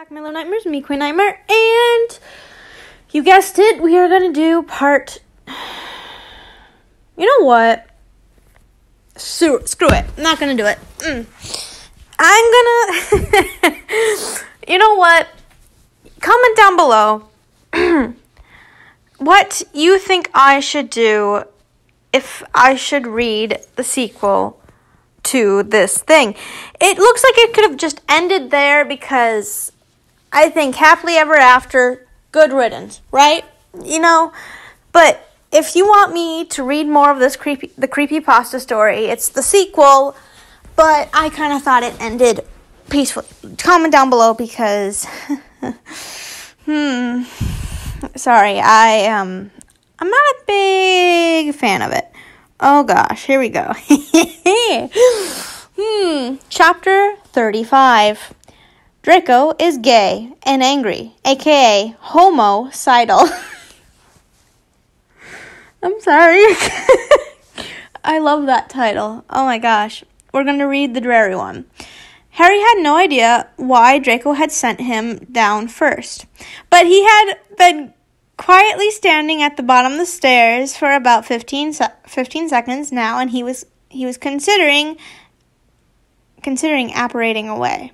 back, my little nightmares, me, Queen Nightmare, and you guessed it, we are going to do part, you know what, screw it, I'm not going to do it, I'm going to, you know what, comment down below what you think I should do if I should read the sequel to this thing. It looks like it could have just ended there because I think happily ever after, good riddance, right? You know, but if you want me to read more of this the creepypasta story, it's the sequel, but I kind of thought it ended peacefully. Comment down below because, sorry, I'm not a big fan of it. Oh gosh, here we go. Chapter 35. Draco is gay and angry, aka homicidal. I'm sorry. I love that title. Oh my gosh. We're going to read the Drarry one. Harry had no idea why Draco had sent him down first, but he had been quietly standing at the bottom of the stairs for about 15 seconds now, and he was considering apparating away.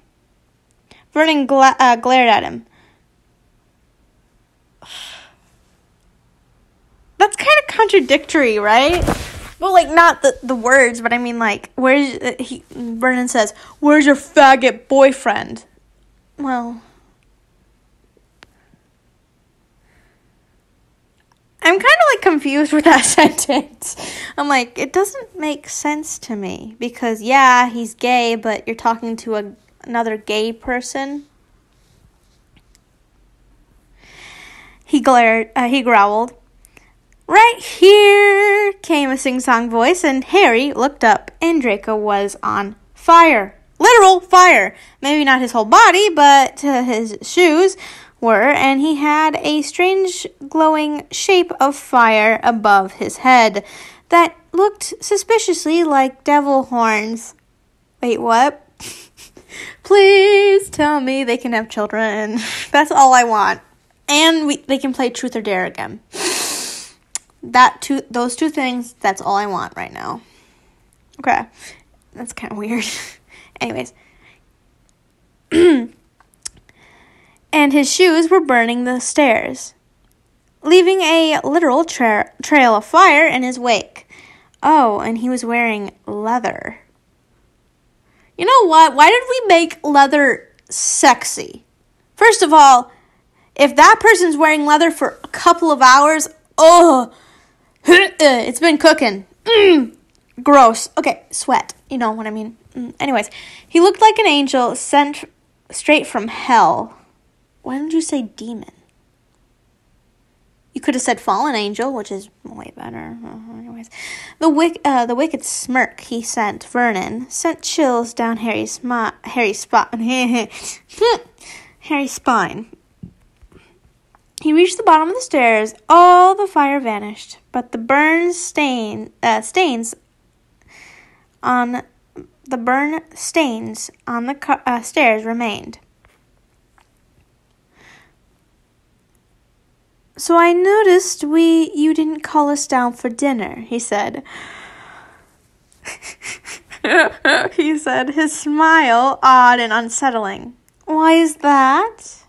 Vernon glared at him. That's kind of contradictory, right? Well, like, not the words, but I mean, like, Vernon says, "Where's your faggot boyfriend?" Well, I'm kind of, like, confused with that sentence. I'm like, it doesn't make sense to me. Because, yeah, he's gay, but you're talking to another gay person. He growled. Right here came a sing-song voice, and Harry looked up, and Draco was on fire. Literal fire. Maybe not his whole body, but his shoes were, and he had a strange glowing shape of fire above his head that looked suspiciously like devil horns. Wait, what? Please tell me they can have children. That's all I want. And they can play Truth or Dare again. Those two things, that's all I want right now. Okay. That's kind of weird. Anyways. And his shoes were burning the stairs, leaving a literal trail of fire in his wake. Oh, and he was wearing leather. You know what? Why did we make leather sexy? First of all, if that person's wearing leather for a couple of hours, it's been cooking. Gross. Okay, sweat. You know what I mean. Anyways, he looked like an angel sent straight from hell. Why didn't you say demon? You could have said fallen angel, which is way better. Anyways, the wicked smirk he sent Vernon sent chills down Harry's spine. He reached the bottom of the stairs. All the fire vanished, but the burn stains on the stairs remained. So I noticed you didn't call us down for dinner, he said. He said, his smile odd and unsettling. Why is that?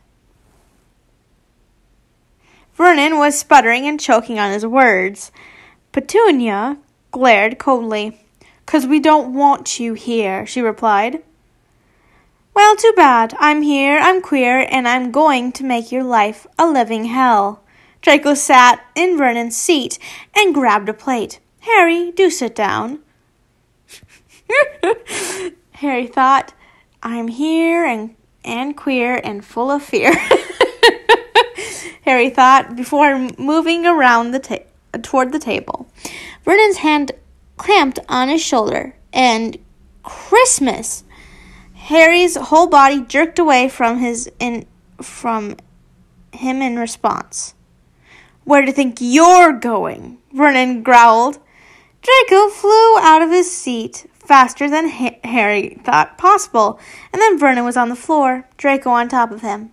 Vernon was sputtering and choking on his words. Petunia glared coldly. "'Cause we don't want you here," she replied. "Well, too bad. I'm here, I'm queer, and I'm going to make your life a living hell." Draco sat in Vernon's seat and grabbed a plate. "Harry, do sit down." Harry thought, "I'm here and queer and full of fear." Harry thought before moving around toward the table. Vernon's hand clamped on his shoulder, and Christmas! Harry's whole body jerked away from him in response. "Where do you think you're going?" Vernon growled. Draco flew out of his seat faster than Harry thought possible, and then Vernon was on the floor, Draco on top of him.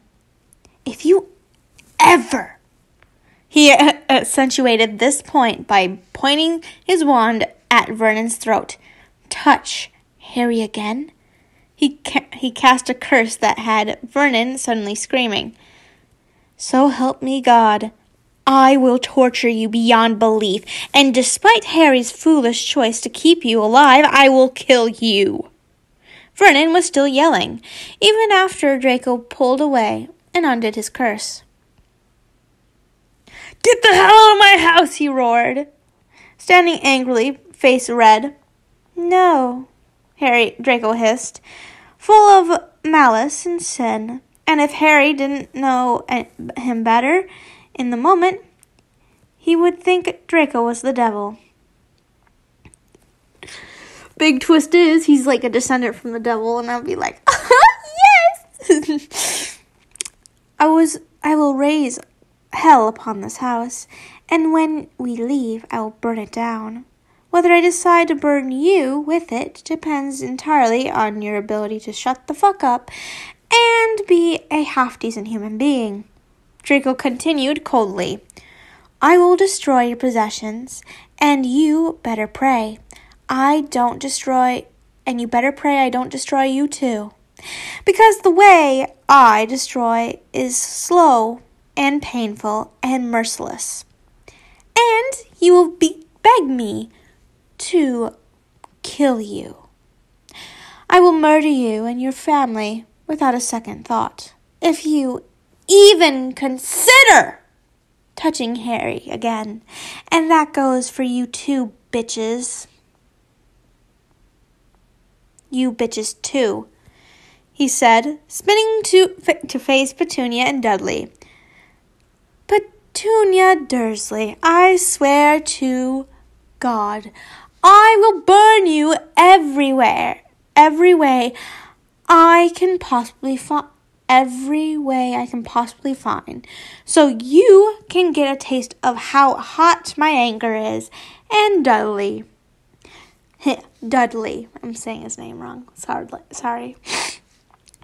If you ever... He accentuated this point by pointing his wand at Vernon's throat. Touch Harry again. He cast a curse that had Vernon suddenly screaming. So help me God, I will torture you beyond belief, and despite Harry's foolish choice to keep you alive, I will kill you. Vernon was still yelling, even after Draco pulled away and undid his curse. Get the hell out of my house, he roared, standing angrily, face red. No, Draco hissed, full of malice and sin. And if Harry didn't know him better in the moment, he would think Draco was the devil. Big twist is, he's like a descendant from the devil, and I'll be like, yes! I will raise hell upon this house, and when we leave, I will burn it down. Whether I decide to burn you with it depends entirely on your ability to shut the fuck up and be a half-decent human being. Draco continued coldly. I will destroy your possessions, and you better pray. And you better pray I don't destroy you too. Because the way I destroy is slow and painful and merciless. And you will beg me to kill you. I will murder you and your family without a second thought. If you even consider touching Harry again. And that goes for you too, bitches. You bitches too, he said, spinning to face Petunia and Dudley. Petunia Dursley, I swear to God, I will burn you everywhere, every way I can possibly find, so you can get a taste of how hot my anger is. And Dudley, I'm saying his name wrong. Sorry.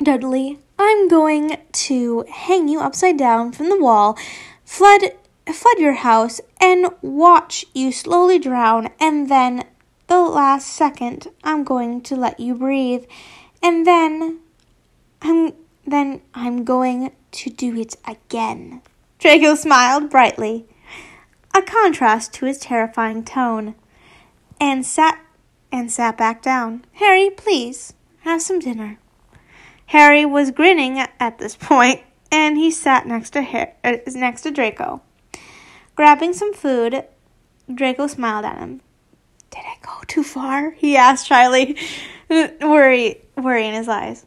Dudley, I'm going to hang you upside down from the wall, flood your house, and watch you slowly drown, and then the last second I'm going to let you breathe, and then I'm going to do it again. Draco smiled brightly, a contrast to his terrifying tone, and sat back down. Harry, please, have some dinner. Harry was grinning at this point, and he sat next to Draco. Grabbing some food, Draco smiled at him. Did I go too far? He asked shyly, worry in his eyes.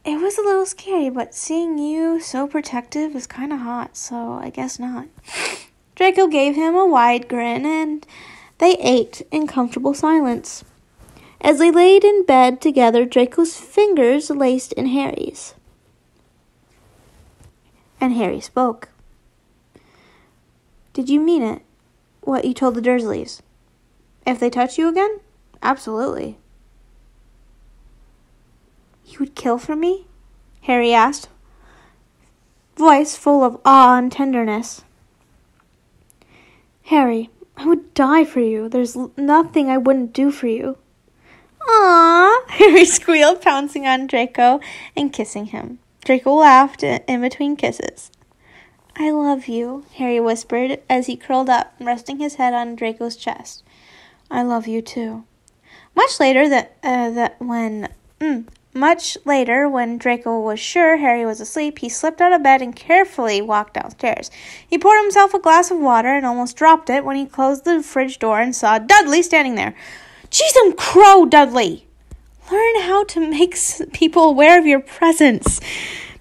It was a little scary, but seeing you so protective is kind of hot, so I guess not. Draco gave him a wide grin, and they ate in comfortable silence. As they laid in bed together, Draco's fingers laced in Harry's. And Harry spoke. Did you mean it, what you told the Dursleys? If they touch you again? Absolutely. You would kill for me? Harry asked, voice full of awe and tenderness. Harry, I would die for you. There's nothing I wouldn't do for you. Aww, Harry squealed, pouncing on Draco and kissing him. Draco laughed in between kisses. I love you, Harry whispered as he curled up, resting his head on Draco's chest. I love you too. Much later, when Draco was sure Harry was asleep, he slipped out of bed and carefully walked downstairs. He poured himself a glass of water and almost dropped it when he closed the fridge door and saw Dudley standing there. Jeez, crow, Dudley! Learn how to make people aware of your presence,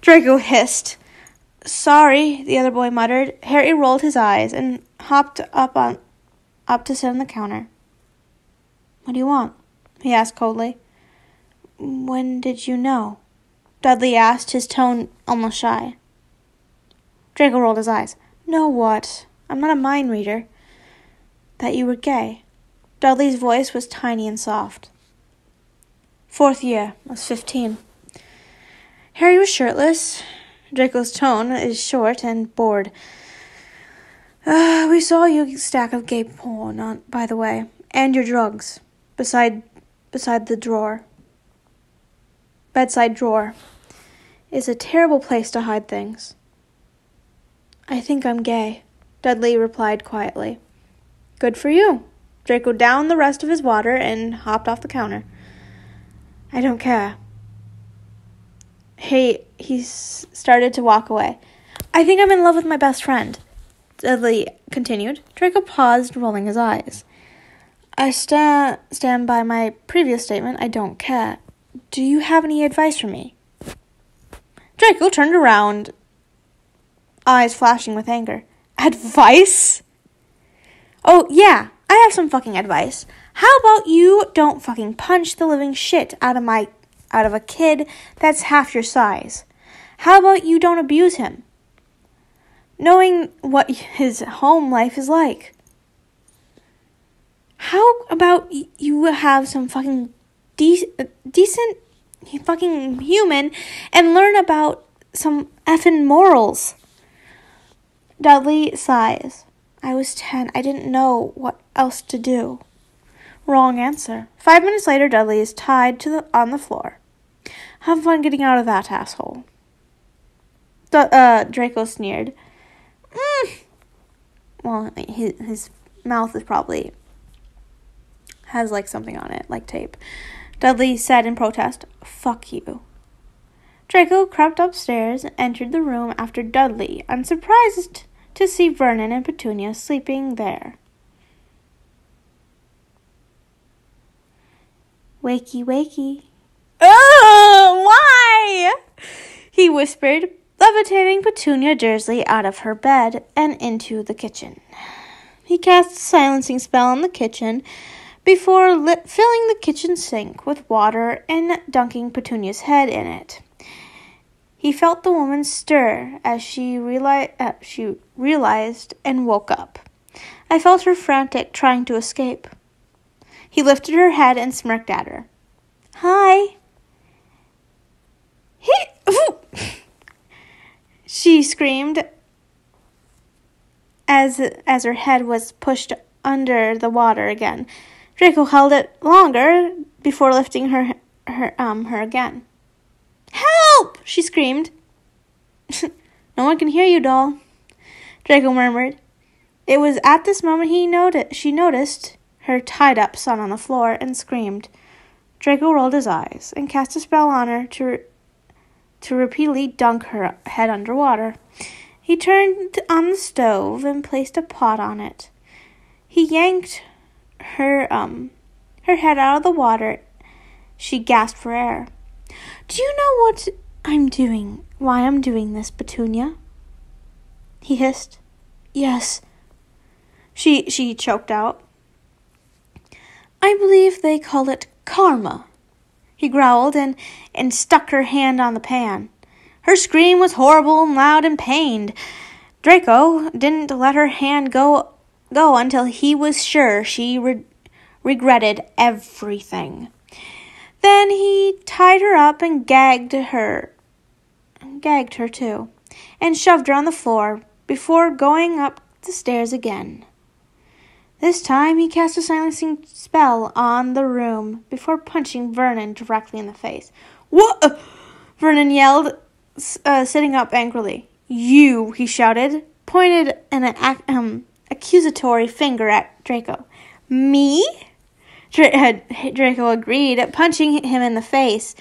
Draco hissed. Sorry, the other boy muttered. Harry rolled his eyes and hopped up to sit on the counter. What do you want? He asked coldly. When did you know? Dudley asked, his tone almost shy. Draco rolled his eyes. Know what? I'm not a mind reader. That you were gay. Dudley's voice was tiny and soft. 4th year. I was 15. Harry was shirtless Draco's tone is short and bored. We saw your stack of gay porn, by the way, and your drugs, beside the drawer. Bedside drawer. It's a terrible place to hide things. I think I'm gay, Dudley replied quietly. Good for you. Draco downed the rest of his water and hopped off the counter. I don't care. He started to walk away. I think I'm in love with my best friend, Dudley continued. Draco paused, rolling his eyes. I stand by my previous statement. I don't care. Do you have any advice for me? Draco turned around, eyes flashing with anger. Advice? Oh, yeah, I have some fucking advice. How about you don't fucking punch the living shit out of a kid that's half your size? How about you don't abuse him, knowing what his home life is like? How about you have some fucking decent fucking human and learn about some effing morals? Dudley sighs. I was 10. I didn't know what else to do. Wrong answer. 5 minutes later, Dudley is tied on the floor. Have fun getting out of that, asshole. Draco sneered. Well, his mouth is probably has like something on it, like tape. Dudley said in protest, fuck you. Draco crept upstairs and entered the room after Dudley, unsurprised to see Vernon and Petunia sleeping there. Wakey, wakey. Oh, why? He whispered, levitating Petunia Dursley out of her bed and into the kitchen. He cast a silencing spell on the kitchen before filling the kitchen sink with water and dunking Petunia's head in it. He felt the woman stir as she realized and woke up. I felt her frantic, trying to escape. He lifted her head and smirked at her. Hi. She screamed as her head was pushed under the water again. Draco held it longer before lifting her again. Help! She screamed. No one can hear you, doll, Draco murmured. It was at this moment she noticed her tied-up son on the floor and screamed. Draco rolled his eyes and cast a spell on her to repeatedly dunk her head underwater. He turned on the stove and placed a pot on it. He yanked her head out of the water. She gasped for air. Do you know what I'm doing? Why I'm doing this, Petunia? He hissed. Yes. She choked out. I believe they call it karma. He growled and stuck her hand on the pan. Her scream was horrible and loud and pained. Draco didn't let her hand go until he was sure she regretted everything. Then he tied her up and gagged her too, and shoved her on the floor before going up the stairs again. This time he cast a silencing spell on the room before punching Vernon directly in the face. What? Vernon yelled, sitting up angrily. You, he shouted, pointed an accusatory finger at Draco. Me? Draco agreed, punching him in the face.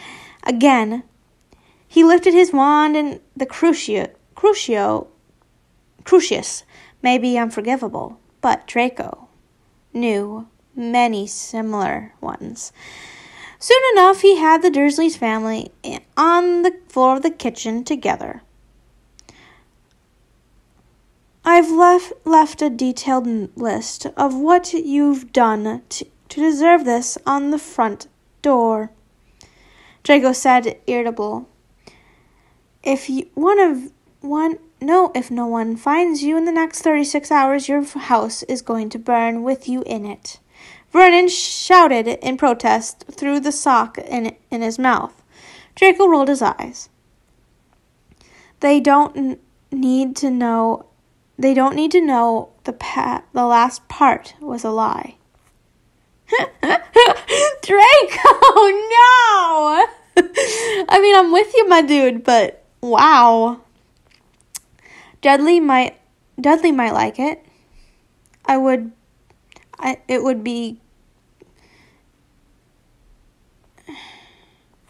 Again, he lifted his wand and the Crucius may be unforgivable, but Draco knew many similar ones. Soon enough, he had the Dursleys family on the floor of the kitchen together. I've left a detailed list of what you've done to deserve this on the front door, Draco said, irritable. If no one finds you in the next 36 hours, your house is going to burn with you in it. Vernon shouted in protest through the sock in his mouth. Draco rolled his eyes. They don't need to know. They don't need to know the last part was a lie. Draco, no! I mean, I'm with you, my dude, but wow. Dudley might like it. It would be...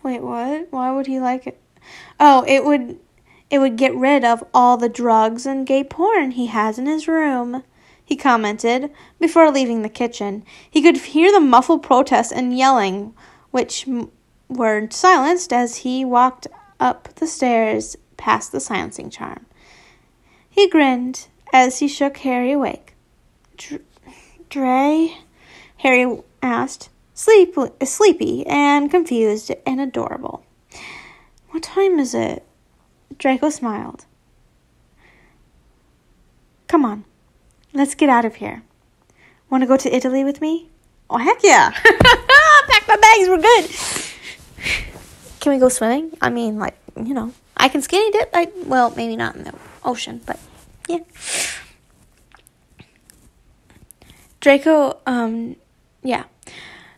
Wait, what? Why would he like it? Oh, it would get rid of all the drugs and gay porn he has in his room, he commented before leaving the kitchen. He could hear the muffled protest and yelling, which were silenced as he walked up the stairs past the silencing charm. He grinned as he shook Harry awake. Dray? Harry asked, sleepy and confused and adorable. What time is it? Draco smiled. Come on, let's get out of here. Want to go to Italy with me? Oh, heck yeah. Pack my bags, we're good. Can we go swimming? I mean, like, you know, I can skinny dip. Well, maybe not in the ocean, but yeah. Draco, yeah.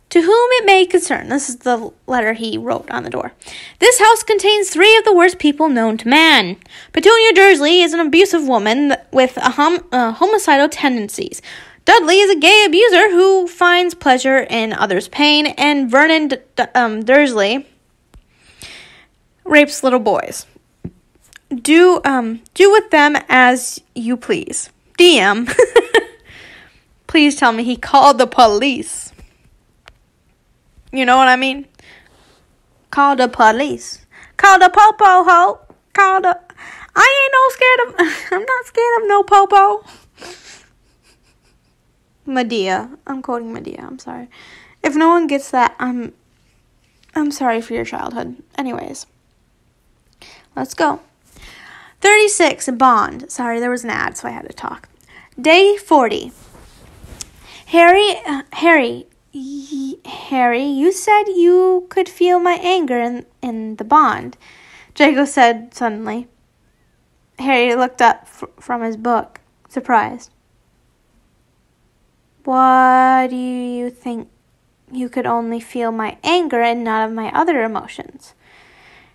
To whom it may concern, this is the letter he wrote on the door. This house contains 3 of the worst people known to man. Petunia Dursley is an abusive woman with homicidal tendencies. Dudley is a gay abuser who finds pleasure in others' pain, and Vernon Dursley rapes little boys. Do with them as you please. DM. Please tell me he called the police. You know what I mean? Call the police. Call the popo ho. I ain't no scared of... I'm not scared of no popo. Medea. I'm quoting Medea. I'm sorry. If no one gets that, I'm sorry for your childhood. Anyways. Let's go. 36, Bond. Sorry, there was an ad, so I had to talk. Day 40. Harry, you said you could feel my anger in the Bond, Draco said suddenly. Harry looked up from his book, surprised. Why do you think you could only feel my anger and none of my other emotions?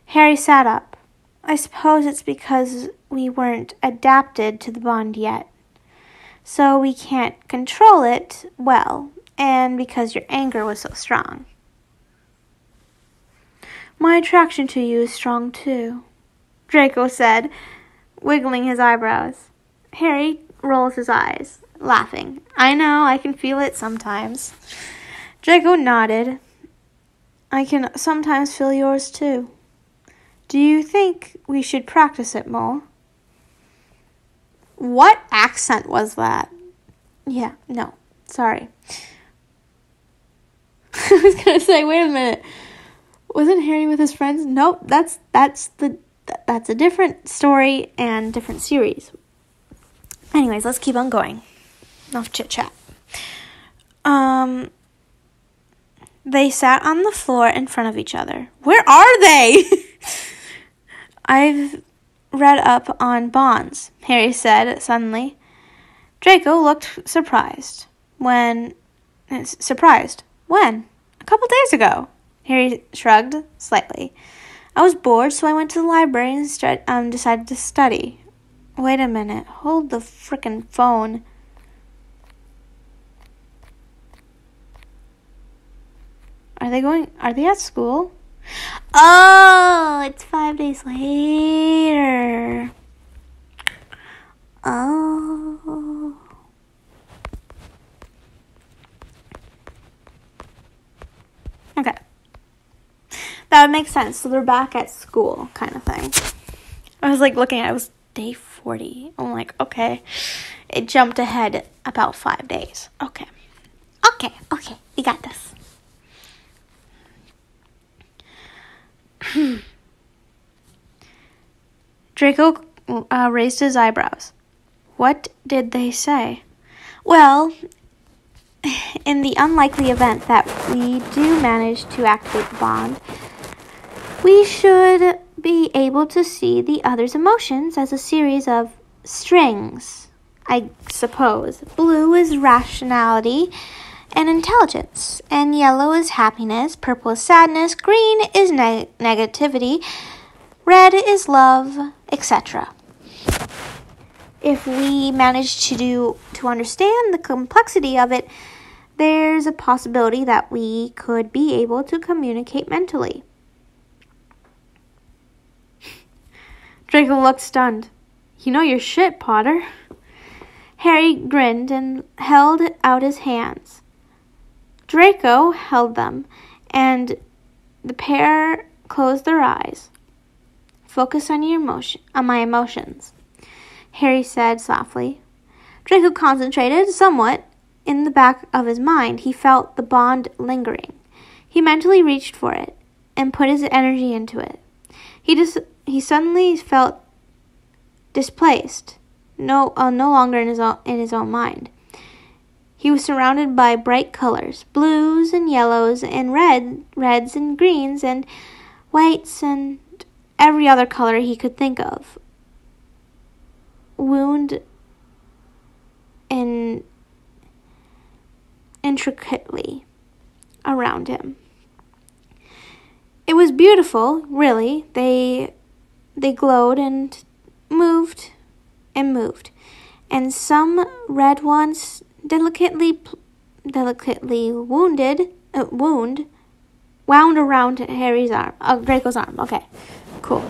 Harry sat up. I suppose it's because we weren't adapted to the Bond yet, so we can't control it well. And because your anger was so strong. My attraction to you is strong too, Draco said, wiggling his eyebrows. Harry rolls his eyes, laughing. I know, I can feel it sometimes. Draco nodded. I can sometimes feel yours too. Do you think we should practice it more? What accent was that? Yeah, no, sorry. I was gonna say, wait a minute. Wasn't Harry with his friends? Nope, that's a different story and different series. Anyways, let's keep on going. Enough chit chat. They sat on the floor in front of each other. Where are they? I've read up on bonds, Harry said suddenly. Draco looked surprised. When? A couple days ago. Harry shrugged slightly. I was bored, so I went to the library and decided to study. Wait a minute. Hold the frickin' phone. Are they at school? Oh, it's 5 days later. Oh. Okay. That would make sense. So they're back at school kind of thing. I was like looking at it. It was day 40. I'm like, okay. It jumped ahead about 5 days. Okay. We got this. Draco raised his eyebrows. What did they say? Well, in the unlikely event that we do manage to activate the bond, we should be able to see the other's emotions as a series of strings, I suppose. Blue is rationality and intelligence, and yellow is happiness, purple is sadness, green is negativity, red is love, etc. If we manage to understand the complexity of it, there's a possibility that we could be able to communicate mentally. Draco looked stunned. You know your shit, Potter. Harry grinned and held out his hands. Draco held them, and the pair closed their eyes. Focus on my emotions, Harry said softly. Draco concentrated somewhat. In the back of his mind, he felt the bond lingering. He mentally reached for it and put his energy into it. He suddenly felt displaced, no longer in his own mind. He was surrounded by bright colors, blues and yellows and reds and greens and whites and every other color he could think of. Wound and intricately around him. It was beautiful, really. They glowed and moved, and some red ones delicately wound around Draco's arm. Okay, cool.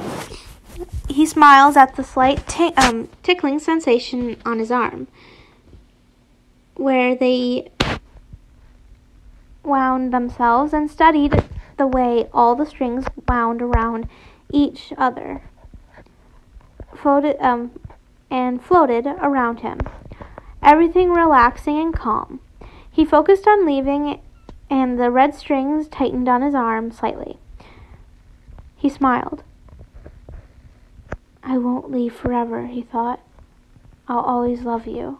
He smiles at the slight tickling sensation on his arm, where they wound themselves, and studied the way all the strings wound around each other, floated around him, everything relaxing and calm. He focused on leaving, and the red strings tightened on his arm slightly. He smiled. I won't leave forever, he thought. I'll always love you.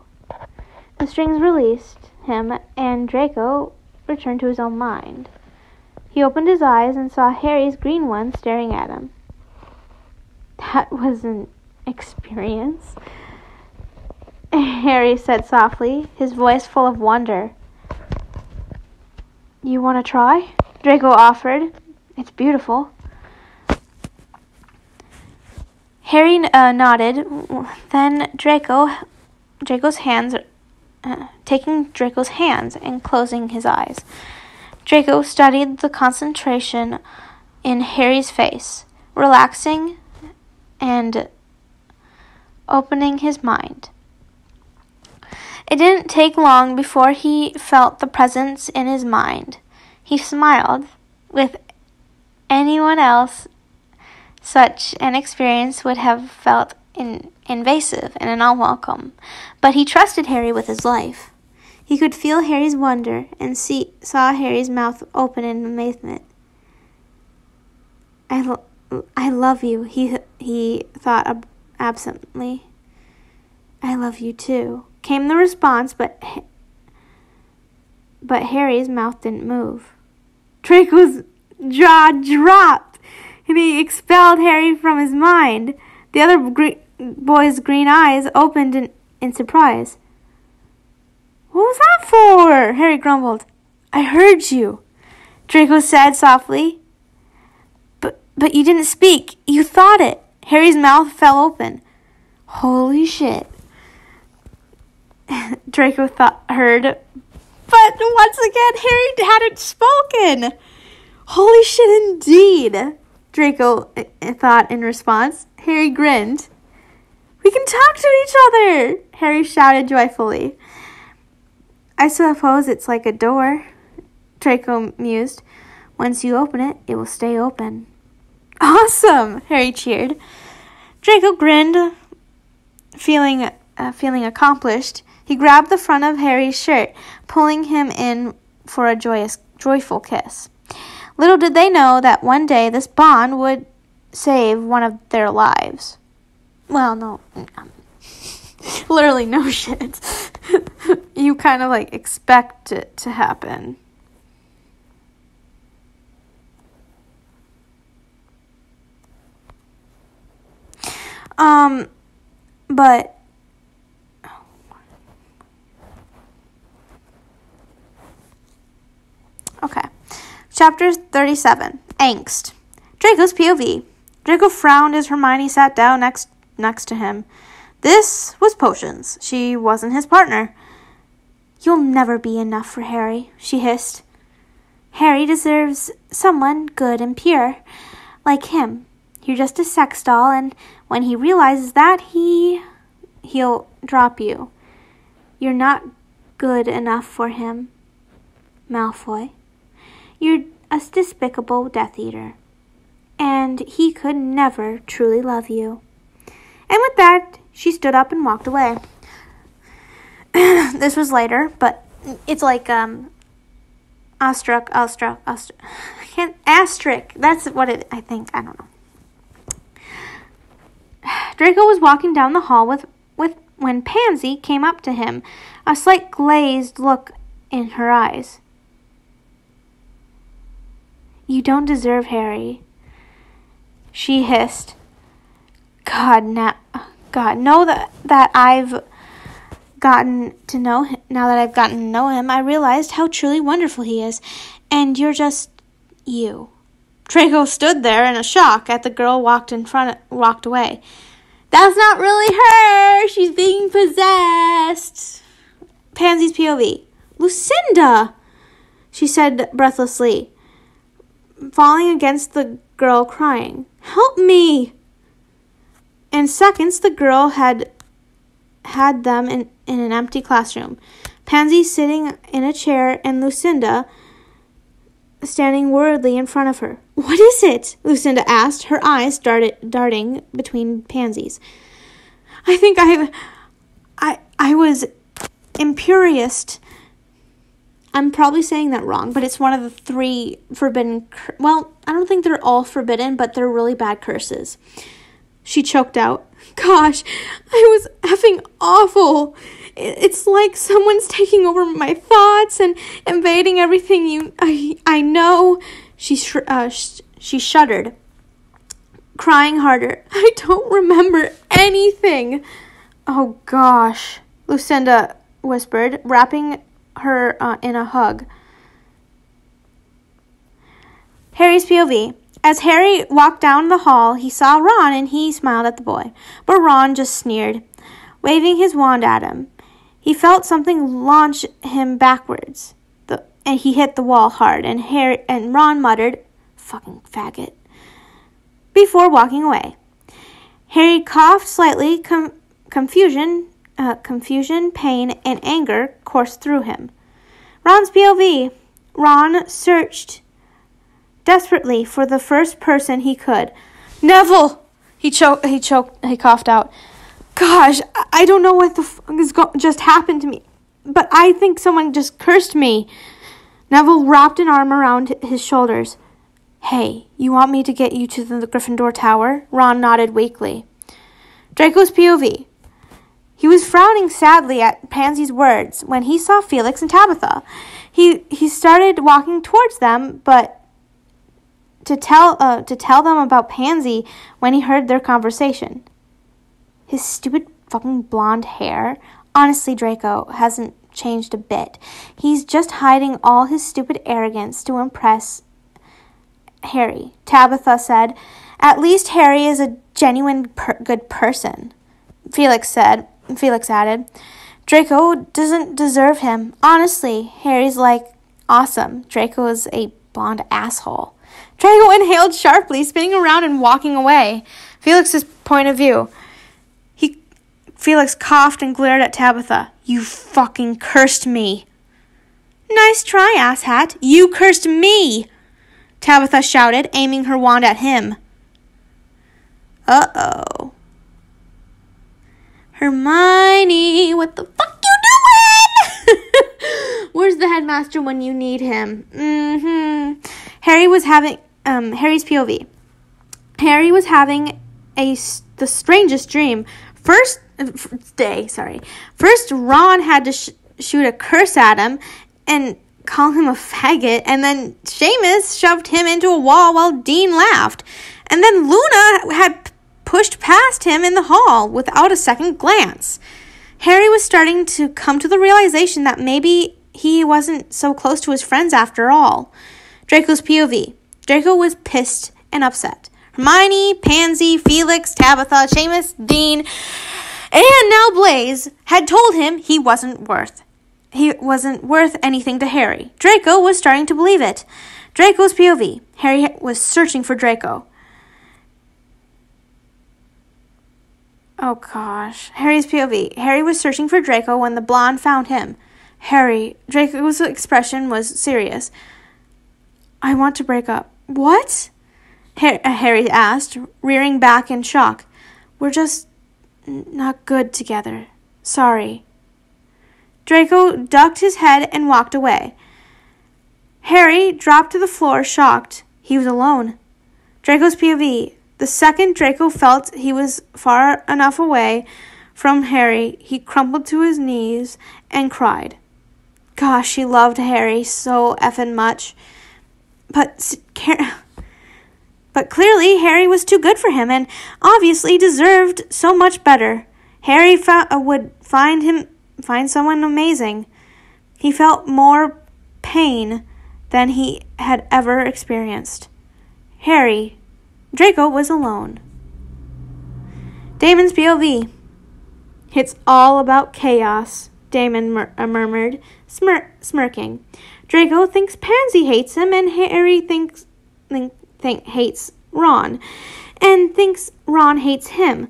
The strings released him, and Draco returned to his own mind. He opened his eyes and saw Harry's green one staring at him. That was an experience, Harry said softly, his voice full of wonder. You want to try? Draco offered. It's beautiful. Harry nodded. Then Draco's hands, taking Draco's hands and closing his eyes. Draco studied the concentration in Harry's face, relaxing and opening his mind. It didn't take long before he felt the presence in his mind. He smiled. With anyone else, such an experience would have felt invasive and unwelcome, but he trusted Harry with his life. He could feel Harry's wonder and saw Harry's mouth open in amazement. I love you, he thought absently. I love you too, came the response, but Harry's mouth didn't move. Draco's jaw dropped, and he expelled Harry from his mind. The other boy's green eyes opened in surprise. What was that for? Harry grumbled. I heard you, Draco said softly. But you didn't speak. You thought it. Harry's mouth fell open. Holy shit. Draco heard. But once again, Harry hadn't spoken. Holy shit indeed, Draco thought in response. Harry grinned. We can talk to each other, Harry shouted joyfully. I suppose it's like a door, Draco mused. Once you open it, it will stay open. Awesome, Harry cheered. Draco grinned, feeling accomplished. He grabbed the front of Harry's shirt, pulling him in for a joyful kiss. Little did they know that one day this bond would save one of their lives. Well, no. Literally no shit. You kind of expect it to happen. But okay. Chapter 37. Angst. Draco's POV. Draco frowned as Hermione sat down next to him. This was Potions. She wasn't his partner. You'll never be enough for Harry, she hissed. Harry deserves someone good and pure, like him. You're just a sex doll, and when he realizes that, he'll drop you. You're not good enough for him, Malfoy. You're a despicable Death Eater, and he could never truly love you. And with that, she stood up and walked away. This was later, but it's like, asterisk. That's what I think. I don't know. Draco was walking down the hall when Pansy came up to him, a slight glazed look in her eyes. You don't deserve Harry, she hissed. God, now that I've gotten to know him, I realized how truly wonderful he is, and you're just you. Draco stood there in a shock at the girl walked away. That's not really her. She's being possessed. Pansy's POV. Lucinda, she said breathlessly, falling against the girl, crying. Help me. In seconds, the girl had them in an empty classroom. Pansy sitting in a chair and Lucinda standing worriedly in front of her. What is it? Lucinda asked, her eyes darting between Pansy's. I think I was impurist. I'm probably saying that wrong, but it's one of the 3 forbidden... Well, I don't think they're all forbidden, but they're really bad curses. She choked out. Gosh, I was effing awful. It's like someone's taking over my thoughts and invading everything I know. She shuddered, crying harder. I don't remember anything. Oh gosh, Lucinda whispered, wrapping her in a hug. Harry's POV. As Harry walked down the hall, he saw Ron and he smiled at the boy. But Ron just sneered, waving his wand at him. He felt something launch him backwards, and he hit the wall hard, and Ron muttered, fucking faggot, before walking away. Harry coughed slightly, confusion, pain, and anger coursed through him. Ron's POV. Ron searched desperately for the first person he could. Neville! He coughed out. Gosh, I don't know what the fuck just happened to me, but I think someone just cursed me. Neville wrapped an arm around his shoulders. Hey, you want me to get you to the Gryffindor Tower? Ron nodded weakly. Draco's POV. He was frowning sadly at Pansy's words when he saw Felix and Tabitha. He started walking towards them, but to tell them about Pansy when he heard their conversation. His stupid fucking blonde hair. Honestly, Draco hasn't changed a bit. He's just hiding all his stupid arrogance to impress Harry. Tabitha said, at least Harry is a genuine good person. Felix added, Draco doesn't deserve him. Honestly, Harry's like awesome. Draco is a blonde asshole. Draco inhaled sharply, spinning around and walking away. Felix's point of view. Felix coughed and glared at Tabitha. You fucking cursed me. Nice try, asshat. You cursed me, Tabitha shouted, aiming her wand at him. Uh-oh. Hermione, what the fuck you doing? Where's the headmaster when you need him? Harry was having, Harry's POV. Harry was having the strangest dream. First, Ron had to shoot a curse at him and call him a faggot, and then Seamus shoved him into a wall while Dean laughed. And then Luna had pushed past him in the hall without a second glance. Harry was starting to come to the realization that maybe he wasn't so close to his friends after all. Draco's POV. Draco was pissed and upset. Hermione, Pansy, Felix, Tabitha, Seamus, Dean, and now Blaise had told him he wasn't worth anything to Harry. Draco was starting to believe it. Draco's POV. Harry was searching for Draco. Oh gosh. Harry's POV. Harry was searching for Draco when the blonde found him. Draco's expression was serious. I want to break up. What? Harry asked, rearing back in shock. We're just not good together. Sorry. Draco ducked his head and walked away. Harry dropped to the floor, shocked. He was alone. Draco's POV. The second Draco felt he was far enough away from Harry, he crumpled to his knees and cried. Gosh, he loved Harry so effing much. But clearly Harry was too good for him and obviously deserved so much better. Harry would find someone amazing. He felt more pain than he had ever experienced. Draco was alone. Damon's POV. It's all about chaos, Damon murmured, smirking. Draco thinks Pansy hates him, and Harry hates Ron, and thinks Ron hates him.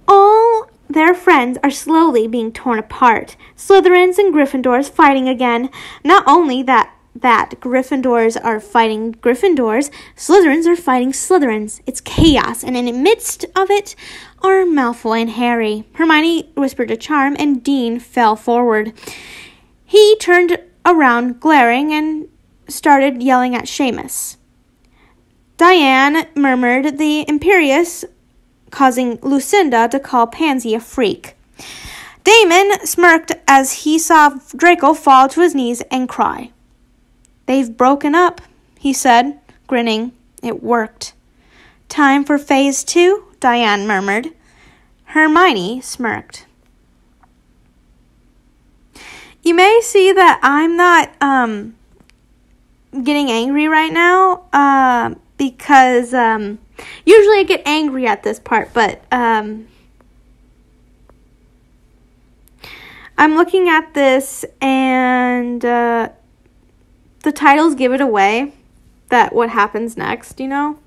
All their friends are slowly being torn apart. Slytherins and Gryffindors fighting again. Not only that Gryffindors are fighting Gryffindors, Slytherins are fighting Slytherins. It's chaos, and in the midst of it are Malfoy and Harry. Hermione whispered a charm, and Dean fell forward. He turned around, glaring, and started yelling at Seamus. Diane murmured the imperious, causing Lucinda to call Pansy a freak. Damon smirked as he saw Draco fall to his knees and cry. They've broken up, he said, grinning. It worked. Time for phase 2, Diane murmured. Hermione smirked. You may see that I'm not getting angry right now because usually I get angry at this part, but I'm looking at this and the titles give it away that what happens next, you know?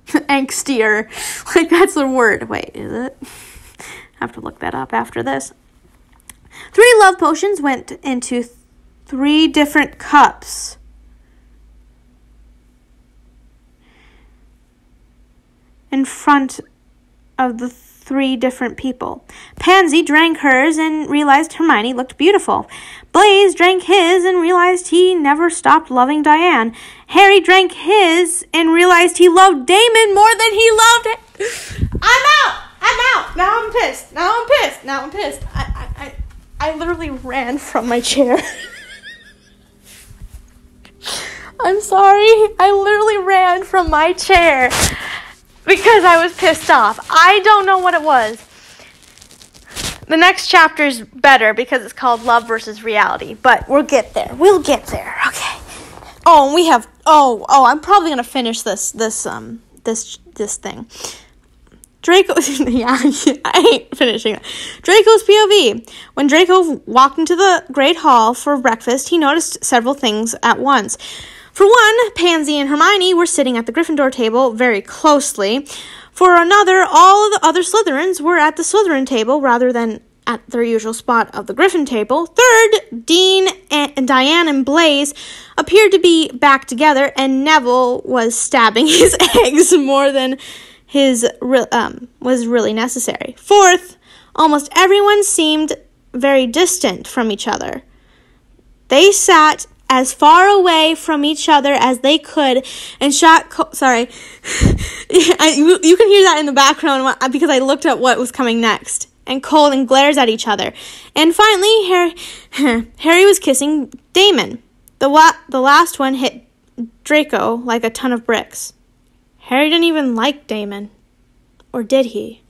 Angstier. Like, that's the word. Wait, is it? I have to look that up after this. 3 love potions went into 3 different cups. In front of the 3 different people. Pansy drank hers and realized Hermione looked beautiful. Blaise drank his and realized he never stopped loving Diane. Harry drank his and realized he loved Damon more than he loved it. I'm out! Now I'm pissed. I literally ran from my chair. I'm sorry. I literally ran from my chair because I was pissed off. I don't know what it was. The next chapter's better because it's called Love versus Reality, but we'll get there. Okay. Oh, we have. I'm probably gonna finish this thing. Draco. Yeah, I ain't finishing it. Draco's POV. When Draco walked into the Great Hall for breakfast, he noticed several things at once. For one, Pansy and Hermione were sitting at the Gryffindor table very closely. For another, all of the other Slytherins were at the Slytherin table rather than at their usual spot of the Gryffindor table. Third, Dean and Diane and Blaise appeared to be back together, and Neville was stabbing his eggs more than was really necessary. Fourth, almost everyone seemed very distant from each other. They sat as far away from each other as they could and shot... Sorry. You can hear that in the background because I looked at what was coming next. And cold and glares at each other. And finally, Harry was kissing Damon. The last one hit Draco like a ton of bricks. Harry didn't even like Damon. Or did he?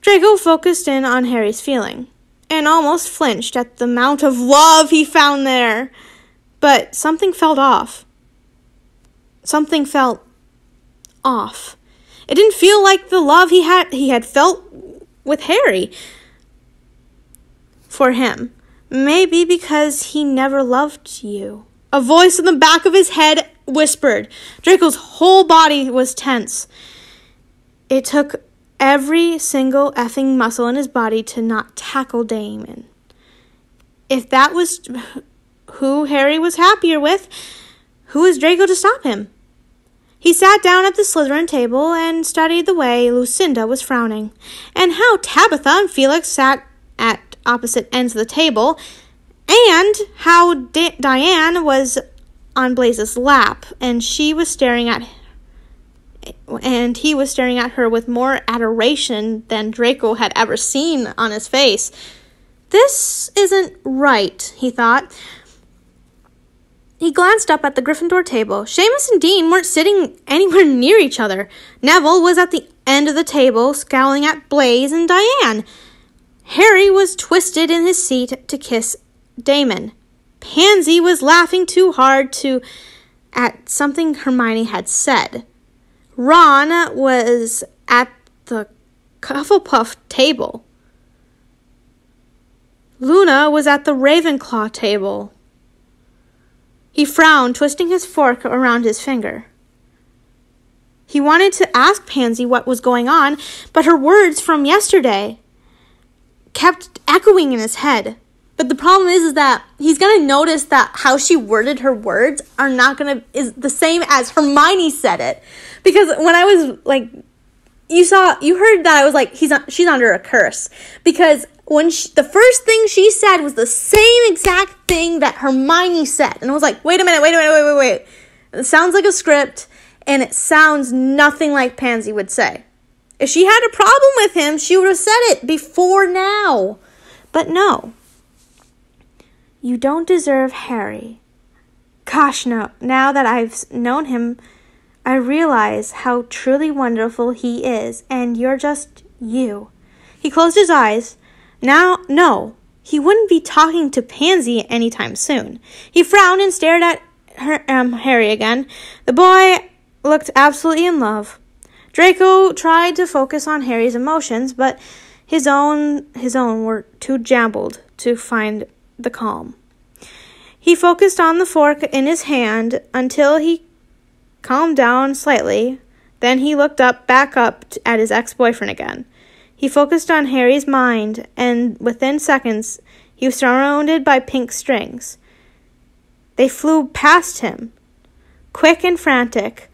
Draco focused in on Harry's feeling and almost flinched at the amount of love he found there. But something felt off. Something felt off. It didn't feel like the love he had felt with Harry for him. Maybe because he never loved you. A voice in the back of his head whispered. Draco's whole body was tense. It took every single effing muscle in his body to not tackle Damon. If that was who Harry was happier with, who is Draco to stop him? He sat down at the Slytherin table and studied the way Lucinda was frowning, and how Tabitha and Felix sat at opposite ends of the table, and how Diane was on Blaze's lap, and he was staring at her with more adoration than Draco had ever seen on his face. This isn't right, he thought. He glanced up at the Gryffindor table. Seamus and Dean weren't sitting anywhere near each other. Neville was at the end of the table, scowling at Blaze and Diane. Harry was twisted in his seat to kiss Damon. Pansy was laughing too hard at something Hermione had said. Ron was at the Hufflepuff table. Luna was at the Ravenclaw table. He frowned, twisting his fork around his finger. He wanted to ask Pansy what was going on, but her words from yesterday kept echoing in his head. But the problem is that he's going to notice that how she worded her words is the same as Hermione said it. Because when I was like, you heard that I was like, she's under a curse. Because when the first thing she said was the same exact thing that Hermione said. And I was like, wait a minute. It sounds like a script, and it sounds nothing like Pansy would say. If she had a problem with him, she would have said it before now. But no. You don't deserve Harry. Gosh, no. Now that I've known him, I realize how truly wonderful he is, and you're just you. He closed his eyes. Now, no, he wouldn't be talking to Pansy anytime soon. He frowned and stared at Harry again. The boy looked absolutely in love. Draco tried to focus on Harry's emotions, but his own were too jumbled to find the calm. He focused on the fork in his hand until he calmed down slightly. Then he looked back up at his ex-boyfriend again. He focused on Harry's mind, and within seconds, he was surrounded by pink strings. They flew past him, quick and frantic,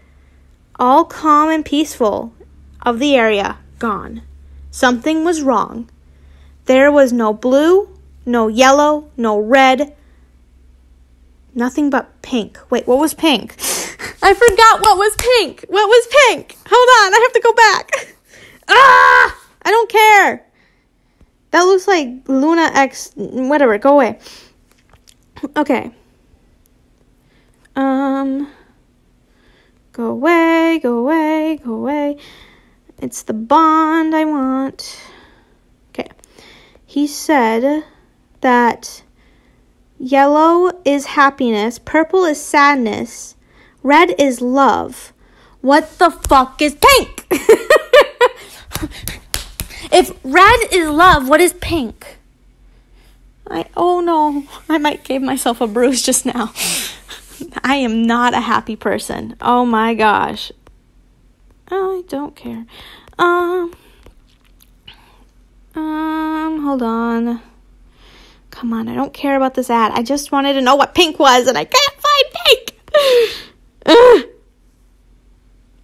all calm and peaceful of the area gone. Something was wrong. There was no blue, no yellow, no red, nothing but pink. Wait, what was pink? I forgot what was pink. What was pink? Hold on, I have to go back. I don't care. That looks like Luna X, whatever, go away. Okay. Go away. It's the bond I want. Okay. He said that yellow is happiness, purple is sadness, red is love. What the fuck is pink? If red is love, what is pink? Oh no, I might give myself a bruise just now. I am not a happy person. Oh my gosh. I don't care. Hold on. Come on, I don't care about this ad. I just wanted to know what pink was, and I can't find pink.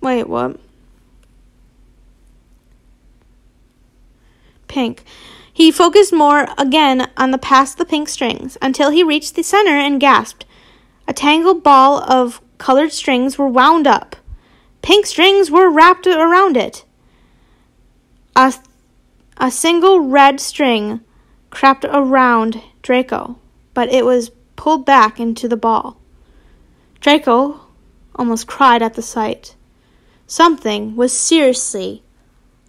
Wait, what? Pink. He focused more again on the past the pink strings until he reached the center and gasped. A tangled ball of colored strings were wound up. Pink strings were wrapped around it. A single red string wrapped around Draco, but it was pulled back into the ball. Draco almost cried at the sight. Something was seriously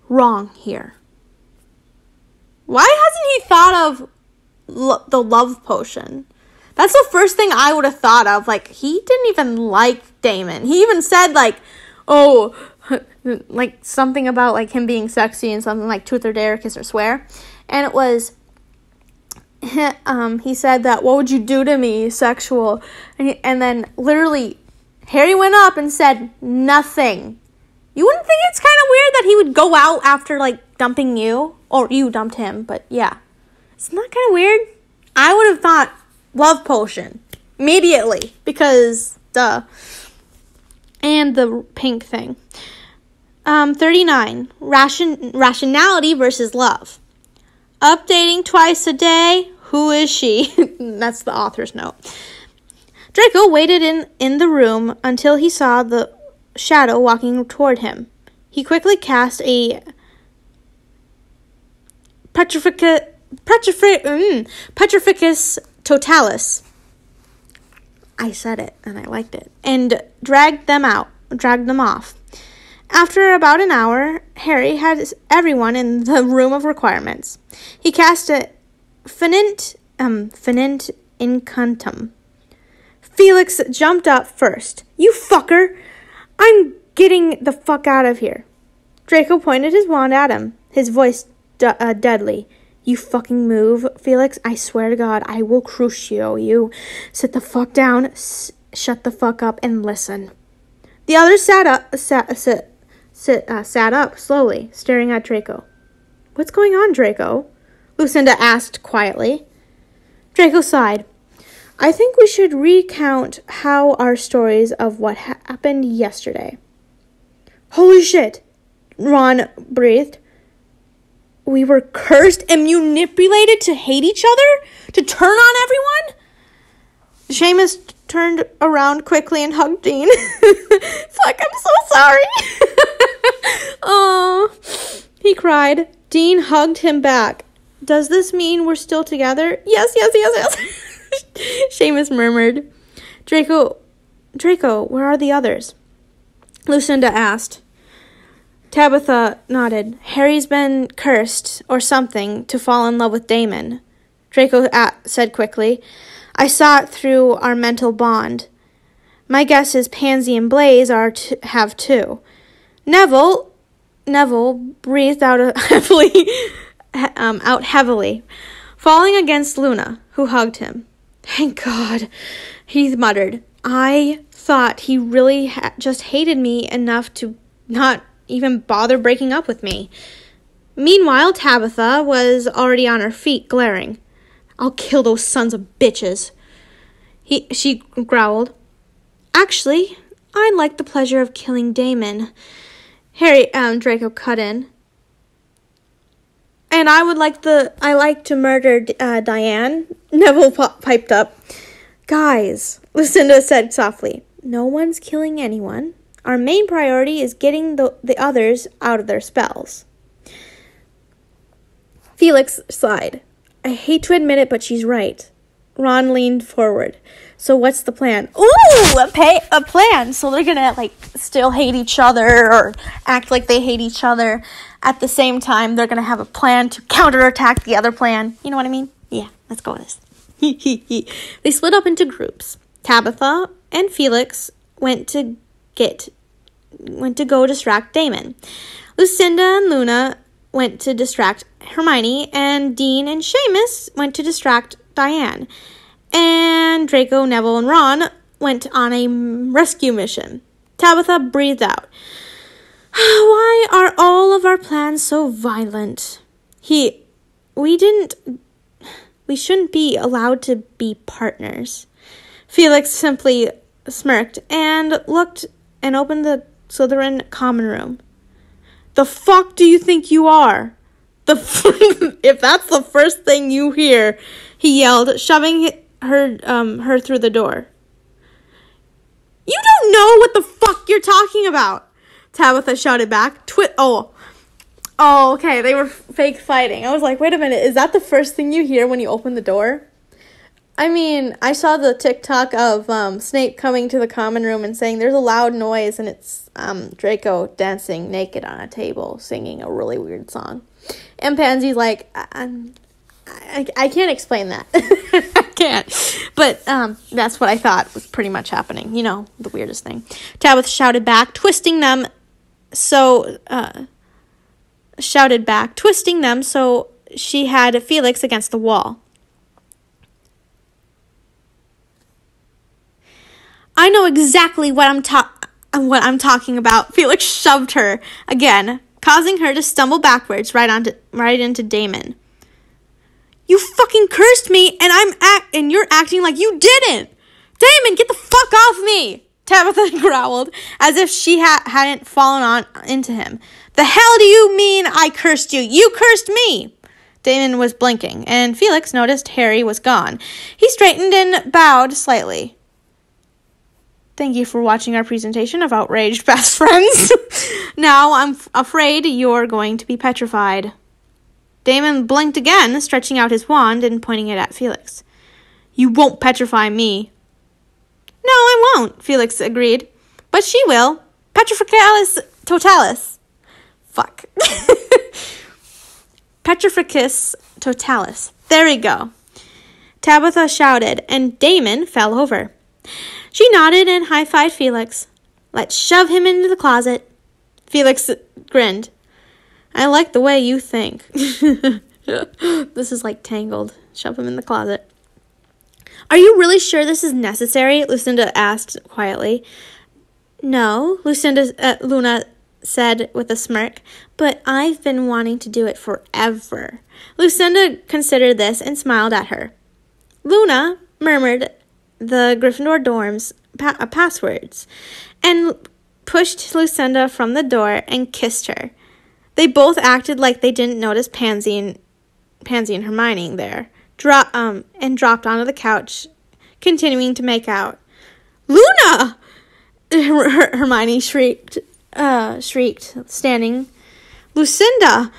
wrong here. Why hasn't he thought of the love potion? That's the first thing I would have thought of. Like, he didn't even like Damon. He even said, like, oh, like, something about, like, him being sexy and something like truth or dare, kiss or swear. And it was, he said that, what would you do to me, sexual? And then, literally, Harry went up and said, nothing. You wouldn't think it's kind of weird that he would go out after, like, dumping you? Or you dumped him, but yeah. Isn't that kind of weird? I would have thought love potion immediately because duh. And the pink thing. 39. Rationality versus love. Updating twice a day. Who is she? That's the author's note. Draco waited in the room until he saw the shadow walking toward him. He quickly cast a Petrificus Totalis. I said it, and I liked it. And dragged them off. After about an hour, Harry had everyone in the room of requirements. He cast a Finint Incantum. Felix jumped up first. You fucker! I'm getting the fuck out of here. Draco pointed his wand at him, his voice deadly. You fucking move, Felix. I swear to God, I will crucio you. Sit the fuck down, shut the fuck up, and listen. The others sat up slowly, staring at Draco. What's going on, Draco? Lucinda asked quietly. Draco sighed. I think we should recount how our stories of what happened yesterday. Holy shit, Ron breathed. We were cursed and manipulated to hate each other? To turn on everyone? Seamus turned around quickly and hugged Dean. Fuck, I'm so sorry. Oh, he cried. Dean hugged him back. Does this mean we're still together? Yes. Seamus murmured. Draco, where are the others? Lucinda asked. Tabitha nodded. Harry's been cursed, or something, to fall in love with Damon. Draco said quickly. I saw it through our mental bond. My guess is Pansy and Blaze have too. Neville breathed out heavily, falling against Luna, who hugged him. Thank God, he muttered. I thought he really just hated me enough to not even bother breaking up with me. Meanwhile, Tabitha was already on her feet, glaring. I'll kill those sons of bitches. She growled. Actually, I'd like the pleasure of killing Damon. Draco cut in. And I like to murder Diane. Neville piped up. Guys, Lucinda said softly. No one's killing anyone. Our main priority is getting the others out of their spells. Felix sighed. I hate to admit it, but she's right. Ron leaned forward. So what's the plan? Ooh, a plan. So they're gonna, still hate each other or act like they hate each other. At the same time, they're gonna have a plan to counterattack the other plan. You know what I mean? Yeah, let's go with this. They split up into groups. Tabitha and Felix went to go distract Damon. Lucinda and Luna went to distract Hermione, and Dean and Seamus went to distract Diane. And Draco, Neville, and Ron went on a rescue mission. Tabitha breathed out. Why are all of our plans so violent? We shouldn't be allowed to be partners. Felix simply smirked and looked and opened the Slytherin common room. The fuck do you think you are? If that's the first thing you hear, he yelled, shoving her through the door. You don't know what the fuck you're talking about, Tabitha shouted back. Oh, okay, they were fake fighting. I was like, wait a minute, is that the first thing you hear when you open the door? I mean, I saw the TikTok of Snape coming to the common room and saying there's a loud noise, and it's Draco dancing naked on a table singing a really weird song. And Pansy's like, I can't explain that. I can't. But that's what I thought was pretty much happening. You know, the weirdest thing. Tabitha shouted back, twisting them so she had Felix against the wall. I know exactly what I'm talking about. Felix shoved her again, causing her to stumble backwards right into Damon. You fucking cursed me, and you're acting like you didn't. Damon, get the fuck off me! Tabitha growled, as if she hadn't fallen into him. The hell do you mean I cursed you? You cursed me! Damon was blinking, and Felix noticed Harry was gone. He straightened and bowed slightly. Thank you for watching our presentation of Outraged Best Friends. Now I'm afraid you're going to be petrified. Damon blinked again, stretching out his wand and pointing it at Felix. You won't petrify me. No, I won't, Felix agreed. But she will. Petrificalis totalis. Fuck. Petrificus totalis. There we go. Tabitha shouted, and Damon fell over. She nodded and high-fived Felix. Let's shove him into the closet. Felix grinned. I like the way you think. This is like Tangled. Shove him in the closet. Are you really sure this is necessary? Lucinda asked quietly. No, Luna said with a smirk, but I've been wanting to do it forever. Lucinda considered this and smiled at her. Luna murmured the Gryffindor dorm's passwords and pushed Lucinda from the door and kissed her. They both acted like they didn't notice Pansy and Hermione there, and dropped onto the couch, continuing to make out. Luna! Hermione shrieked, standing. Lucinda,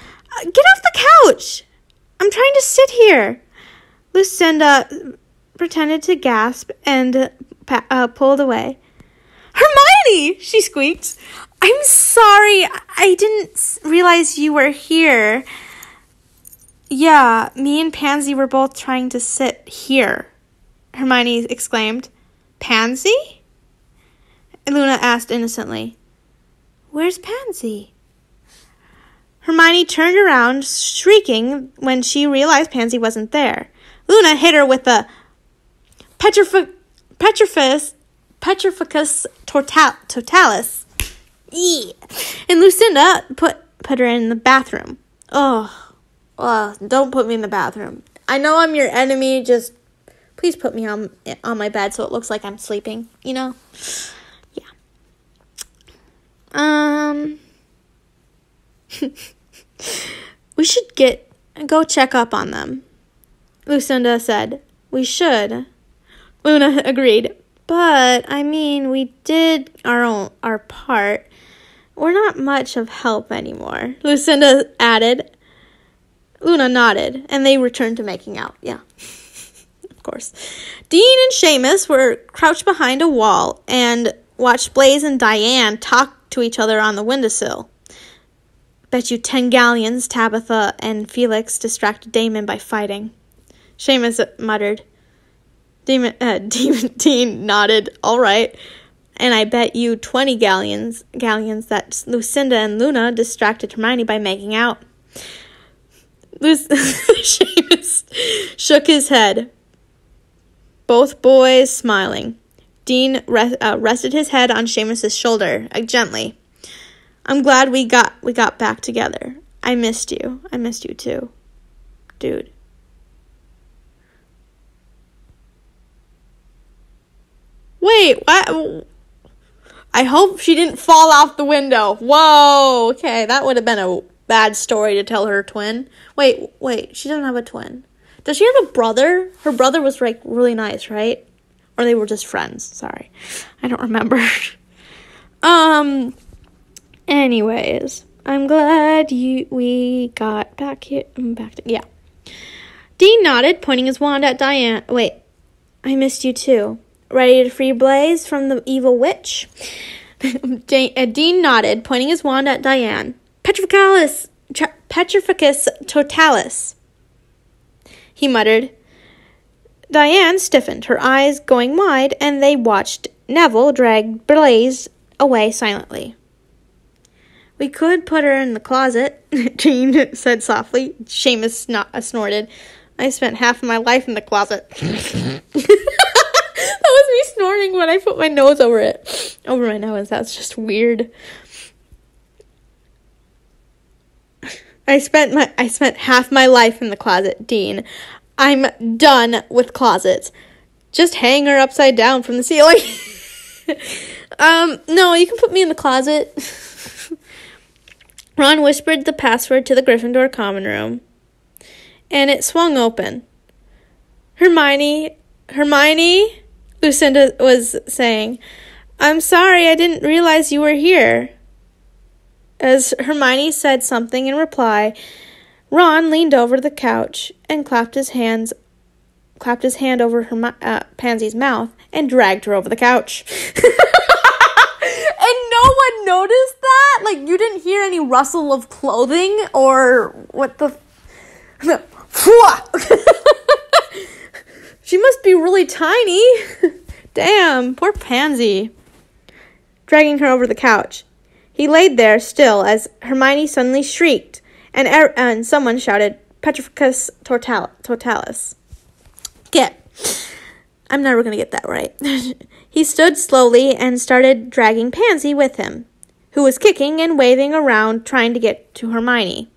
get off the couch! I'm trying to sit here. Lucinda pretended to gasp and pulled away. Hermione! She squeaked. I'm sorry. I didn't realize you were here. Yeah, me and Pansy were both trying to sit here, Hermione exclaimed. Pansy? Luna asked innocently. Where's Pansy? Hermione turned around, shrieking when she realized Pansy wasn't there. Luna hit her with a Petrificus totalis. Yeah. And Lucinda put her in the bathroom. Oh, don't put me in the bathroom. I know I'm your enemy. Just please put me on my bed so it looks like I'm sleeping. You know? Yeah. We should go check up on them. Lucinda said. We should. Luna agreed. But, I mean, we did our part. We're not much of help anymore, Lucinda added. Luna nodded, and they returned to making out. Yeah, of course. Dean and Seamus were crouched behind a wall and watched Blaise and Diane talk to each other on the windowsill. Bet you 10 galleons Tabitha and Felix distracted Damon by fighting. Seamus muttered. Dean nodded. All right. And I bet you 20 galleons that Lucinda and Luna distracted Hermione by making out. Seamus shook his head. Both boys smiling. Dean rested his head on Seamus's shoulder, gently. I'm glad we got back together. I missed you. I missed you too, dude. Wait, what? I hope she didn't fall off the window. Whoa, okay, that would have been a bad story to tell her twin. Wait, she doesn't have a twin. Does she have a brother? Her brother was, like, really nice, right? Or they were just friends. Sorry. I don't remember. Anyways, I'm glad we got back here. Yeah. Dean nodded, pointing his wand at Diane. Wait. I missed you too. Ready to free Blaze from the evil witch? Dean nodded, pointing his wand at Diane. Petrificus totalis, he muttered. Diane stiffened, her eyes going wide, and they watched Neville drag Blaze away silently. We could put her in the closet, Jean said softly. Seamus snorted. I spent half of my life in the closet. That was me snorting when I put my nose over it. Over my nose. That's just weird. I spent half my life in the closet, Dean. I'm done with closets. Just hang her upside down from the ceiling. No, you can put me in the closet. Ron whispered the password to the Gryffindor common room, and it swung open. Hermione, Lucinda was saying, I'm sorry, I didn't realize you were here. As Hermione said something in reply, Ron leaned over the couch and clapped his hand over Pansy's mouth and dragged her over the couch. And no one noticed that? Like, you didn't hear any rustle of clothing or what the... She must be really tiny. Damn, poor Pansy. Dragging her over the couch. He laid there still as Hermione suddenly shrieked, and someone shouted, Petrificus totalis. I'm never going to get that right. He stood slowly and started dragging Pansy with him, who was kicking and waving around trying to get to Hermione.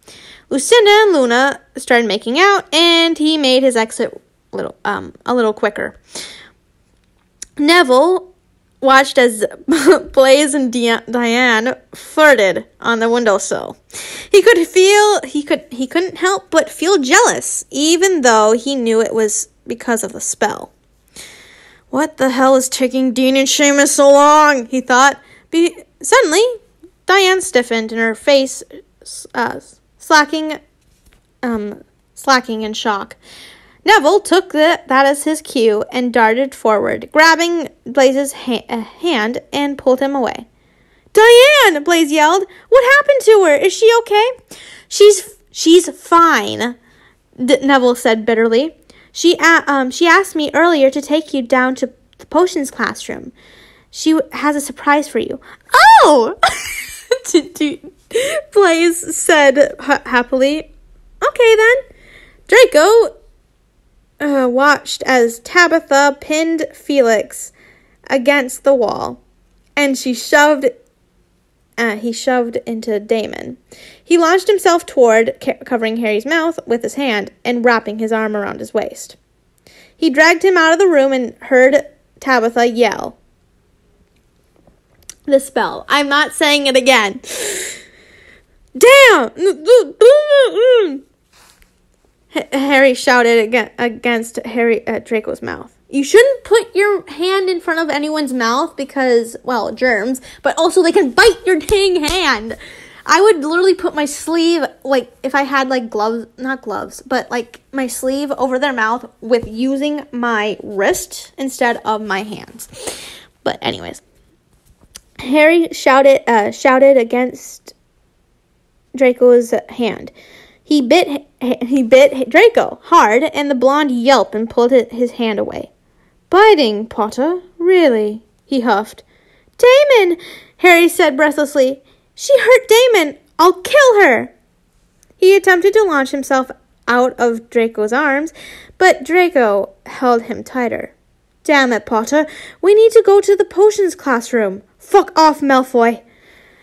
Lucinda and Luna started making out, and he made his exit a little quicker. Neville watched as Blaze and Diane flirted on the windowsill. He couldn't help but feel jealous, even though he knew it was because of the spell. What the hell is taking Dean and Seamus so long? He thought. Suddenly, Diane stiffened and her face slacking in shock. Neville took that as his cue and darted forward, grabbing Blaze's hand and pulled him away. Diane! Blaze yelled. What happened to her? Is she okay? She's fine, Neville said bitterly. She asked me earlier to take you down to the potions classroom. She has a surprise for you. Oh! Blaze said happily. Okay, then. Draco watched as Tabitha pinned Felix against the wall, and he shoved into Damon. He launched himself toward, covering Harry's mouth with his hand and wrapping his arm around his waist. He dragged him out of the room and heard Tabitha yell the spell. I'm not saying it again. Damn! Harry shouted against Draco's mouth. You shouldn't put your hand in front of anyone's mouth because, well, germs, but also they can bite your dang hand. I would literally put my sleeve, like, if I had, like, gloves, not gloves, but, like, my sleeve over their mouth with using my wrist instead of my hands. But anyways, Harry shouted against Draco's hand. He bit Draco hard, and the blonde yelped and pulled his hand away. Biting, Potter? Really? He huffed. Damon! Harry said breathlessly. She hurt Damon! I'll kill her! He attempted to launch himself out of Draco's arms, but Draco held him tighter. Damn it, Potter. We need to go to the potions classroom. Fuck off, Malfoy!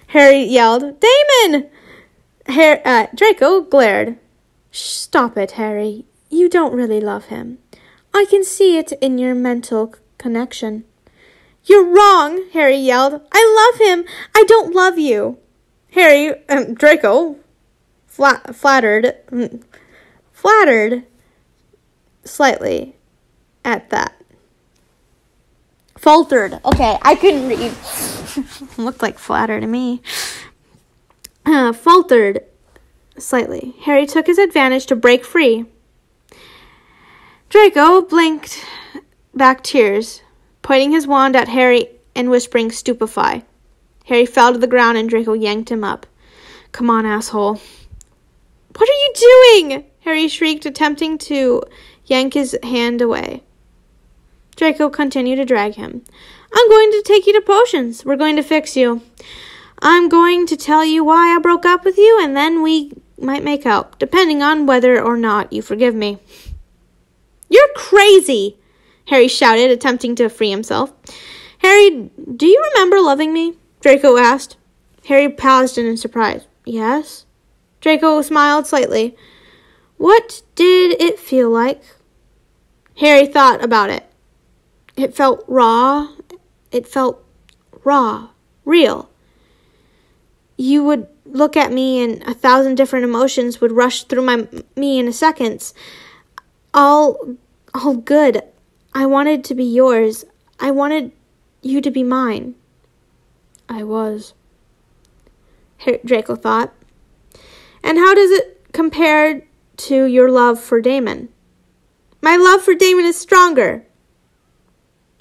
Harry yelled. Damon! Draco glared. Stop it, Harry. You don't really love him. I can see it in your mental connection. You're wrong, Harry yelled. I love him. I don't love you. Draco flattered slightly at that. Faltered. Okay, I couldn't read. Looked like flatter to me. Faltered slightly. Harry took his advantage to break free. Draco blinked back tears, pointing his wand at Harry and whispering, "Stupefy." Harry fell to the ground and Draco yanked him up. "Come on, asshole." "What are you doing?" Harry shrieked, attempting to yank his hand away. Draco continued to drag him. "I'm going to take you to potions. We're going to fix you. I'm going to tell you why I broke up with you, and then we might make out, depending on whether or not you forgive me." "You're crazy," Harry shouted, attempting to free himself. "Harry, do you remember loving me?" Draco asked. Harry paused in surprise. "Yes." Draco smiled slightly. "What did it feel like?" Harry thought about it. It felt raw. It felt raw, real. You would look at me and 1,000 different emotions would rush through me in a second. All good. I wanted to be yours. I wanted you to be mine. I was, Draco thought. "And how does it compare to your love for Damon?" "My love for Damon is stronger."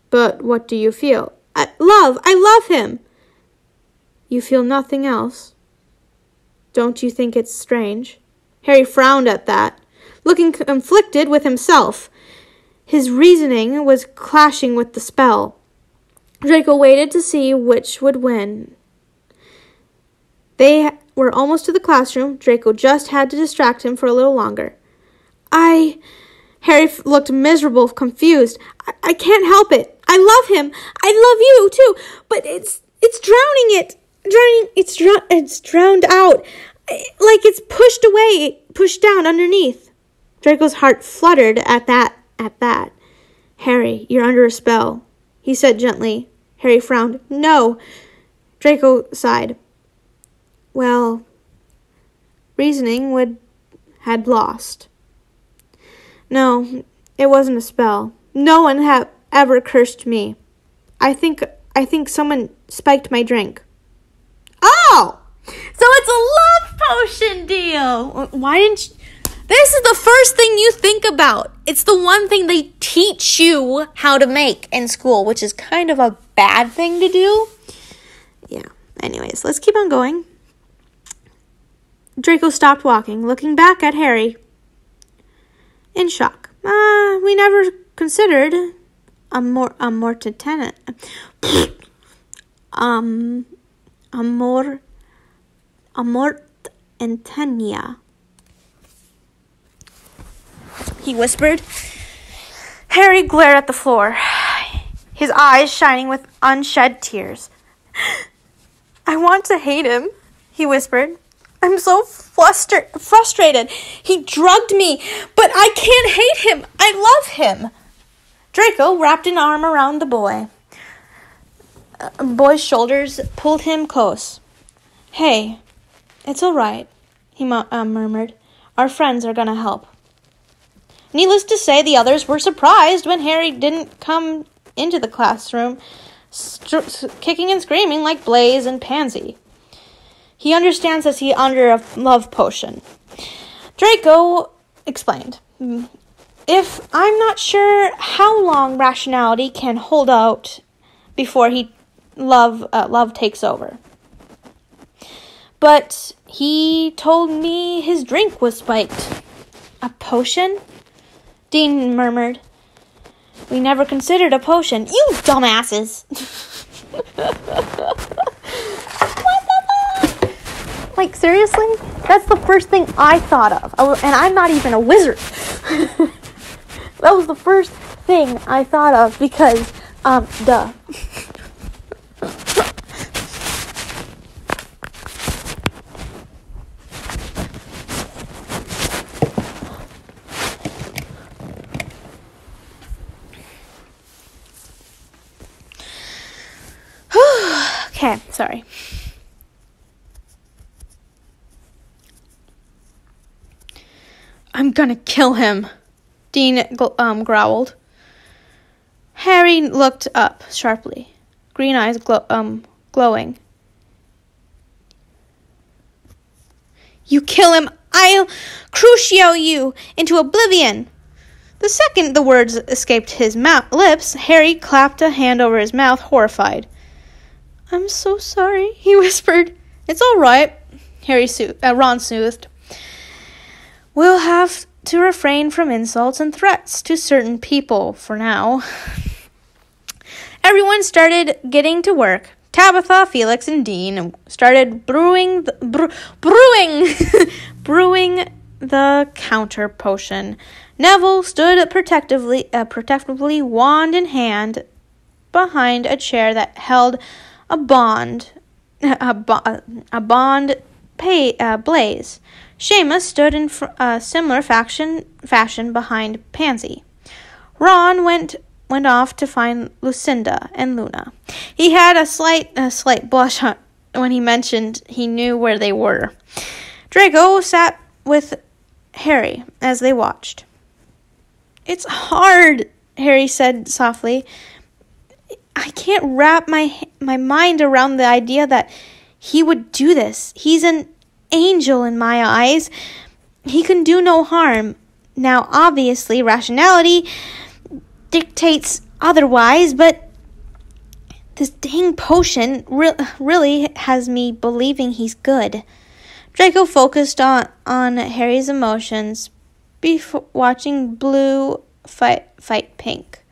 "But what do you feel?" I love him." "You feel nothing else? Don't you think it's strange?" Harry frowned at that, looking conflicted with himself. His reasoning was clashing with the spell. Draco waited to see which would win. They were almost to the classroom. Draco just had to distract him for a little longer. Harry looked miserable, confused. I can't help it. I love him. I love you too. But it's drowning it. It's drowned out. Like it's pushed away, pushed down underneath. Draco's heart fluttered at that. "Harry, you're under a spell," he said gently. Harry frowned. "No." Draco sighed. Well, reasoning had lost. "No, it wasn't a spell. No one had ever cursed me. I think someone spiked my drink." "Oh! So it's a love potion deal!" Why didn't you... This is the first thing you think about. It's the one thing they teach you how to make in school, which is kind of a bad thing to do. Yeah, anyways, let's keep on going. Draco stopped walking, looking back at Harry in shock. We never considered amor intenia, he whispered. Harry glared at the floor, his eyes shining with unshed tears. "I want to hate him," he whispered. "I'm so frustrated. He drugged me, but I can't hate him. I love him." Draco wrapped an arm around the boy. The boy's shoulders pulled him close. "Hey, it's all right," he murmured. "Our friends are going to help." Needless to say, the others were surprised when Harry didn't come into the classroom kicking and screaming like Blaze and Pansy. He understands that he's under a love potion. Draco explained, "If I'm not sure how long rationality can hold out before love takes over. But he told me his drink was spiked." "A potion?" Dean murmured. "We never considered a potion." "You dumbasses!" What the fuck? Like, seriously? That's the first thing I thought of. And I'm not even a wizard. That was the first thing I thought of because, duh. Okay, sorry. "I'm gonna kill him," Dean growled. Harry looked up sharply, green eyes glowing. "You kill him, I'll crucio you into oblivion." The second the words escaped his lips, Harry clapped a hand over his mouth, horrified. "I'm so sorry," he whispered. "It's all right," Ron soothed. "We'll have to refrain from insults and threats to certain people for now." Everyone started getting to work. Tabitha, Felix, and Dean started brewing the counter potion. Neville stood protectively, wand in hand, behind a chair that held a bond blaze. Seamus stood in a similar fashion behind Pansy. Ron went off to find Lucinda and Luna. He had a slight blush when he mentioned he knew where they were. Draco sat with Harry as they watched. "It's hard," Harry said softly. "I can't wrap my mind around the idea that he would do this. He's an angel in my eyes. He can do no harm. Now, obviously, rationality dictates otherwise, but this dang potion really has me believing he's good." Draco focused on Harry's emotions before watching Blue fight Pink.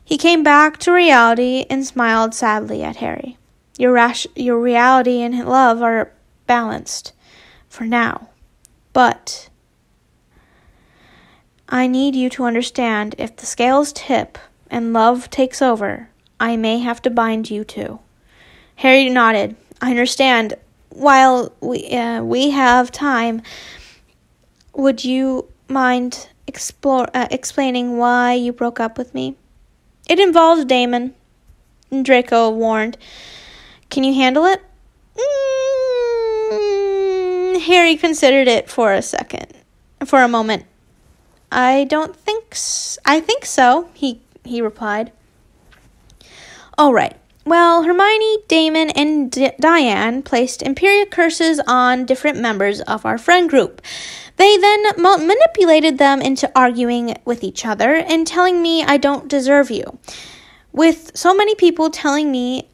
He came back to reality and smiled sadly at Harry. Your reality and love are balanced for now, but I need you to understand, if the scales tip and love takes over, I may have to bind you too. Harry nodded. "I understand. While we have time, would you mind explaining why you broke up with me?" "It involves Damon," Draco warned. "Can you handle it?" Harry considered it for a moment. I think so, he replied. "All right. Well, Hermione, Damon, and Diane placed Imperial curses on different members of our friend group. They then manipulated them into arguing with each other and telling me I don't deserve you. With so many people telling me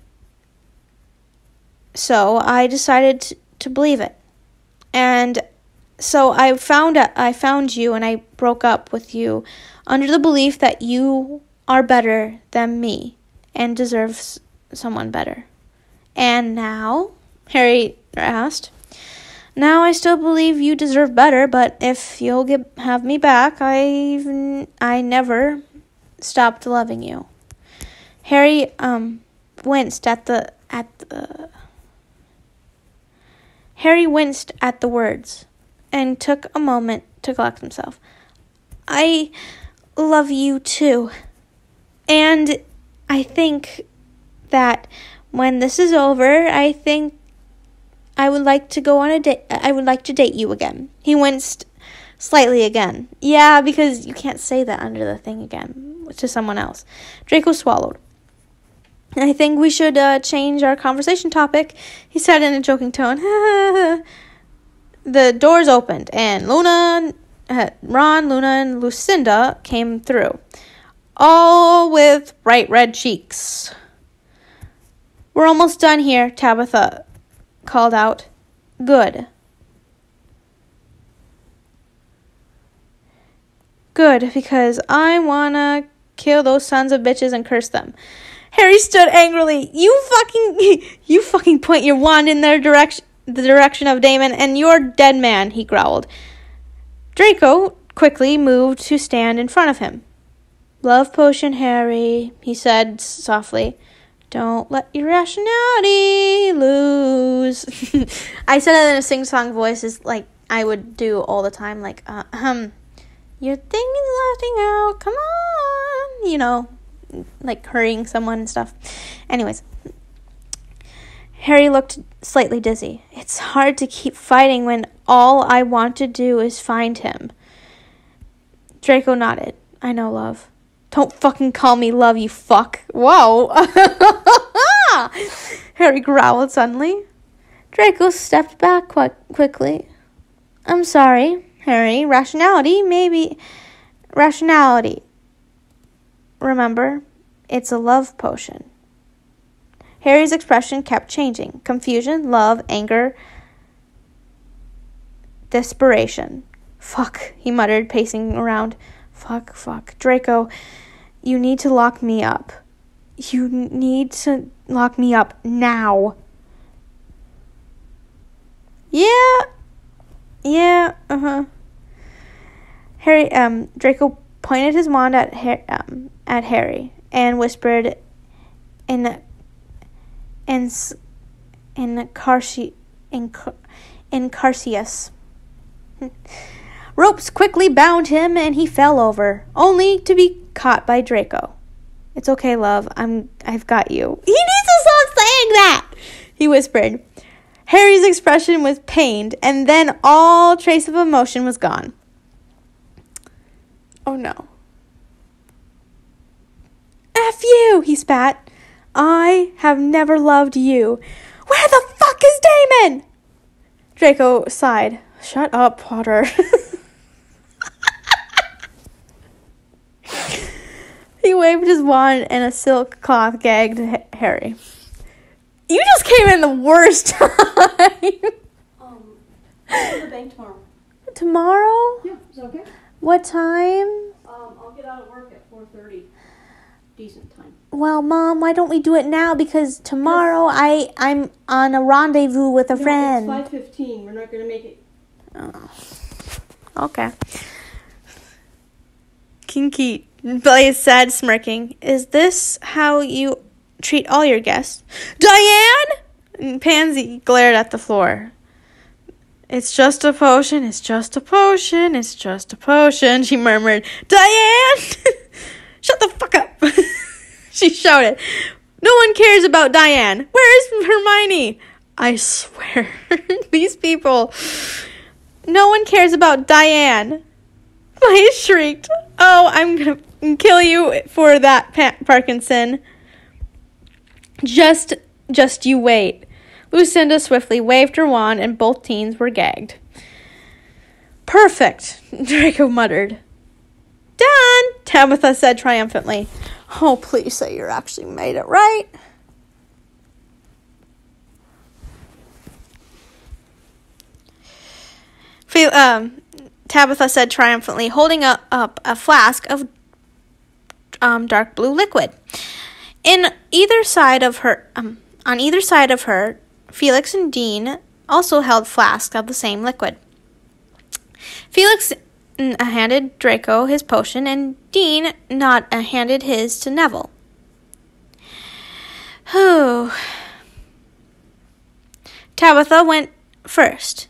so, I decided to believe it. And so I found you and I broke up with you under the belief that you are better than me and deserve someone better." "And now?" Harry asked. "Now I still believe you deserve better, but if you'll have me back, I never stopped loving you." Harry winced at the words and took a moment to collect himself. "I love you too. And I think that when this is over, I think I would like to go on a date. I would like to date you again." He winced slightly again. "Yeah, because you can't say that under the thing again to someone else." Draco swallowed. "I think we should change our conversation topic," he said in a joking tone. The doors opened, and Ron, Luna, and Lucinda came through, all with bright red cheeks. "We're almost done here," Tabitha called out. Good, because I wanna kill those sons of bitches and curse them." Harry stood angrily. You fucking point your wand in the direction of Damon, and you're dead man," he growled. Draco quickly moved to stand in front of him. "Love potion, Harry," he said softly. "Don't let your rationality lose." I said it in a sing-song voice, is like I would do all the time, like, "Your thing is lifting out, come on," like hurrying someone and stuff. Anyways, Harry looked slightly dizzy. "It's hard to keep fighting when all I want to do is find him." Draco nodded. "I know, love." "Don't fucking call me love, you fuck." Whoa. Harry growled suddenly. Draco stepped back quickly. "I'm sorry," Harry. Rationality, maybe. Rationality. Remember, it's a love potion. Harry's expression kept changing. Confusion, love, anger, desperation. Fuck, he muttered, pacing around. Fuck. Draco, you need to lock me up. You need to lock me up now. Yeah, Harry, Draco pointed his wand at Harry and whispered in Carcius. Ropes quickly bound him and he fell over, only to be caught by Draco. It's okay, love. I've got you. He needs to stop saying that, he whispered. Harry's expression was pained, and then all trace of emotion was gone. Oh no. F you, he spat. I have never loved you. Where the fuck is Damon? Draco sighed. Shut up, Potter. He waved his wand and a silk cloth gagged Harry. You just came in the worst time. I'll go to the bank tomorrow. Tomorrow? Yeah, is that okay? What time? I'll get out of work at 4:30. Decent time. Well, Mom, why don't we do it now? Because tomorrow I'm on a rendezvous with a friend. It's 5:15. We're not going to make it. Oh. Okay. Kinky, Blaze said, smirking. Is this how you treat all your guests? Diane! And Pansy glared at the floor. It's just a potion, it's just a potion, it's just a potion, she murmured. Diane! Shut the fuck up! She shouted. No one cares about Diane. Where is Hermione? I swear, these people. No one cares about Diane. Blaze shrieked. Oh, I'm gonna kill you for that, Parkinson. Just you wait. Lucinda swiftly waved her wand and both teens were gagged. Perfect, Draco muttered. Done, Tabitha said triumphantly. Oh, please say you actually made it right. Tabitha said triumphantly, holding up a flask of dark blue liquid. On either side of her, Felix and Dean also held flasks of the same liquid. Felix handed Draco his potion, and Dean handed his to Neville. Tabitha went first.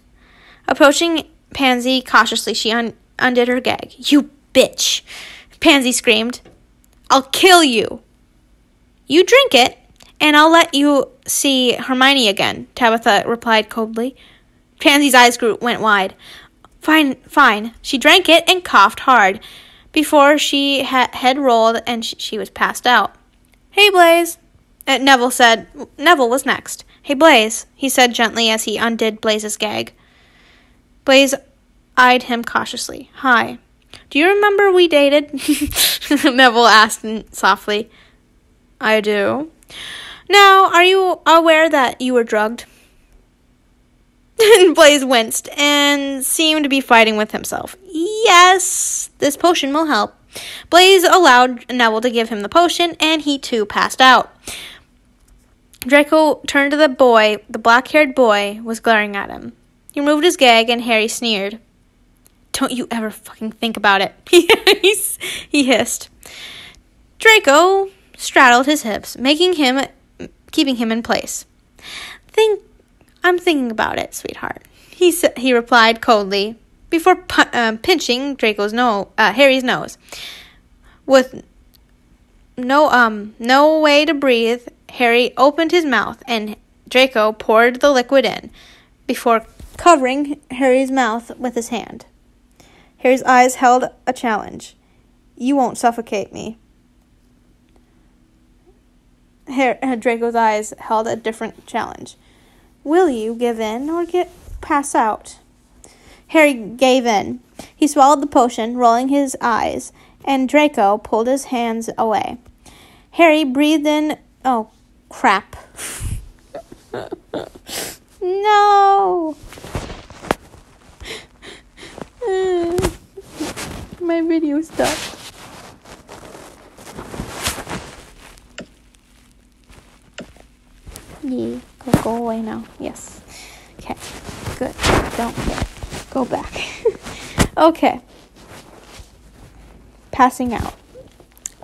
Approaching Pansy cautiously, she undid her gag. You bitch! Pansy screamed. I'll kill you! You drink it, and I'll let you see Hermione again, Tabitha replied coldly. Pansy's eyes went wide. Fine. She drank it and coughed hard. Before she head rolled and she was passed out. Hey, Blaze, Neville said. Neville was next. Hey, Blaze, he said gently as he undid Blaze's gag. Blaze eyed him cautiously. Hi. Do you remember we dated? Neville asked softly. I do. Now, are you aware that you were drugged? Blaze winced and seemed to be fighting with himself. Yes, this potion will help. Blaze allowed Neville to give him the potion, and he too passed out. Draco turned to the boy. The black-haired boy was glaring at him. He removed his gag, and Harry sneered. Don't you ever fucking think about it, he hissed. Draco straddled his hips, keeping him in place. I'm thinking about it, sweetheart, he replied coldly, before pinching Harry's nose. With no way to breathe, Harry opened his mouth, and Draco poured the liquid in, before covering Harry's mouth with his hand. Harry's eyes held a challenge. You won't suffocate me. Draco's eyes held a different challenge. Will you give in or pass out? Harry gave in. He swallowed the potion, rolling his eyes, and Draco pulled his hands away. Harry breathed in... Oh, crap. No! My video stopped. Yeah, go away now. Yes. Okay, good. Don't care. Go back. Okay. Passing out.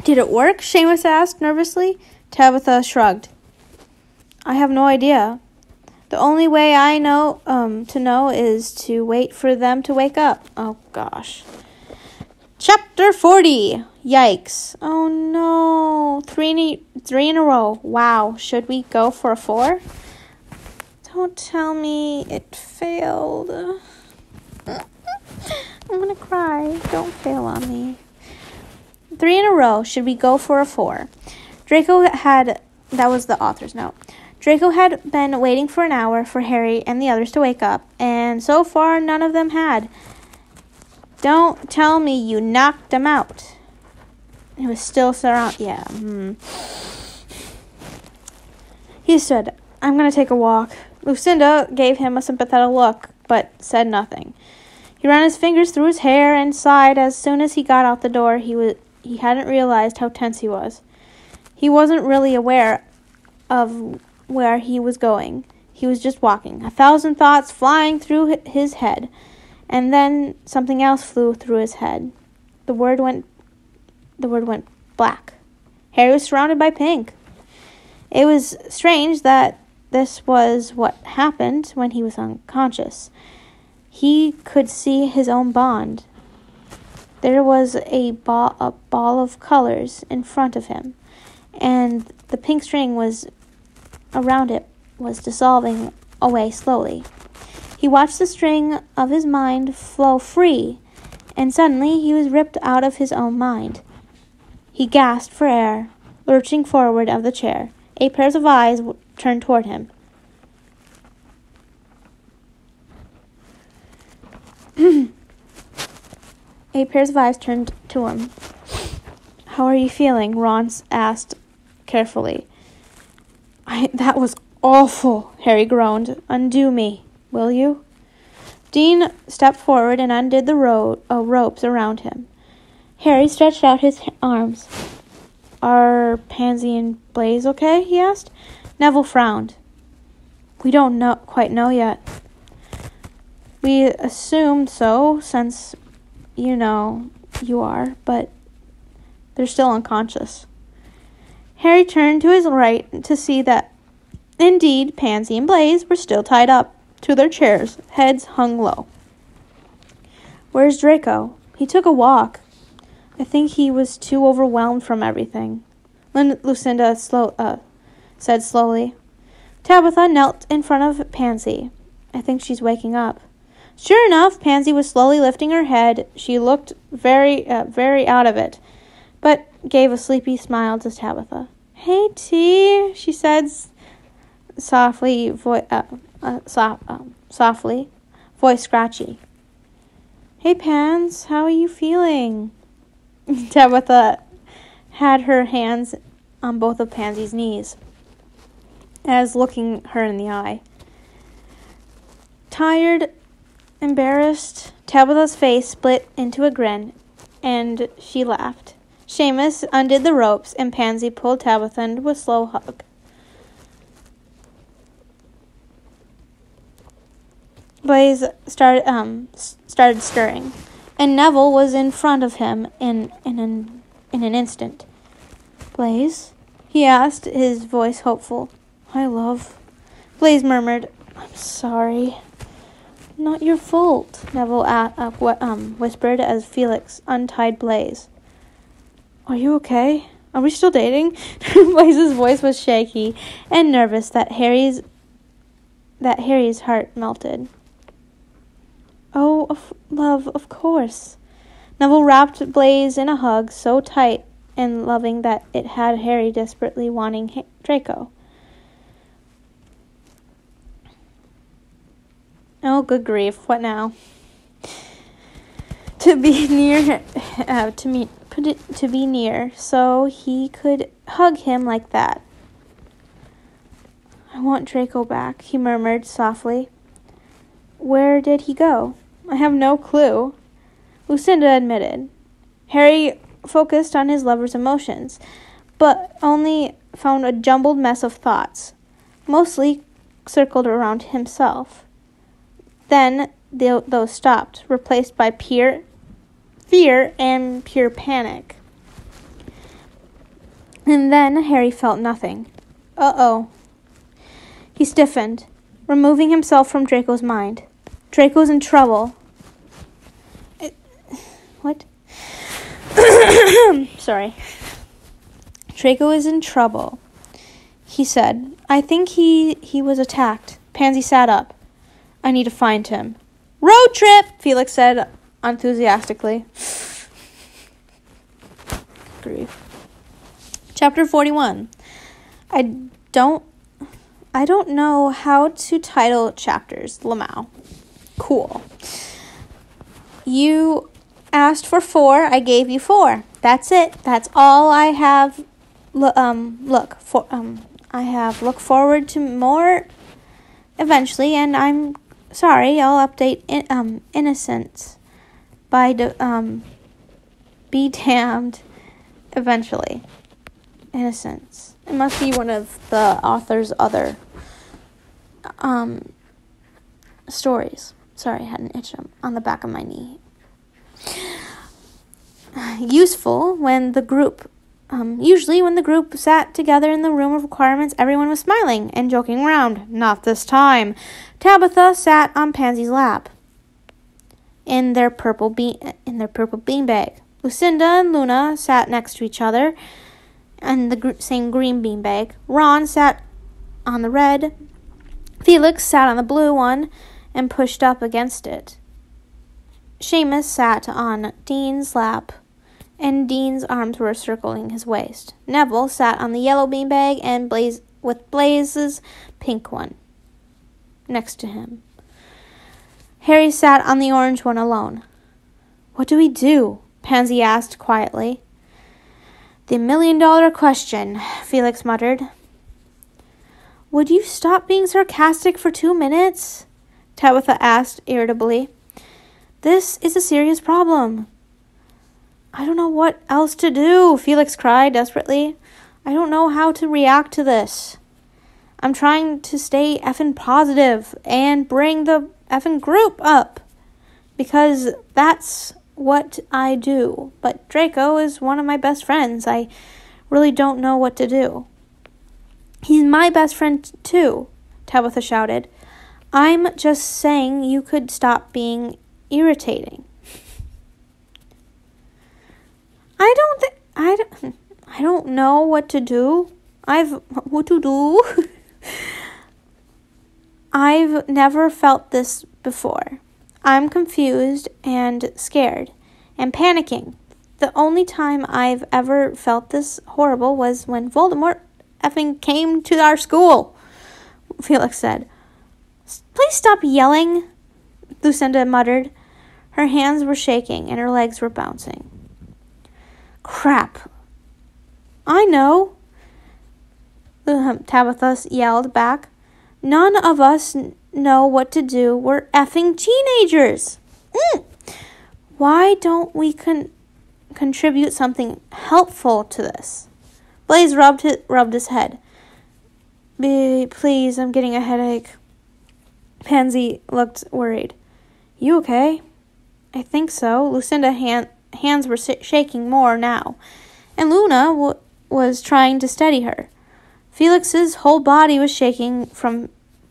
Did it work? Seamus asked nervously. Tabitha shrugged. I have no idea. The only way I know to know is to wait for them to wake up. Oh, gosh. Chapter 40. Yikes. Oh, no. Three in a row. Wow. Should we go for a 4? Don't tell me it failed. I'm going to cry. Don't fail on me. 3 in a row. Should we go for a 4? Draco had... That was the author's note. Draco had been waiting for an hour for Harry and the others to wake up, and so far none of them had. Don't tell me you knocked them out. It was still surrounded. Yeah. He stood. I'm going to take a walk. Lucinda gave him a sympathetic look, but said nothing. He ran his fingers through his hair and sighed as soon as he got out the door. He hadn't realized how tense he was. He wasn't really aware of where he was going. He was just walking, 1,000 thoughts flying through his head, and then something else flew through his head. The word went black. Harry was surrounded by pink. It was strange that this was what happened when he was unconscious. He could see his own bond. There was a ball of colors in front of him, and the pink string around it was dissolving away slowly. He watched the string of his mind flow free, and suddenly he was ripped out of his own mind. He gasped for air, lurching forward of the chair. 8 pairs of eyes turned toward him. Eight pairs of eyes turned to him. How are you feeling? Ron asked carefully. That was awful, Harry groaned. Undo me, will you? Dean stepped forward and undid the ropes around him. Harry stretched out his arms. Are Pansy and Blaze okay? He asked. Neville frowned. We don't quite know yet. We assumed so, since, you are, but they're still unconscious. Harry turned to his right to see that, indeed, Pansy and Blaze were still tied up to their chairs, heads hung low. Where's Draco? He took a walk. I think he was too overwhelmed from everything, Lucinda said slowly. Tabitha knelt in front of Pansy. I think she's waking up. Sure enough, Pansy was slowly lifting her head. She looked very out of it, but gave a sleepy smile to Tabitha. Hey, T, she said softly, voice scratchy. Hey, Pans, how are you feeling? Tabitha had her hands on both of Pansy's knees, as looking her in the eye. Tired, embarrassed, Tabitha's face split into a grin, and she laughed. Seamus undid the ropes, and Pansy pulled Tabitha into a slow hug. Blaze started stirring, and Neville was in front of him in an instant. Blaze? He asked, his voice hopeful. Hi, love. Blaze murmured, I'm sorry. Not your fault, Neville whispered as Felix untied Blaze. Are you okay? Are we still dating? Blaze's voice was shaky and nervous that Harry's heart melted. Oh, love, of course. Neville wrapped Blaze in a hug so tight and loving that it had Harry desperately wanting Draco. Oh, good grief, what now? to be near, to be near, so he could hug him like that. I want Draco back, he murmured softly. Where did he go? I have no clue, Lucinda admitted. Harry focused on his lover's emotions, but only found a jumbled mess of thoughts, mostly circled around himself. Then those stopped, replaced by fear and pure panic. And then Harry felt nothing. Uh-oh. He stiffened, removing himself from Draco's mind. Draco's in trouble. What? Sorry. Draco is in trouble, he said. I think he was attacked. Pansy sat up. I need to find him. Road trip, Felix said enthusiastically. Grief. Chapter 41. I don't know how to title chapters, Lamau. Cool. You asked for 4, I gave you 4. That's it. That's all I have. I have look forward to more eventually, and I'm sorry. I'll update Innocence by be damned eventually. Innocence. It must be one of the author's other stories. Sorry, I had an itch on the back of my knee. Useful when the group, usually when the group sat together in the room of requirements, everyone was smiling and joking around. Not this time. Tabitha sat on Pansy's lap in their purple beanbag. Lucinda and Luna sat next to each other in the same green beanbag. Ron sat on the red. Felix sat on the blue one and pushed up against it. Seamus sat on Dean's lap, and Dean's arms were circling his waist. Neville sat on the yellow beanbag and Blaze's pink one next to him. Harry sat on the orange one alone. What do we do? Pansy asked quietly. The $1,000,000 question, Felix muttered. Would you stop being sarcastic for 2 minutes? Tabitha asked irritably. This is a serious problem. I don't know what else to do, Felix cried desperately. I don't know how to react to this. I'm trying to stay effing positive and bring the effing group up, because that's what I do. But Draco is one of my best friends. I really don't know what to do. He's my best friend too, Tabitha shouted. I'm just saying you could stop being irritating. I don't know what to do. I've never felt this before. I'm confused and scared and panicking. The only time I've ever felt this horrible was when Voldemort effing came to our school, Felix said. Please stop yelling, Lucinda muttered. Her hands were shaking and her legs were bouncing. Crap. I know, Tabitha yelled back. None of us know what to do. We're effing teenagers. Why don't we contribute something helpful to this? Blaze rubbed his head. Please, I'm getting a headache. Pansy looked worried. You okay? I think so. Lucinda's hands were shaking more now, and Luna was trying to steady her. Felix's whole body was shaking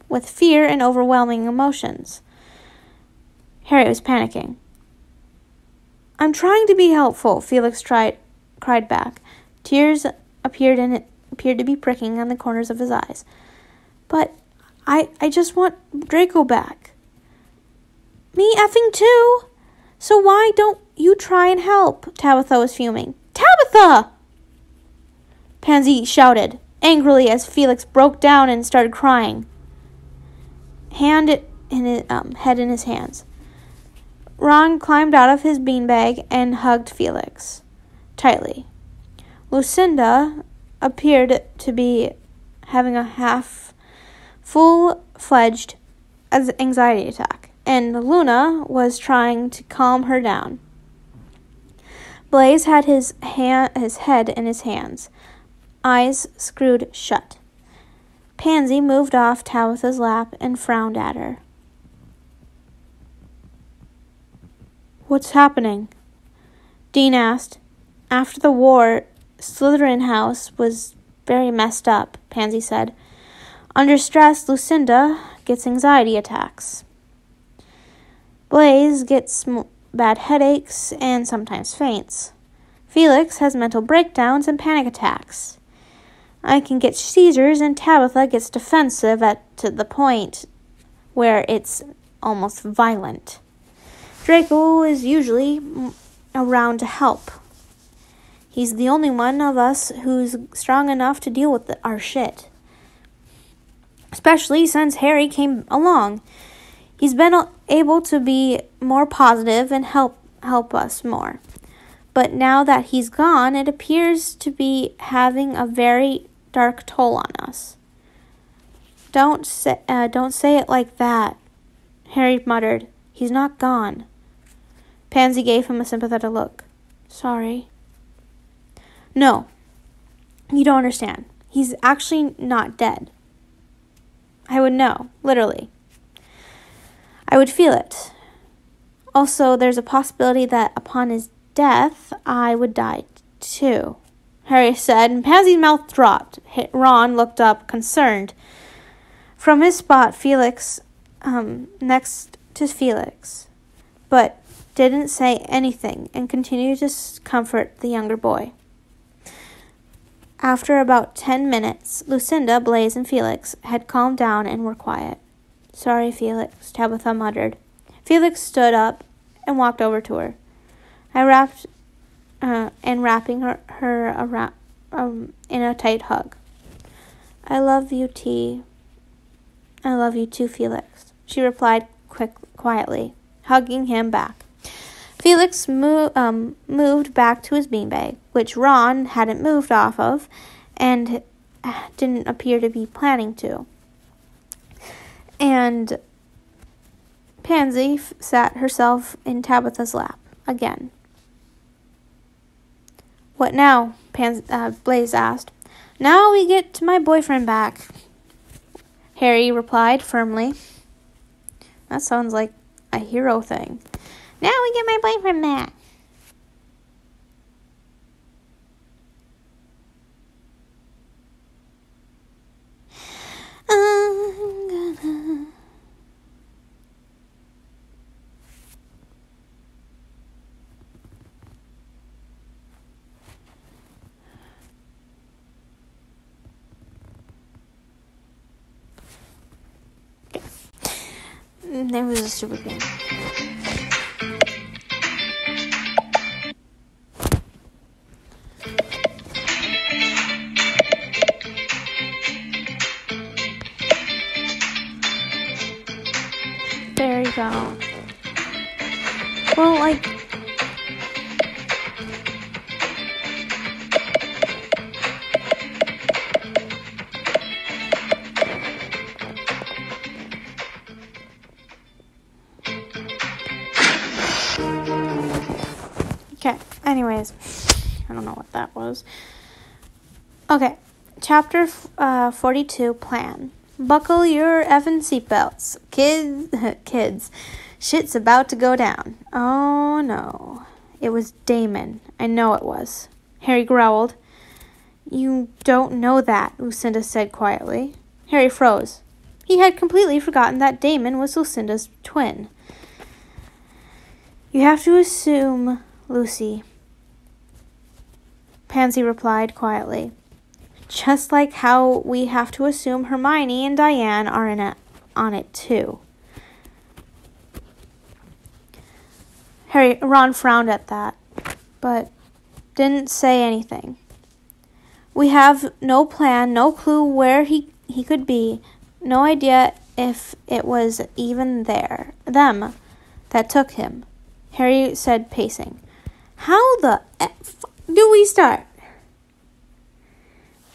with fear and overwhelming emotions. Harry was panicking. I'm trying to be helpful, Felix cried back. Tears appeared to be pricking on the corners of his eyes. But I just want Draco back. Me effing too. So why don't you try and help? Tabitha was fuming. Tabitha! Pansy shouted angrily as Felix broke down and started crying. Head in his hands. Ron climbed out of his beanbag and hugged Felix tightly. Lucinda appeared to be having a half full-fledged anxiety attack, and Luna was trying to calm her down. Blaze had his head in his hands, eyes screwed shut. Pansy moved off Tabitha's lap and frowned at her. "What's happening?" Dean asked. "After the war, Slytherin House was very messed up," Pansy said. "Under stress, Lucinda gets anxiety attacks. Blaze gets bad headaches and sometimes faints. Felix has mental breakdowns and panic attacks. I can get seizures, and Tabitha gets defensive to the point where it's almost violent. Draco is usually around to help. He's the only one of us who's strong enough to deal with our shit. Especially since Harry came along. He's been able to be more positive and help us more. But now that he's gone, it appears to be having a very dark toll on us." Don't say it like that," Harry muttered. "He's not gone." Pansy gave him a sympathetic look. "Sorry." "No, you don't understand. He's actually not dead. I would know, literally. I would feel it. Also, there's a possibility that upon his death, I would die too," Harry said, and Pansy's mouth dropped. Ron looked up, concerned. From his spot, next to Felix, but didn't say anything and continued to comfort the younger boy. After about 10 minutes, Lucinda, Blaze, and Felix had calmed down and were quiet. "Sorry, Felix," Tabitha muttered. Felix stood up and walked over to her. Wrapping her around in a tight hug. "I love you, T. I love you too, Felix," she replied quietly, hugging him back. Felix moved back to his beanbag, which Ron hadn't moved off of and didn't appear to be planning to. And Pansy sat herself in Tabitha's lap again. "What now?" Blaze asked. "Now we get my boyfriend back," Harry replied firmly. That sounds like a hero thing. "Now we get my boyfriend back." It was a stupid game. There you go. Well, like... Okay, anyways, I don't know what that was. Okay, chapter 42, Plan. Buckle your effing seatbelts. Kids, shit's about to go down. Oh no, it was Damon. I know it was. Harry growled. You don't know that, Lucinda said quietly. Harry froze. He had completely forgotten that Damon was Lucinda's twin. You have to assume... Lucy, Pansy replied quietly. Just like how we have to assume Hermione and Diane are on it too. Ron frowned at that, but didn't say anything. We have no plan, no clue where he could be, no idea if it was even them that took him. Harry said, pacing. How the F do we start?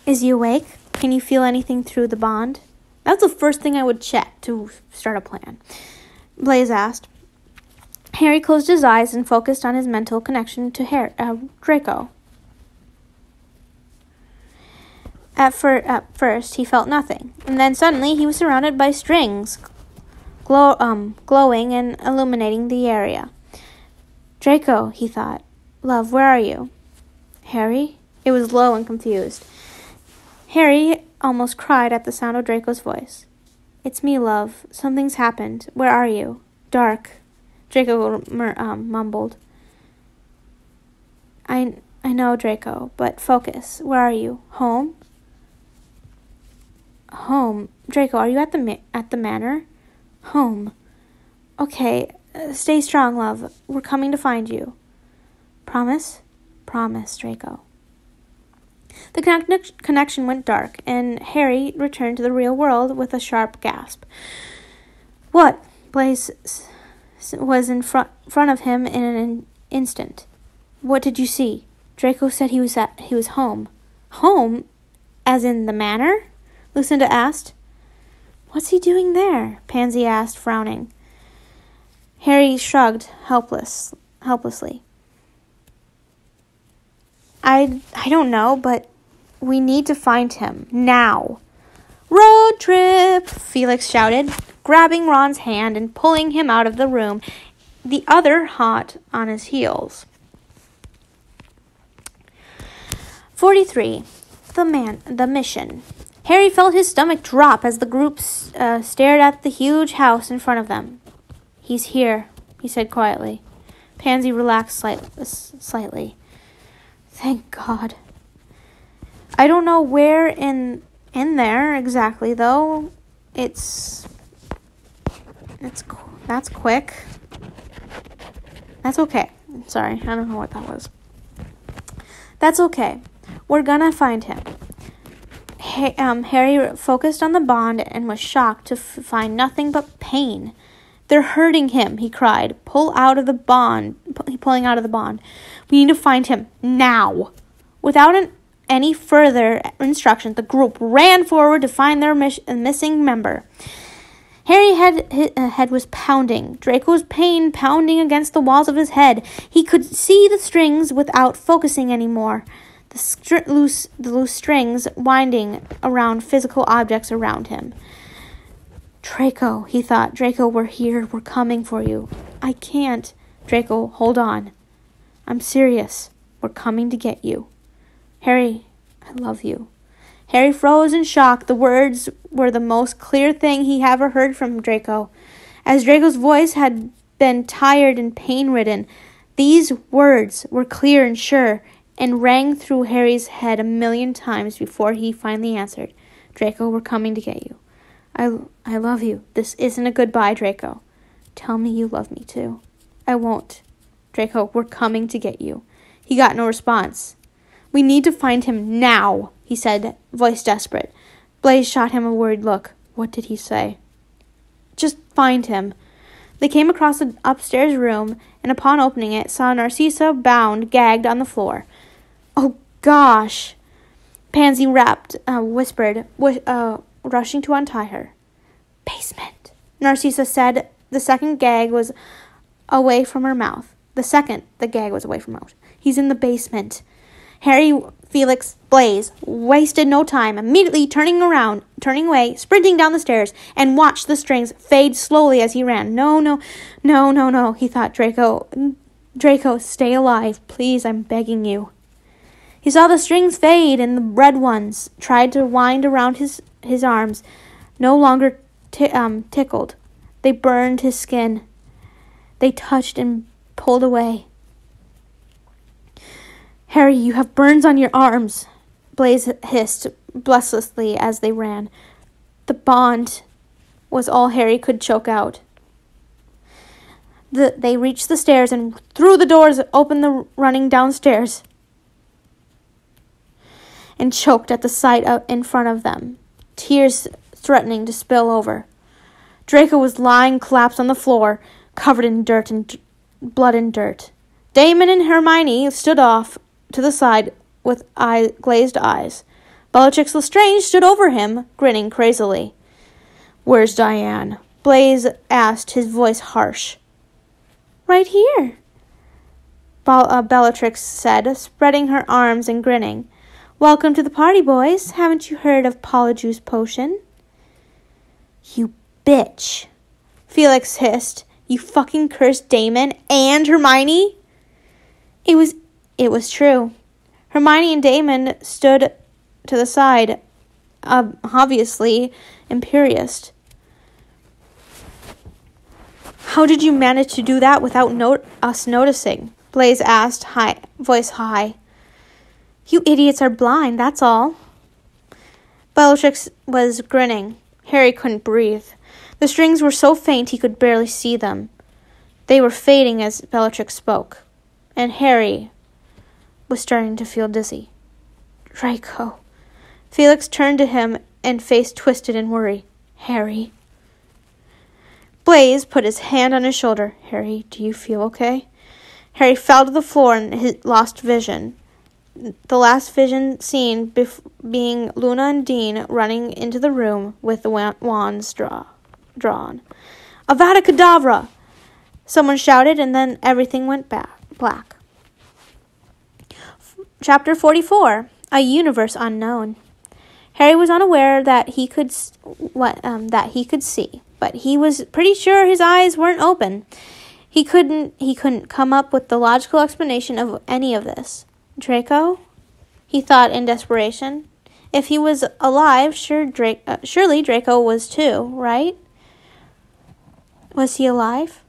Is he awake? Can you feel anything through the bond? That's the first thing I would check to start a plan, Blaise asked. Harry closed his eyes and focused on his mental connection to Draco. At first, he felt nothing, and then suddenly he was surrounded by strings, glowing and illuminating the area. Draco, he thought. Love, where are you? Harry? It was low and confused. Harry almost cried at the sound of Draco's voice. It's me, love. Something's happened. Where are you? Dark. Draco mumbled. I know, Draco, but focus. Where are you? Home? Home. Draco, are you at the manor? Home. Okay, stay strong, love. We're coming to find you. Promise? Promise, Draco. The connection went dark, and Harry returned to the real world with a sharp gasp. What? Blaise was in front of him in an instant. What did you see? Draco said he was home. Home? As in the manor? Lucinda asked. What's he doing there? Pansy asked, frowning. Harry shrugged helplessly. I don't know, but we need to find him. Now. Road trip, Felix shouted, grabbing Ron's hand and pulling him out of the room, the other hot on his heels. 43. The mission. Harry felt his stomach drop as the group stared at the huge house in front of them. He's here, he said quietly. Pansy relaxed slightly. Thank God. I don't know where in there exactly, though. That's quick. That's okay. Sorry, I don't know what that was. That's okay. We're gonna find him. Harry focused on the bond and was shocked to find nothing but pain. They're hurting him, he cried, pulling out of the bond. We need to find him now. Without any further instruction, the group ran forward to find their missing member. Harry's head was pounding. Draco's pain pounding against the walls of his head. He could see the strings without focusing anymore. The loose strings winding around physical objects around him. Draco, he thought. Draco, we're here. We're coming for you. I can't. Draco, hold on. I'm serious. We're coming to get you. Harry, I love you. Harry froze in shock. The words were the most clear thing he ever heard from Draco. As Draco's voice had been tired and pain-ridden, these words were clear and sure, and rang through Harry's head 1,000,000 times before he finally answered. Draco, we're coming to get you. I love you. This isn't a goodbye, Draco. Tell me you love me too. I won't. Draco, we're coming to get you. He got no response. We need to find him now, he said, voice desperate. Blaise shot him a worried look. What did he say? Just find him. They came across an upstairs room, and upon opening it, saw Narcissa bound, gagged on the floor. Oh, gosh! Pansy whispered, rushing to untie her. Basement, Narcissa said. The second gag was away from her mouth. The gag was away from her mouth. He's in the basement. Harry, Felix, Blaise wasted no time, immediately turning away, sprinting down the stairs, and watched the strings fade slowly as he ran. No, he thought. Draco, stay alive. Please, I'm begging you. He saw the strings fade, and the red ones tried to wind around his arms, no longer tickled. They burned his skin. They touched and pulled away. Harry, you have burns on your arms, Blaise hissed breathlessly as they ran. The bond was all Harry could choke out. They reached the stairs and through the doors opened the running downstairs and choked at the sight in front of them, tears threatening to spill over. Draco was lying collapsed on the floor, covered in dirt and blood and dirt. Damon and Hermione stood off to the side with glazed eyes. Bellatrix Lestrange stood over him, grinning crazily. "Where's Diane?" Blaise asked, his voice harsh. "Right here," Bellatrix said, spreading her arms and grinning. "Welcome to the party, boys. Haven't you heard of Polyjuice Potion?" "You bitch," Felix hissed. "You fucking cursed Damon and Hermione?" It was true. Hermione and Damon stood to the side, obviously imperious. "How did you manage to do that without us noticing?" Blaise asked, voice high. "You idiots are blind, that's all." Bellatrix was grinning. Harry couldn't breathe. The strings were so faint he could barely see them. They were fading as Bellatrix spoke, and Harry was starting to feel dizzy. "Draco." Felix turned to him and face twisted in worry. "Harry." Blaise put his hand on his shoulder. "Harry, do you feel okay?" Harry fell to the floor and lost vision. The last vision seen being Luna and Dean running into the room with the wands drawn. "Avada Kedavra!" Someone shouted, and then everything went black. Chapter 44. A Universe Unknown. Harry was unaware that he could see, but he was pretty sure his eyes weren't open. He couldn't come up with the logical explanation of any of this. Draco? He thought in desperation. If he was alive, surely Draco was too, right? Was he alive?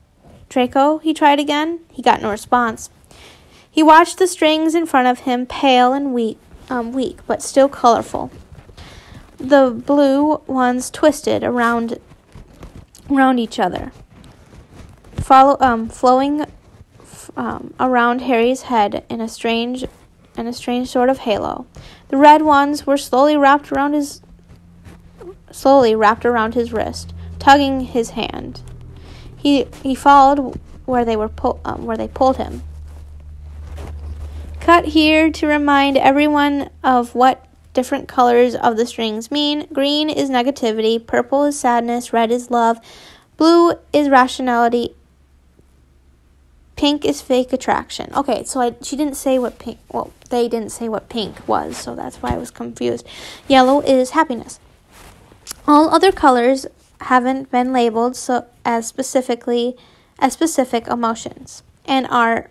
Draco? He tried again. He got no response. He watched the strings in front of him, pale and weak, but still colorful. The blue ones twisted around each other, flowing around Harry's head in a strange sort of halo. The red ones were slowly wrapped around his wrist, tugging his hand. He followed where they pulled him. Cut here to remind everyone of what different colors of the strings mean. Green is negativity, purple is sadness, red is love, blue is rationality, pink is fake attraction. Okay, so she didn't say what pink, well, they didn't say what pink was, so that's why I was confused. Yellow is happiness. All other colors haven't been labeled as specific emotions and are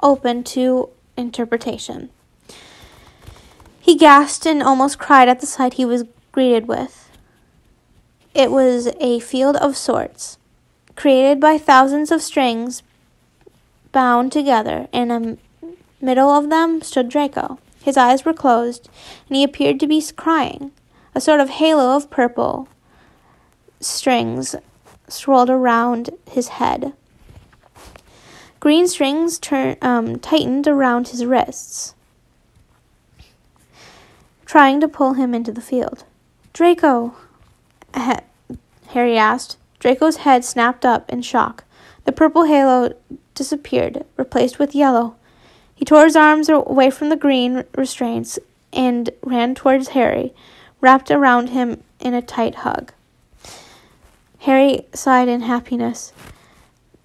open to interpretation. He gasped and almost cried at the sight he was greeted with. It was a field of sorts, created by thousands of strings bound together. In the middle of them stood Draco. His eyes were closed, and he appeared to be crying. A sort of halo of purple strings swirled around his head. Green strings tightened around his wrists, trying to pull him into the field. "Draco," Harry asked. Draco's head snapped up in shock. The purple halo disappeared, replaced with yellow. He tore his arms away from the green restraints and ran towards Harry, wrapped around him in a tight hug. Harry sighed in happiness,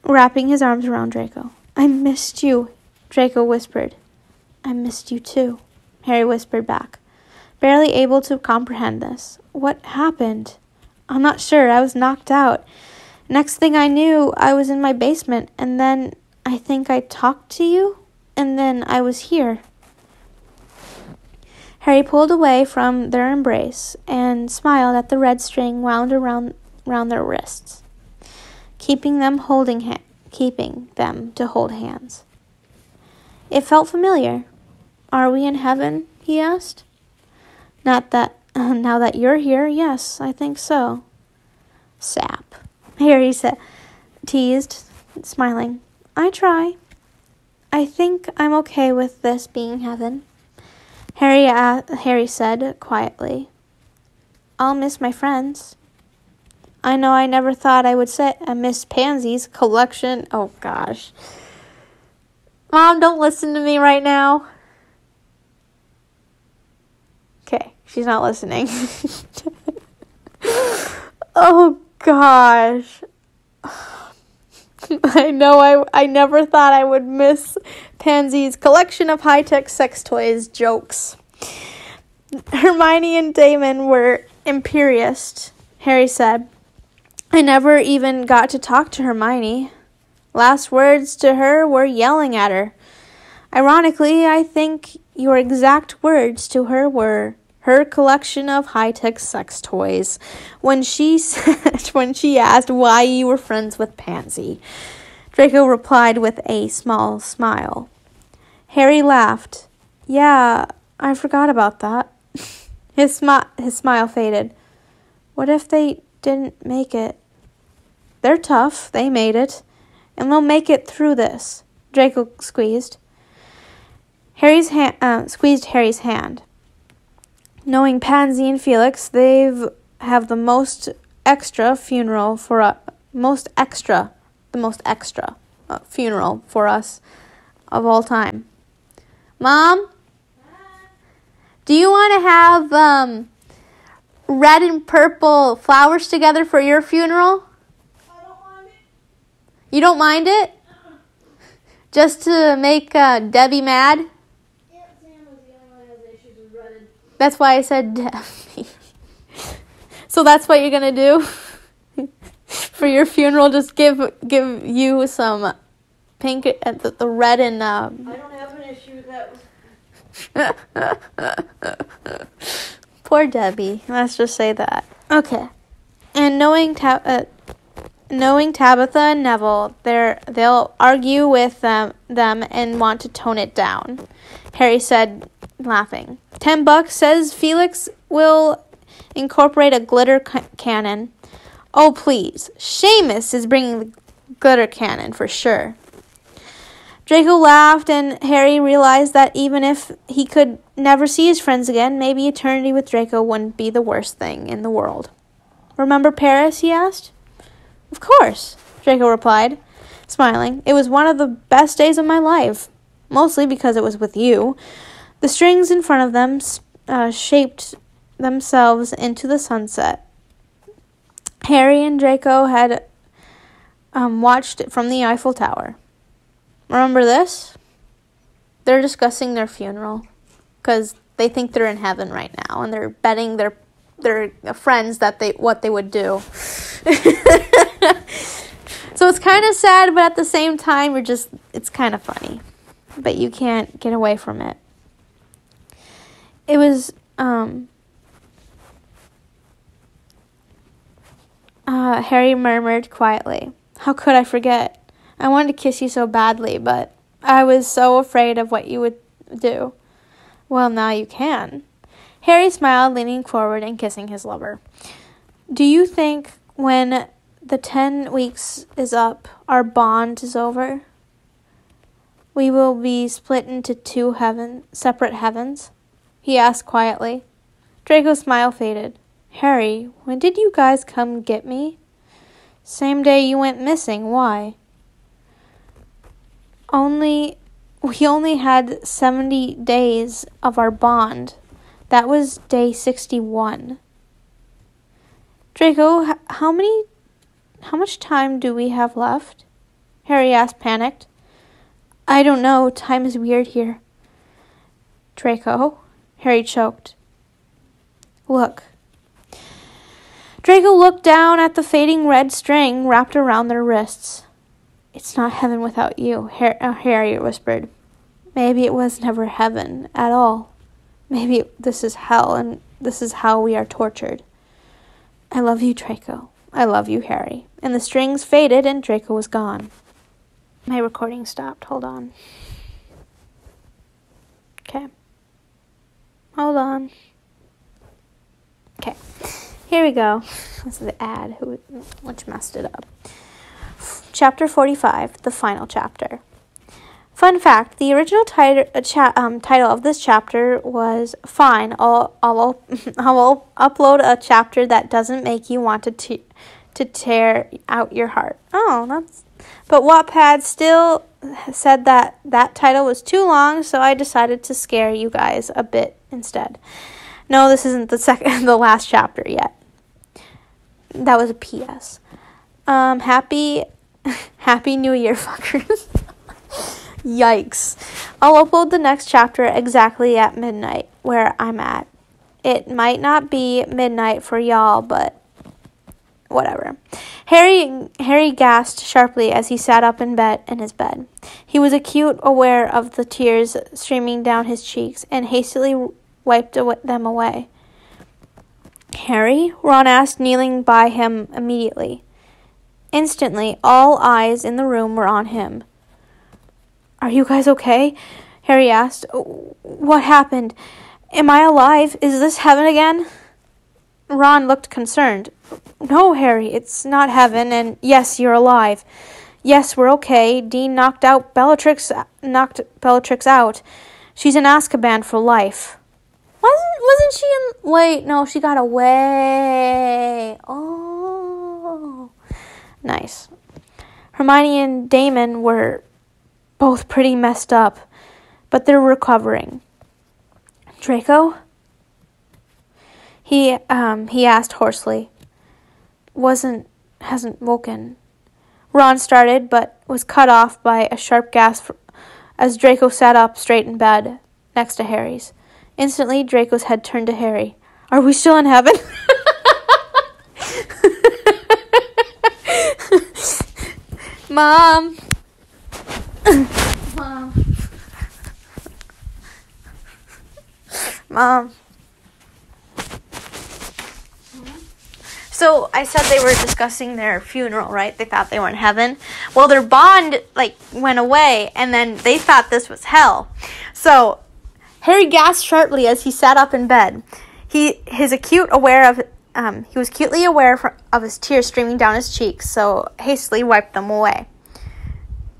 wrapping his arms around Draco. "I missed you," Draco whispered. "I missed you too," Harry whispered back, barely able to comprehend this. "What happened?" "I'm not sure. I was knocked out. Next thing I knew, I was in my basement, and then I think I talked to you, and then I was here." Harry pulled away from their embrace and smiled at the red string wound around their wrists, keeping them to hold hands. It felt familiar. "Are we in heaven?" he asked. Now that you're here, yes, I think so." "Sap," Harry teased, smiling. "I try. I think I'm okay with this being heaven," Harry said quietly. "I'll miss my friends." I know I never thought I would say Miss Pansy's collection. Oh, gosh. Mom, don't listen to me right now. Okay, she's not listening. Oh, gosh. I know I never thought I would miss Pansy's collection of high-tech sex toys jokes. Hermione and Damon were imperious, Harry said. I never even got to talk to Hermione. Last words to her were yelling at her. Ironically, I think your exact words to her were her collection of high-tech sex toys when she asked why you were friends with Pansy. Draco replied with a small smile. Harry laughed. Yeah, I forgot about that. His smile faded. What if they didn't make it? They're tough. They made it. And they'll make it through this. Draco squeezed Harry's hand. Knowing Pansy and Felix, they have the most extra funeral for us of all time. Mom, do you want to have red and purple flowers together for your funeral? I don't mind it. You don't mind it? Just to make Debbie mad? Yeah, Sam was the only one who has issues with red. That's why I said Debbie. So that's what you're going to do? For your funeral, just give you some pink, the red and... I don't have an issue with that. Poor Debbie. Let's just say that. Okay. And knowing Tabitha and Neville, they'll argue with them and want to tone it down. Harry said, laughing. $10 says Felix will incorporate a glitter cannon. Oh, please. Seamus is bringing the glitter cannon for sure. Draco laughed, and Harry realized that even if he could never see his friends again, maybe eternity with Draco wouldn't be the worst thing in the world. Remember Paris, he asked. Of course, Draco replied, smiling. It was one of the best days of my life, mostly because it was with you. The strings in front of them shaped themselves into the sunset. Harry and Draco had watched it from the Eiffel Tower. Remember this? They're discussing their funeral because they think they're in heaven right now, and they're betting their friends that what they would do. So it's kind of sad, but at the same time, it's kind of funny. But you can't get away from it. It was, Harry murmured quietly. How could I forget? I wanted to kiss you so badly, but I was so afraid of what you would do. Well, now you can. Harry smiled, leaning forward and kissing his lover. Do you think when the 10 weeks is up, our bond is over? We will be split into two separate heavens? He asked quietly. Draco's smile faded. Harry, when did you guys come get me? Same day you went missing. Why? We only had 70 days of our bond. That was day 61. Draco, how much time do we have left? Harry asked, panicked. I don't know. Time is weird here. Draco, Harry choked. Look. Draco looked down at the fading red string wrapped around their wrists. It's not heaven without you, Harry whispered. Maybe it was never heaven at all. Maybe this is hell, and this is how we are tortured. I love you, Draco. I love you, Harry. And the strings faded, and Draco was gone. My recording stopped. Hold on. Okay. Hold on. Okay. Here we go. This is the ad, which messed it up. Chapter 45, the final chapter. Fun fact, the original title of this chapter was Fine, I'll upload a chapter that doesn't make you want to to tear out your heart. But Wattpad still said that title was too long, so I decided to scare you guys a bit instead. No, this isn't the last chapter yet. That was a PS. Happy New Year, fuckers. Yikes. I'll upload the next chapter exactly at midnight, where I'm at. It might not be midnight for y'all, but whatever. Harry gasped sharply as he sat up in his bed. He was acutely aware of the tears streaming down his cheeks and hastily wiped them away. Harry? Ron asked, kneeling by him immediately. Instantly, all eyes in the room were on him. Are you guys okay? Harry asked. What happened? Am I alive? Is this heaven again? Ron looked concerned. No, Harry, it's not heaven, and yes, you're alive. Yes, we're okay. Dean knocked Bellatrix out. She's in Azkaban for life. Wasn't she in... Wait, no, she got away. Oh. Nice. Hermione and Damon were both pretty messed up, but they're recovering. Draco? He asked hoarsely. Hasn't woken. Ron started, but was cut off by a sharp gasp as Draco sat up straight in bed next to Harry's. Instantly, Draco's head turned to Harry. Are we still in heaven? Mom. Mom. So I said they were discussing their funeral, right? They thought they were in heaven. Well, their bond went away, and then they thought this was hell. So Harry gasped sharply as he sat up in bed. He was acutely aware of his tears streaming down his cheeks, so hastily wiped them away.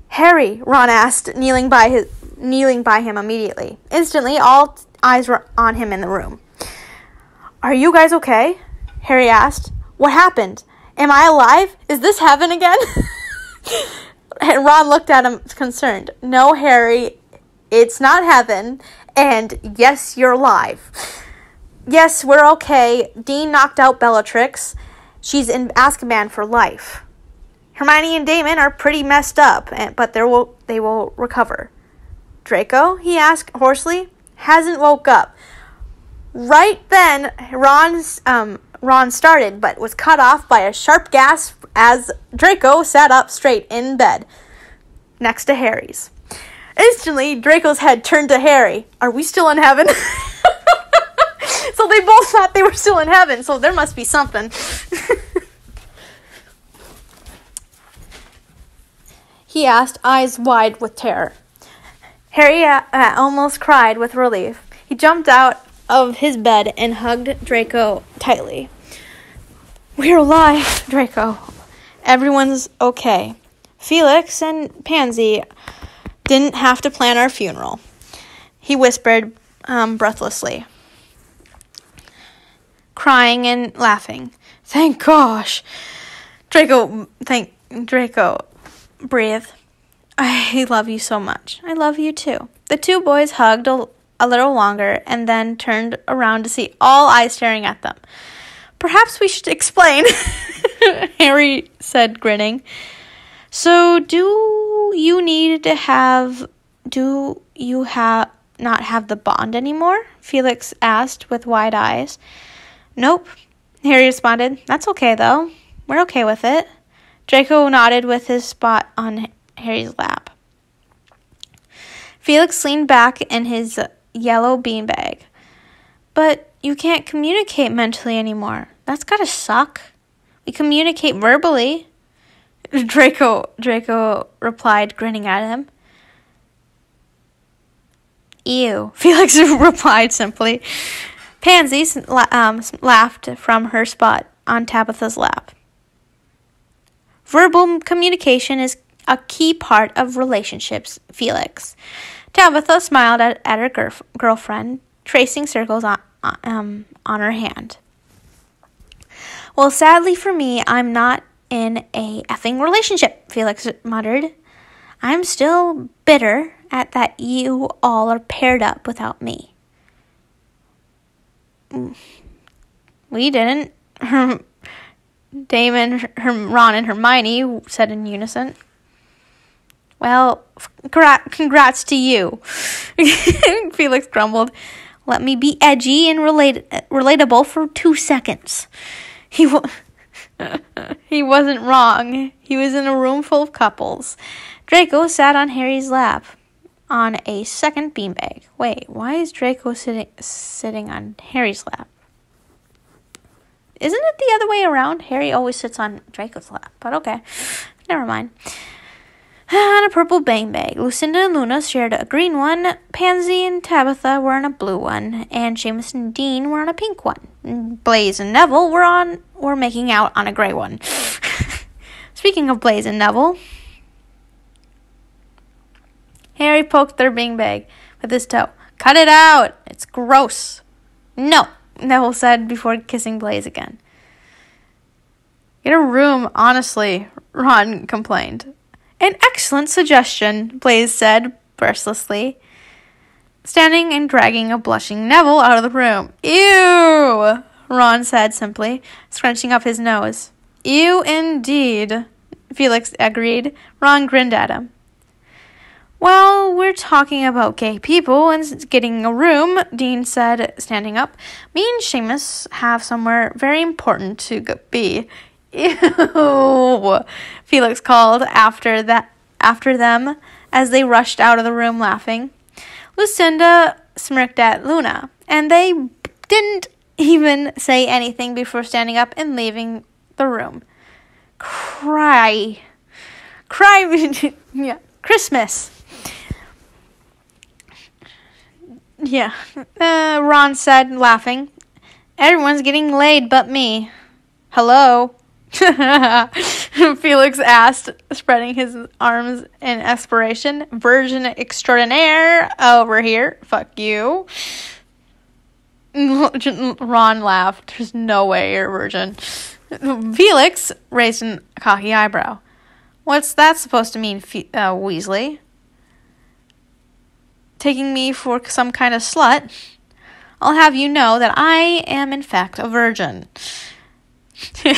Harry, Ron asked, kneeling by him immediately. Instantly, all eyes were on him in the room. Are you guys okay? Harry asked. What happened? Am I alive? Is this heaven again? And Ron looked at him concerned. No, Harry, it's not heaven. And yes, you're alive. Yes, we're okay. Dean knocked out Bellatrix. She's in Azkaban for life. Hermione and Damon are pretty messed up, but they will recover. Draco? He asked hoarsely. Hasn't woke up. Right then, Ron started, but was cut off by a sharp gasp as Draco sat up straight in bed next to Harry's. Instantly, Draco's head turned to Harry. Are we still in heaven? So they both thought they were still in heaven, so there must be something. He asked, eyes wide with terror. Harry almost cried with relief. He jumped out of his bed and hugged Draco tightly. We're alive, Draco. Everyone's okay. Felix and Pansy didn't have to plan our funeral, he whispered breathlessly, crying and laughing. Thank gosh. Draco breathed. I love you so much. I love you too. The two boys hugged a little longer and then turned around to see all eyes staring at them. Perhaps we should explain, Harry said, grinning. So, do you not have the bond anymore? Felix asked with wide eyes. Nope, Harry responded. That's okay, though. We're okay with it. Draco nodded with his spot on Harry's lap. Felix leaned back in his yellow beanbag. But you can't communicate mentally anymore. That's gotta suck. We communicate verbally. Draco replied, grinning at him. Ew, Felix replied simply. Pansy laughed from her spot on Tabitha's lap. Verbal communication is a key part of relationships, Felix. Tabitha smiled at her girlfriend, tracing circles on her hand. Well, sadly for me, I'm not in a effing relationship, Felix muttered. I'm still bitter at that you all are paired up without me. We didn't. Damon, Ron, and Hermione said in unison. Well, congrats to you, Felix grumbled. Let me be edgy and relatable for 2 seconds. He wasn't wrong. He was in a room full of couples. Draco sat on Harry's lap on a second beanbag. Wait, why is Draco sitting on Harry's lap? Isn't it the other way around? Harry always sits on Draco's lap, but okay. Never mind. On a purple beanbag, Lucinda and Luna shared a green one, Pansy and Tabitha were on a blue one, and Seamus and Dean were on a pink one. Blaze and Neville were making out on a gray one. Speaking of Blaze and Neville, Harry poked their beanbag with his toe. Cut it out! It's gross. No, Neville said before kissing Blaze again. Get a room, honestly, Ron complained. An excellent suggestion, Blaze said breathlessly, standing and dragging a blushing Neville out of the room. Ew, Ron said simply, scrunching up his nose. Ew, indeed, Felix agreed. Ron grinned at him. Well, we're talking about gay people and getting a room, Dean said, standing up. Me and Seamus have somewhere very important to be. Ew, Felix called after them as they rushed out of the room laughing. Lucinda smirked at Luna, and they didn't even say anything before standing up and leaving the room. Cry, yeah, Christmas. Yeah, Ron said, laughing. Everyone's getting laid but me. Hello? Felix asked, spreading his arms in aspiration. Virgin extraordinaire over here. Fuck you. Ron laughed. There's no way you're a virgin. Felix raised a cocky eyebrow. What's that supposed to mean, Weasley? Taking me for some kind of slut? I'll have you know that I am in fact a virgin. Yes!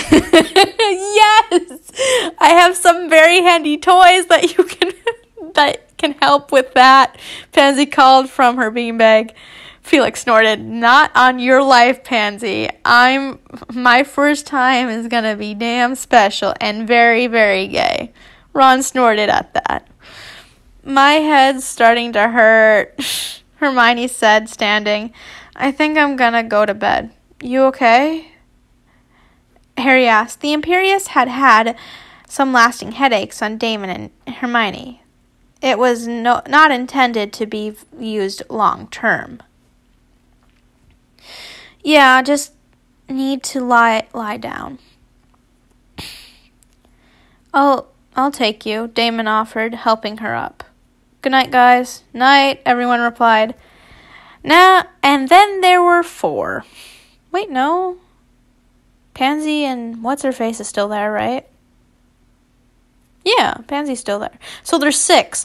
I have some very handy toys that can help with that, Pansy called from her beanbag. Felix snorted. Not on your life, Pansy. My first time is gonna be damn special and very, very gay. Ron snorted at that. My head's starting to hurt, Hermione said, standing. I think I'm gonna go to bed. You okay? Harry asked. The Imperius had some lasting headaches on Damon and Hermione. It was not intended to be used long term. Yeah, just need to lie down. I'll take you, Damon offered, helping her up. Good night, guys. Night, everyone replied. Nah, and then there were 4. Wait, no. Pansy and what's-her-face is still there, right? Yeah, Pansy's still there. So there's 6.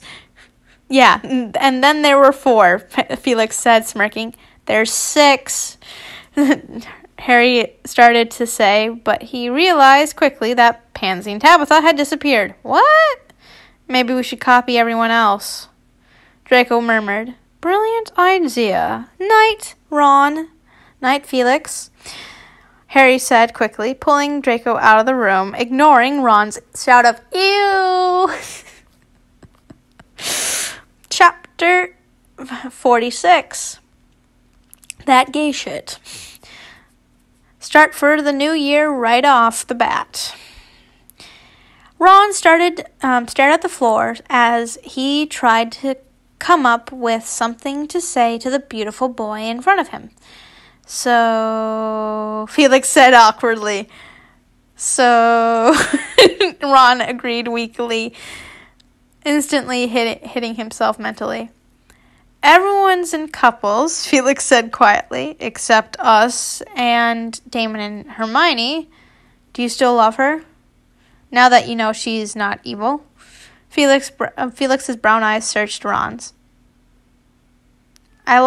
Yeah, and then there were 4, Felix said, smirking. There's 6, Harry started to say, but he realized quickly that Pansy and Tabitha had disappeared. What? Maybe we should copy everyone else, Draco murmured. Brilliant idea. Night, Ron. Night, Felix, Harry said quickly, pulling Draco out of the room, ignoring Ron's shout of, ew. Chapter 46. That gay shit. Start for the new year right off the bat. Ron stared at the floor as he tried to come up with something to say to the beautiful boy in front of him. So, Felix said awkwardly. So, Ron agreed weakly, instantly hitting himself mentally. Everyone's in couples, Felix said quietly, except us and Damon and Hermione. Do you still love her? Now that you know she's not evil? Felix's brown eyes searched Ron's. I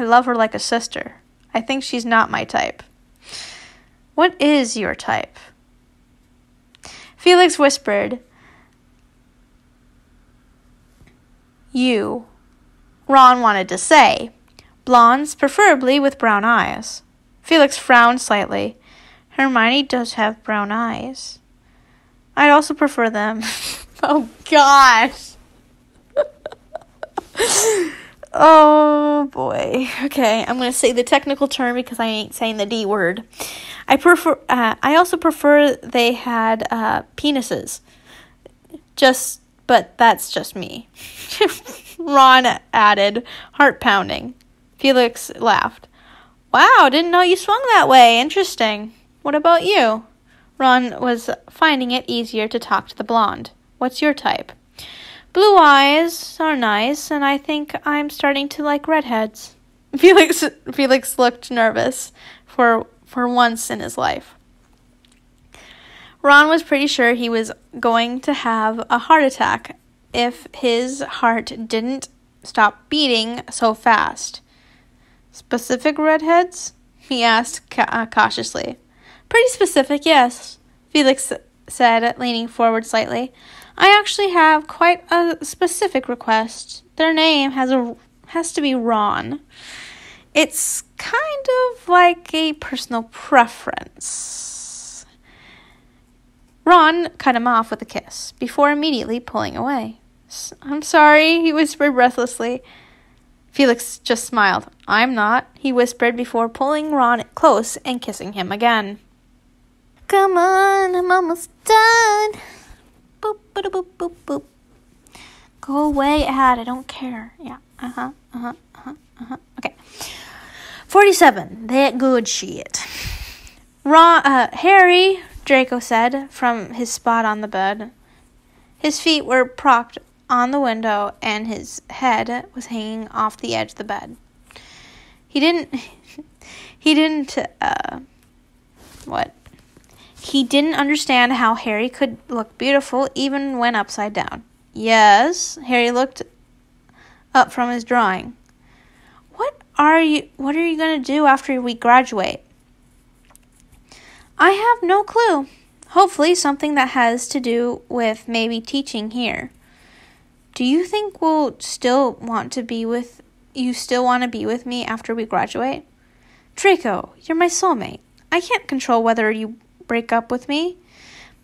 love her like a sister. I think she's not my type. What is your type? Felix whispered, you. Ron wanted to say, blondes, preferably with brown eyes. Felix frowned slightly. Hermione does have brown eyes. I'd also prefer them. Oh, gosh. Oh, boy. Okay, I'm going to say the technical term because I ain't saying the D word. I also prefer they had penises. But that's just me. Ron added, heart pounding. Felix laughed. Wow, didn't know you swung that way. Interesting. What about you? Ron was finding it easier to talk to the blonde. What's your type? Blue eyes are nice, and I think I'm starting to like redheads. Felix looked nervous for once in his life. Ron was pretty sure he was going to have a heart attack if his heart didn't stop beating so fast. Specific redheads? He asked cautiously. Pretty specific, yes, Felix said, leaning forward slightly. I actually have quite a specific request. Their name has to be Ron. It's kind of like a personal preference. Ron cut him off with a kiss, before immediately pulling away. I'm sorry, he whispered breathlessly. Felix just smiled. I'm not, he whispered before pulling Ron close and kissing him again. Come on, I'm almost done. Boop, boop, boop, boop, boop. Go away, Ad. I don't care. Yeah. Okay. 47. That good shit. Harry, Draco said from his spot on the bed. His feet were propped on the window and his head was hanging off the edge of the bed. He didn't understand how Harry could look beautiful even when upside down. Yes, Harry looked up from his drawing. What are you going to do after we graduate? I have no clue. Hopefully something that has to do with maybe teaching here. Do you think you still want to be with me after we graduate? Draco, you're my soulmate. I can't control whether you break up with me,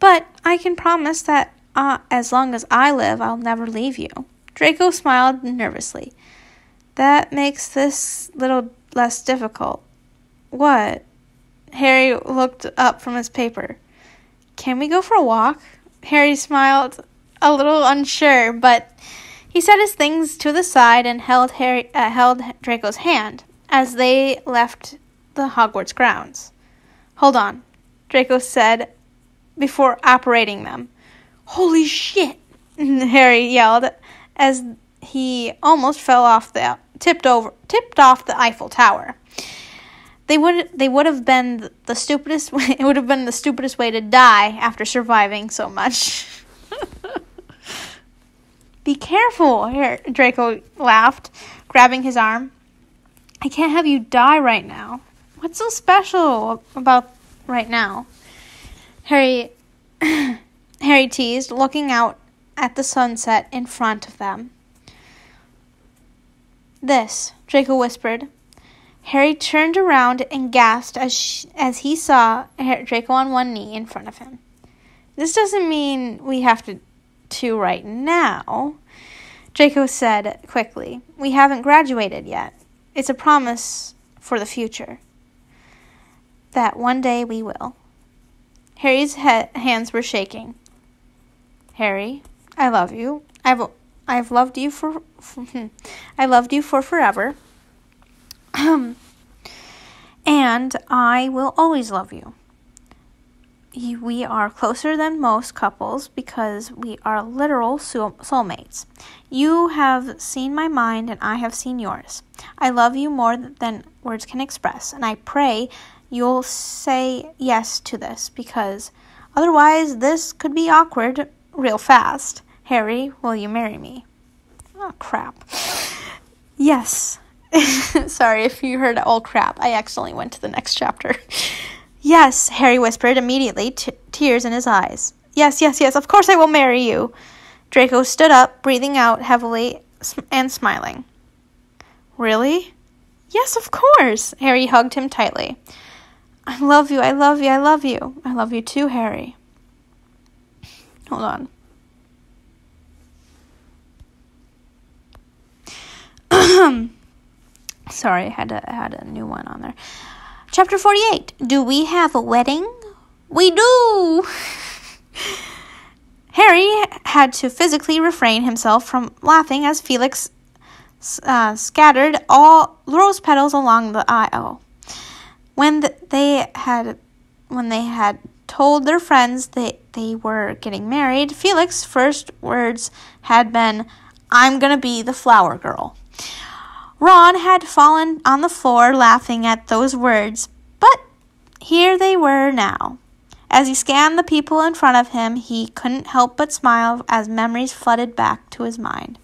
but I can promise that as long as I live, I'll never leave you. Draco smiled nervously. That makes this little less difficult. What? Harry looked up from his paper. Can we go for a walk? Harry smiled, a little unsure, but he set his things to the side and held Draco's hand as they left the Hogwarts grounds. Hold on, Draco said before operating them. Holy shit, Harry yelled as he almost tipped off the Eiffel Tower. It would have been the stupidest way to die after surviving so much. Be careful, Draco laughed, grabbing his arm. I can't have you die right now. What's so special about right now? Harry teased, looking out at the sunset in front of them. This, Draco whispered. Harry turned around and gasped as he saw Draco on one knee in front of him. This doesn't mean we have to right now, Draco said quickly. We haven't graduated yet. It's a promise for the future. That one day we will. Harry's hands were shaking. Harry, I love you. I've loved you for forever. And I will always love you. We are closer than most couples because we are literal soulmates. You have seen my mind and I have seen yours. I love you more than words can express, and I pray you'll say yes to this because Otherwise, this could be awkward real fast. Harry, will you marry me? Oh, crap. Yes. Sorry if you heard all crap. I accidentally went to the next chapter. Yes, Harry whispered immediately, tears in his eyes. Yes, yes, yes, of course I will marry you. Draco stood up, breathing out heavily and smiling. Really? Yes, of course. Harry hugged him tightly. I love you, I love you, I love you. I love you too, Harry. Hold on. Sorry, I had a new one on there. Chapter 48. Do we have a wedding? We do! Harry had to physically refrain himself from laughing as Felix scattered all rose petals along the aisle. When they had told their friends that they were getting married, Felix's first words had been, I'm gonna be the flower girl. Ron had fallen on the floor laughing at those words, but here they were now. As he scanned the people in front of him, he couldn't help but smile as memories flooded back to his mind.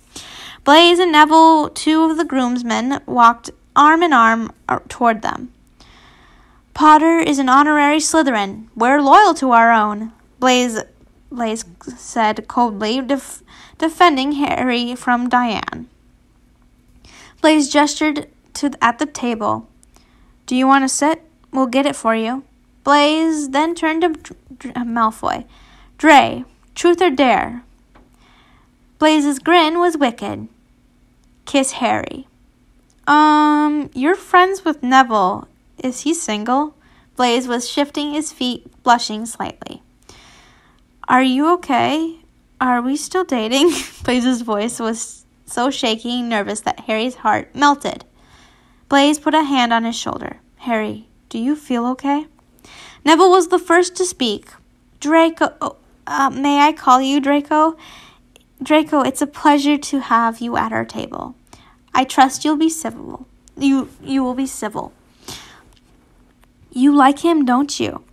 Blaise and Neville, two of the groomsmen, walked arm in arm toward them. Potter is an honorary Slytherin. We're loyal to our own, Blaise said coldly, defending Harry from Diane. Blaise gestured at the table. Do you want to sit? We'll get it for you. Blaise then turned to Malfoy. Dre, truth or dare? Blaise's grin was wicked. Kiss Harry. You're friends with Neville. Is he single? Blaise was shifting his feet, blushing slightly. Are you okay? Are we still dating? Blaise's voice was so shaky and nervous that Harry's heart melted. Blaise put a hand on his shoulder. Harry, do you feel okay? Neville was the first to speak. Draco, may I call you Draco? Draco, it's a pleasure to have you at our table. I trust you'll be civil. You will be civil. You like him, don't you?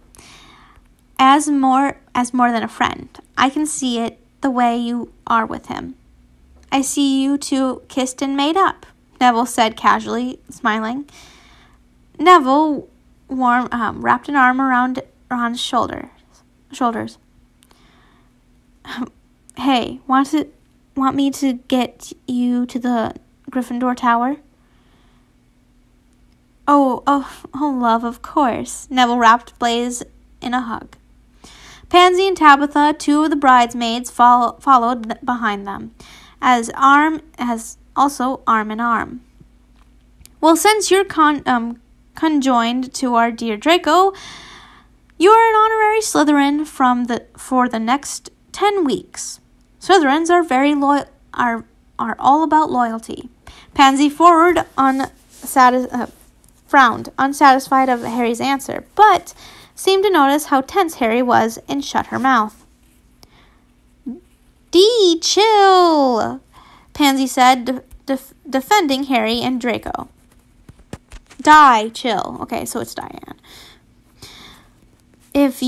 As more than a friend. I can see it the way you are with him. I see you two kissed and made up, Neville said casually, smiling. Neville wrapped an arm around Ron's shoulders. Hey, want me to get you to the Gryffindor Tower? Oh, love, of course. Neville wrapped Blaise in a hug. Pansy and Tabitha, two of the bridesmaids, followed behind them, as also arm in arm. Well, since you're conjoined to our dear Draco, you are an honorary Slytherin for the next 10 weeks. Slytherins are very loyal, are all about loyalty. Pansy frowned, unsatisfied of Harry's answer, but seemed to notice how tense Harry was and shut her mouth. Dee, chill, Pansy said, defending Harry and Draco. Die, chill. Okay, so it's Diane. If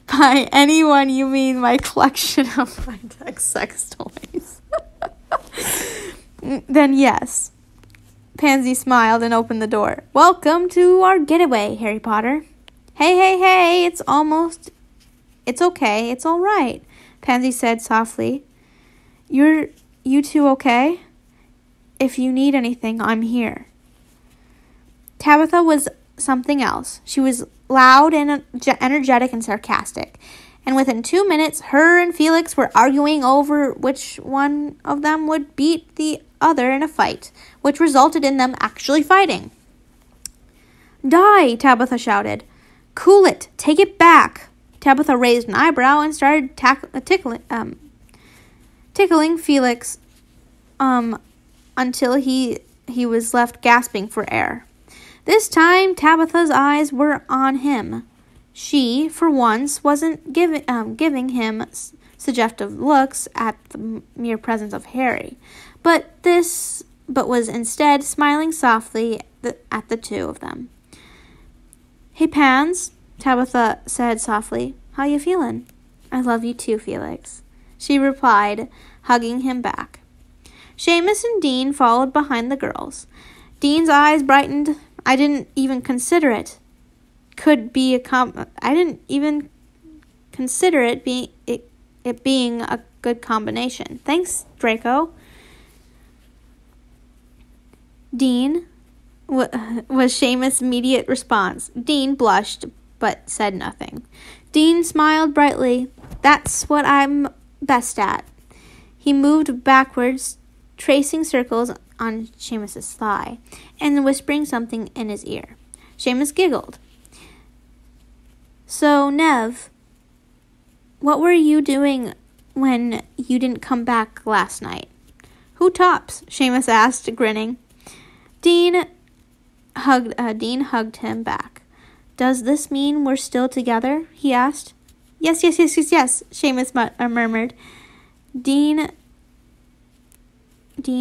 by anyone you mean my collection of high-tech sex toys, then yes. Pansy smiled and opened the door. Welcome to our getaway, Harry Potter. Hey, it's okay, it's all right, Pansy said softly. You two okay? If you need anything, I'm here. Tabitha was something else. She was loud and energetic and sarcastic. And within 2 minutes, her and Felix were arguing over which one of them would beat the other in a fight, which resulted in them actually fighting. Die, Tabitha shouted. Cool it. Take it back. Tabitha raised an eyebrow and started tickling Felix until he was left gasping for air. This time, Tabitha's eyes were on him. She, for once, wasn't giving him suggestive looks at the mere presence of Harry, but was instead smiling softly at the two of them. Hey, Pans, Tabitha said softly. How you feeling? I love you too, Felix, she replied, hugging him back. Seamus and Dean followed behind the girls. Dean's eyes brightened. I didn't even consider it. I didn't even consider it being a good combination. Thanks, Draco. Dean was Seamus' immediate response. Dean blushed, but said nothing. Dean smiled brightly. That's what I'm best at. He moved backwards, tracing circles on Seamus' thigh, and whispering something in his ear. Seamus giggled. So, Nev, what were you doing when you didn't come back last night? Who tops? Seamus asked, grinning. Dean hugged him back. Does this mean we're still together? He asked. Yes, Seamus murmured. Dean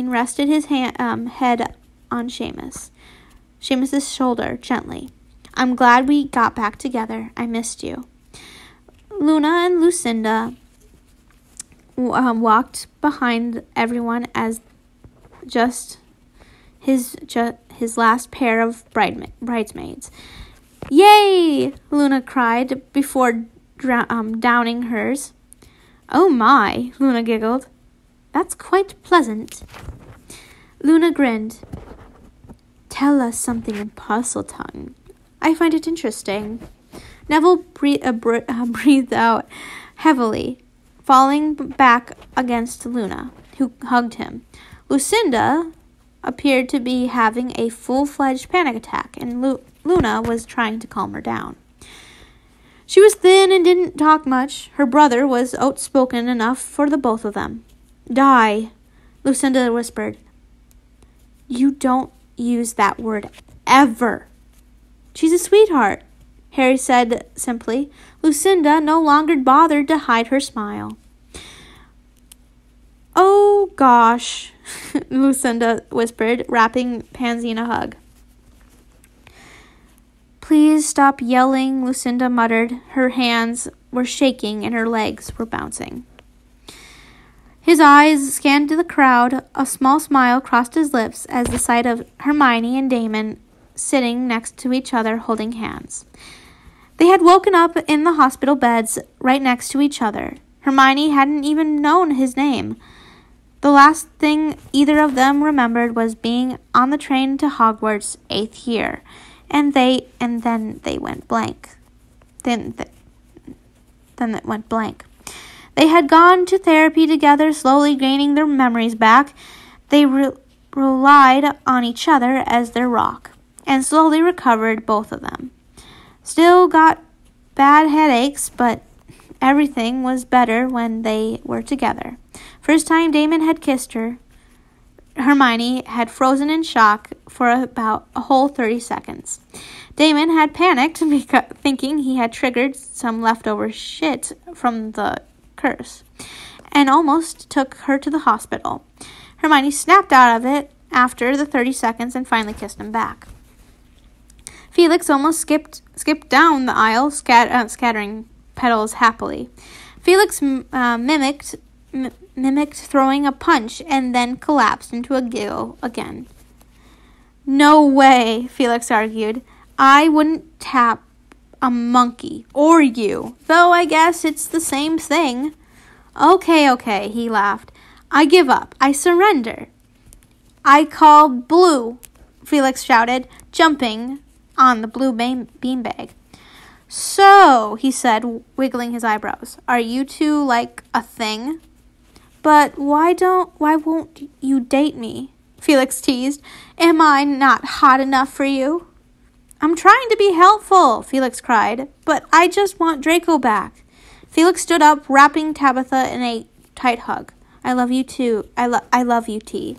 rested his head on Seamus's shoulder gently. I'm glad we got back together. I missed you. Luna and Lucinda walked behind everyone as just his last pair of bridesmaids. Yay! Luna cried before downing hers. Oh my, Luna giggled. That's quite pleasant. Luna grinned. Tell us something in parcel tongue. I find it interesting. Neville breathed out heavily, falling back against Luna, who hugged him. Lucinda appeared to be having a full-fledged panic attack, and Luna was trying to calm her down. She was thin and didn't talk much. Her brother was outspoken enough for the both of them. Die, Lucinda whispered. You don't use that word ever. She's a sweetheart, Harry said simply. Lucinda no longer bothered to hide her smile. Oh, gosh, Lucinda whispered, wrapping Pansy in a hug. Please stop yelling, Lucinda muttered. Her hands were shaking and her legs were bouncing. His eyes scanned the crowd. A small smile crossed his lips as the sight of Hermione and Damon sitting next to each other holding hands. They had woken up in the hospital beds right next to each other. Hermione hadn't even known his name. The last thing either of them remembered was being on the train to Hogwarts 8th year, and then they went blank. Then it went blank. They had gone to therapy together, slowly gaining their memories back. They relied on each other as their rock, and slowly recovered, both of them. Still got bad headaches, but everything was better when they were together. First time Damon had kissed her, Hermione had frozen in shock for about a whole 30 seconds. Damon had panicked, thinking he had triggered some leftover shit from the curse, and almost took her to the hospital. Hermione snapped out of it after the 30 seconds and finally kissed him back. Felix almost skipped down the aisle, scattering petals happily. Felix mimicked throwing a punch and then collapsed into a giggle again. No way, Felix argued. I wouldn't tap a monkey or you, though I guess it's the same thing. Okay, he laughed. I give up. I surrender. I call blue, Felix shouted, jumping on the blue beanbag. So, he said, wiggling his eyebrows, are you two like a thing? But why won't you date me? Felix teased. Am I not hot enough for you? I'm trying to be helpful, Felix cried, but I just want Draco back. Felix stood up, wrapping Tabitha in a tight hug. I love you too. I love you, T.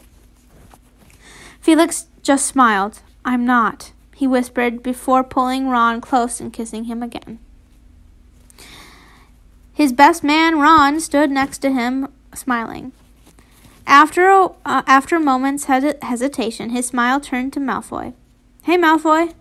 Felix just smiled. I'm not, he whispered before pulling Ron close and kissing him again. His best man, Ron, stood next to him, smiling. After a moment's hesitation, his smile turned to Malfoy. Hey, Malfoy.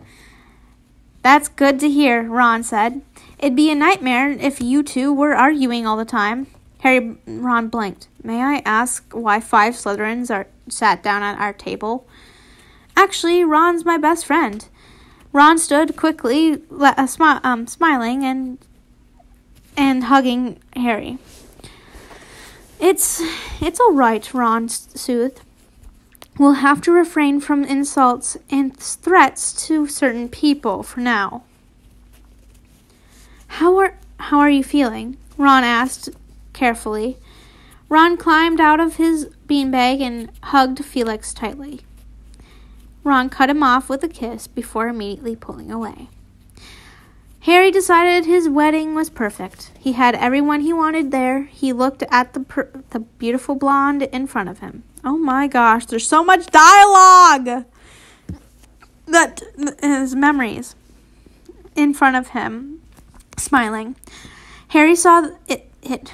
That's good to hear, Ron said. It'd be a nightmare if you two were arguing all the time. Ron blinked. May I ask why 5 Slytherins sat down at our table? Actually, Ron's my best friend. Ron stood quickly, smiling and hugging Harry. It's all right, Ron soothed. We'll have to refrain from insults and threats to certain people for now. How are you feeling? Ron asked carefully. Ron climbed out of his beanbag and hugged Felix tightly. Ron cut him off with a kiss before immediately pulling away. Harry decided his wedding was perfect. He had everyone he wanted there. He looked at the beautiful blonde in front of him. Oh my gosh, there's so much dialogue! That his memories in front of him, smiling. Harry saw it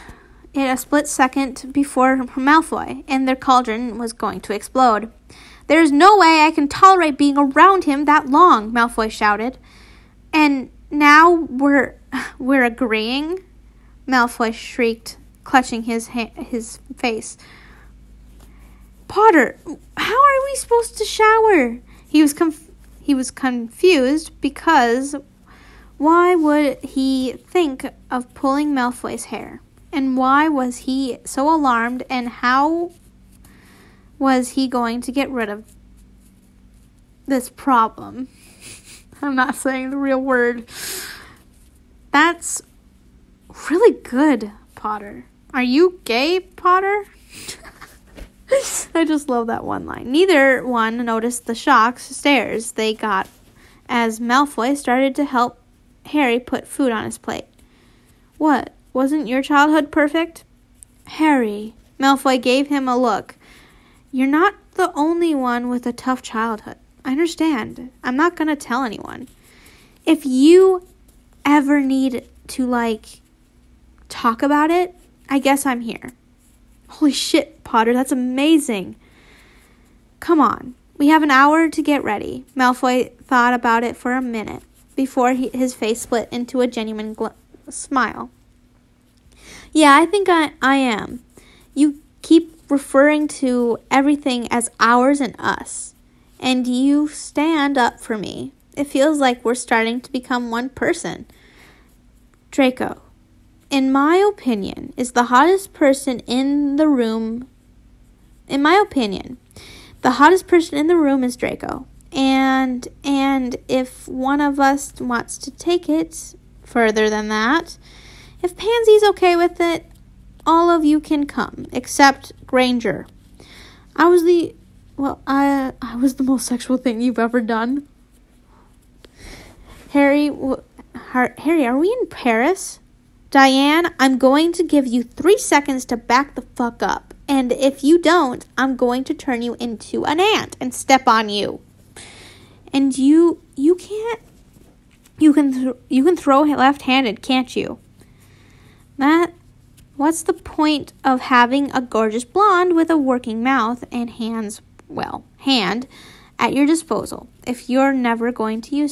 a split second before Malfoy, and their cauldron was going to explode. There's no way I can tolerate being around him that long, Malfoy shouted. And now we're agreeing? Malfoy shrieked, clutching his face. Potter, how are we supposed to shower? He was confused because why would he think of pulling Malfoy's hair? And why was he so alarmed, and how was he going to get rid of this problem? I'm not saying the real word. That's really good, Potter. Are you gay, Potter? I just love that one line. Neither one noticed the shocked stares they got as Malfoy started to help Harry put food on his plate. What? Wasn't your childhood perfect? Harry, Malfoy gave him a look. You're not the only one with a tough childhood. I understand. I'm not going to tell anyone. If you ever need to, talk about it, I guess I'm here. Holy shit, Potter, that's amazing. Come on. We have an hour to get ready. Malfoy thought about it for a minute before his face split into a genuine smile. Yeah, I think I am. You keep referring to everything as ours and us. And you stand up for me. It feels like we're starting to become one person. Draco, in my opinion, is the hottest person in the room. In my opinion, the hottest person in the room is Draco. And if one of us wants to take it further than that, if Pansy's okay with it, all of you can come, except Granger. I was the most sexual thing you've ever done. Harry, are we in Paris? Diane, I'm going to give you 3 seconds to back the fuck up. And if you don't, I'm going to turn you into an ant and step on you. And you can't. You can throw left-handed, can't you? What's the point of having a gorgeous blonde with a working mouth and hand at your disposal if you're never going to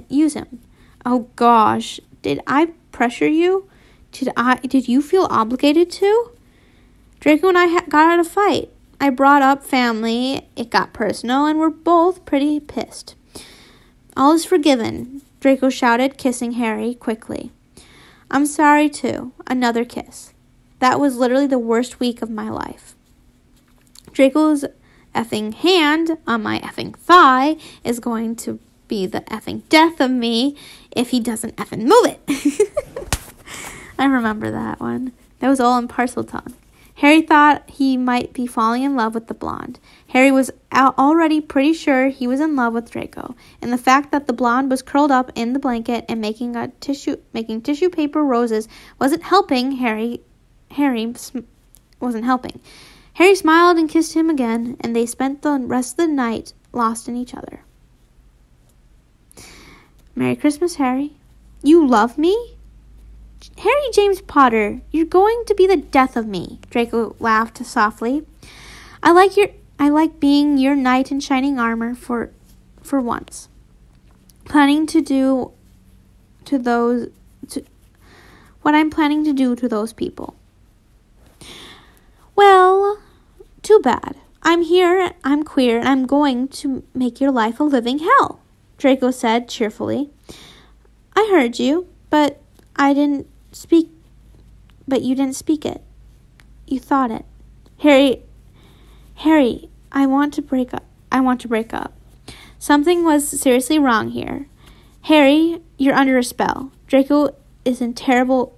use him? Oh gosh, did I pressure you? Did you feel obligated to? Draco and I got in a fight. I brought up family, it got personal, and we're both pretty pissed. All is forgiven, Draco shouted, kissing Harry quickly. I'm sorry too. Another kiss. That was literally the worst week of my life. Draco's effing hand on my effing thigh is going to be the effing death of me if he doesn't effing move it. I remember that one. That was all in Parseltongue. Harry thought he might be falling in love with the blonde. Harry was already pretty sure he was in love with Draco, and the fact that the blonde was curled up in the blanket and making tissue paper roses wasn't helping. Harry wasn't helping. Harry smiled and kissed him again, and they spent the rest of the night lost in each other. Merry Christmas, Harry. You love me? Harry James Potter, you're going to be the death of me, Draco laughed softly. I like being your knight in shining armor for once. Planning to do to do to those people. Well, too bad. I'm here, I'm queer, and I'm going to make your life a living hell, Draco said cheerfully. I heard you, but you didn't speak it. You thought it. Harry, I want to break up. Something was seriously wrong here. Harry, you're under a spell. Draco is in trouble.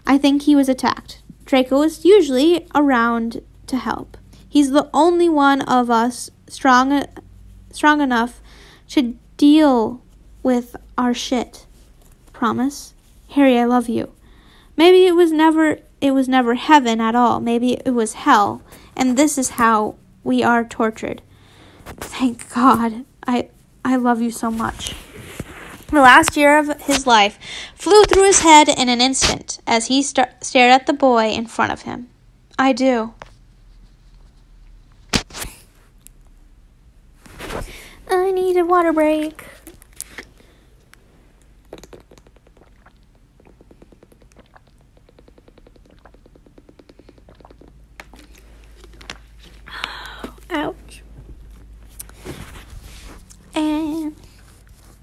I think he was attacked. Draco is usually around to help. He's the only one of us strong enough to deal with our shit. Promise? Harry, I love you. Maybe it was never heaven at all. Maybe it was hell. And this is how we are tortured. Thank God. I love you so much. The last year of his life flew through his head in an instant as he stared at the boy in front of him. I do. I need a water break. Ouch. And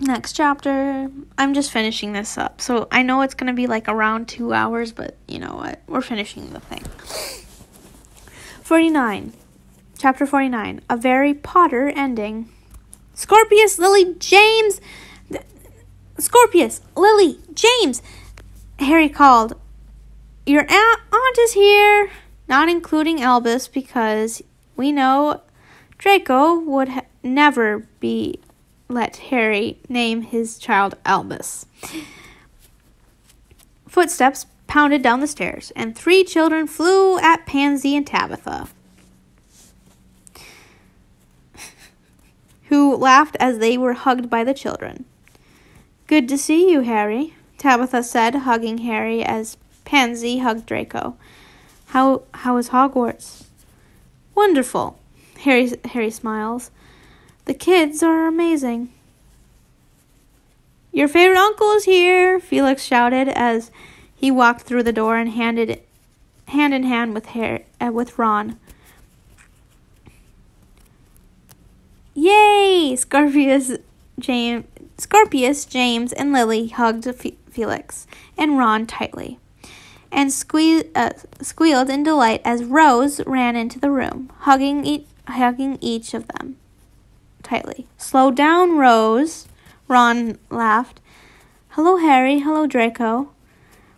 next chapter. I'm just finishing this up. So I know it's going to be like around 2 hours, but you know what? We're finishing the thing. 49. Chapter 49. A very Potter ending. Scorpius, Lily, James! Harry called. Your aunt is here. Not including Albus, because we know Draco would never let Harry name his child Albus. Footsteps pounded down the stairs, and 3 children flew at Pansy and Tabitha, who laughed as they were hugged by the children. Good to see you, Harry, Tabitha said, hugging Harry as Pansy hugged Draco. How is Hogwarts? Wonderful, Harry smiles. The kids are amazing. Your favorite uncle is here, Felix shouted as he walked through the door and hand in hand with Ron. Yay! Scorpius, James, and Lily hugged Felix and Ron tightly, and squealed in delight as Rose ran into the room, hugging each of them tightly. Slow down, Rose, Ron laughed. Hello, Harry. Hello, Draco.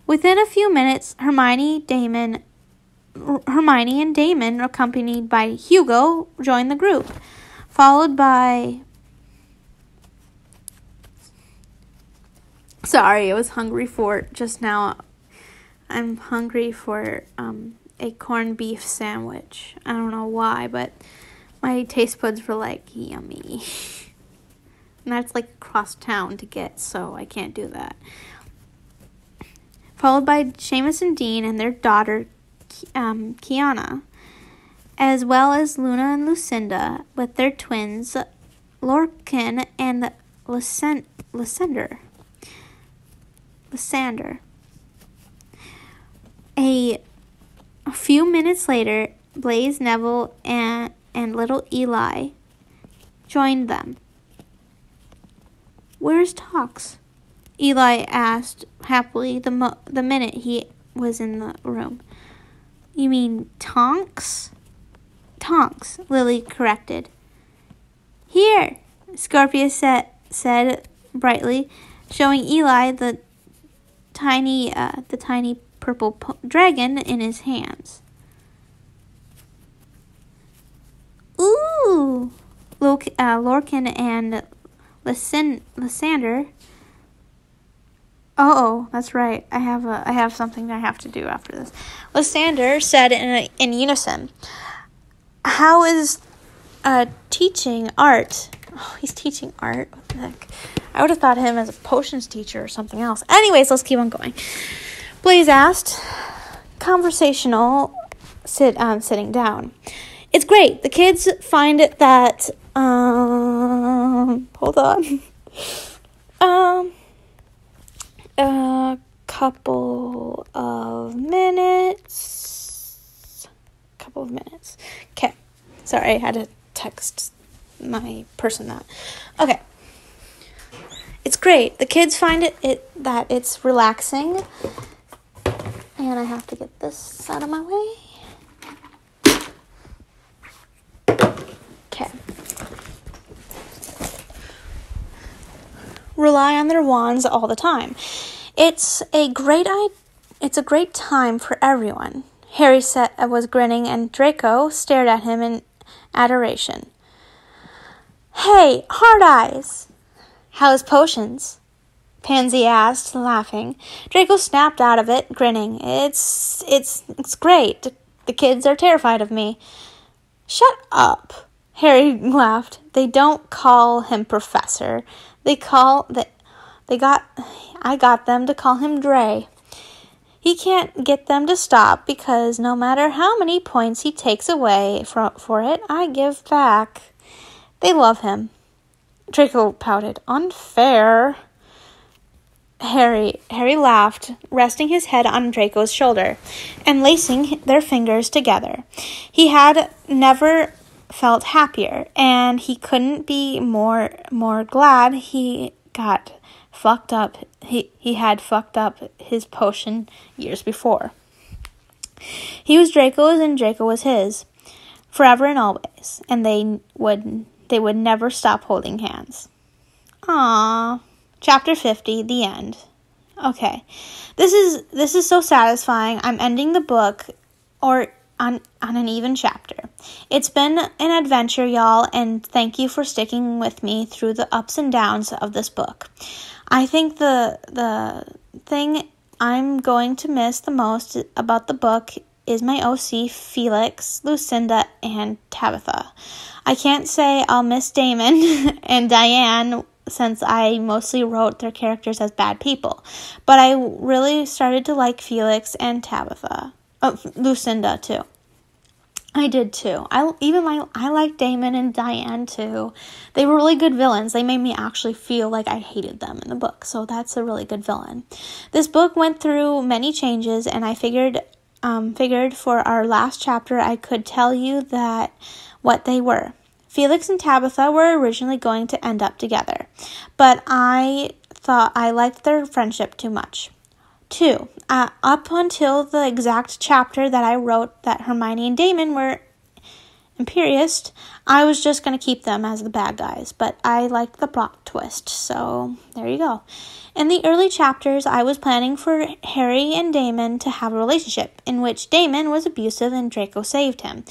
Within a few minutes, Hermione and Damon, accompanied by Hugo, joined the group, followed by... Sorry, I was hungry for just now. I'm hungry for a corned beef sandwich. I don't know why, but my taste buds were like, yummy. And that's like across town to get, so I can't do that. Followed by Seamus and Dean and their daughter, Kiana, as well as Luna and Lucinda with their twins, Lorcan and Lysander. A few minutes later, Blaise, Neville, and little Eli joined them. Where's Tonks? Eli asked happily the minute he was in the room. You mean Tonks? Tonks, Lily corrected. Here, Scorpius said brightly, showing Eli the tiny purple dragon in his hands. Ooh! Lorcan and Lysander. Oh, that's right. I have something I have to do after this. Lysander said in unison, "How is teaching art?" Oh, he's teaching art. What the heck? I would have thought of him as a potions teacher or something else. Anyways, let's keep on going. Blaise asked, conversational, sitting down. It's great. The kids find it that, hold on. a couple of minutes. Okay. Sorry, I had to text my person that. Okay. It's great. The kids find that it's relaxing. And I have to get this out of my way. Okay. Rely on their wands all the time. It's a great time for everyone. Harry was grinning, and Draco stared at him in adoration. Hey, Hard Eyes! How's potions? Pansy asked, laughing. Draco snapped out of it, grinning. It's great. The kids are terrified of me. Shut up, Harry laughed. They don't call him Professor. I got them to call him Dre. He can't get them to stop because no matter how many points he takes away for it, I give back. They love him. Draco pouted. Unfair. Harry laughed, resting his head on Draco's shoulder and lacing their fingers together. He had never felt happier, and he couldn't be more glad he got fucked up. He had fucked up his potion years before. He was Draco's and Draco was his, forever and always, and they would never stop holding hands. Aww. Chapter 50, the end. Okay. This is so satisfying. I'm ending the book on an even chapter. It's been an adventure, y'all, and thank you for sticking with me through the ups and downs of this book. I think the thing I'm going to miss the most about the book is my OC, Felix, Lucinda, and Tabitha. I can't say I'll miss Damon and Diane since I mostly wrote their characters as bad people, but I really started to like Felix and Tabitha. Lucinda too. I did too. I like Damon and Diane too. They were really good villains. They made me actually feel like I hated them in the book, so that's a really good villain. This book went through many changes, and I figured for our last chapter I could tell you that what they were. Felix and Tabitha were originally going to end up together, but I thought I liked their friendship too much. 2. Up until the exact chapter that I wrote that Hermione and Damon were imperious, I was just going to keep them as the bad guys, but I liked the plot twist, so there you go. In the early chapters, I was planning for Harry and Damon to have a relationship in which Damon was abusive and Draco saved him.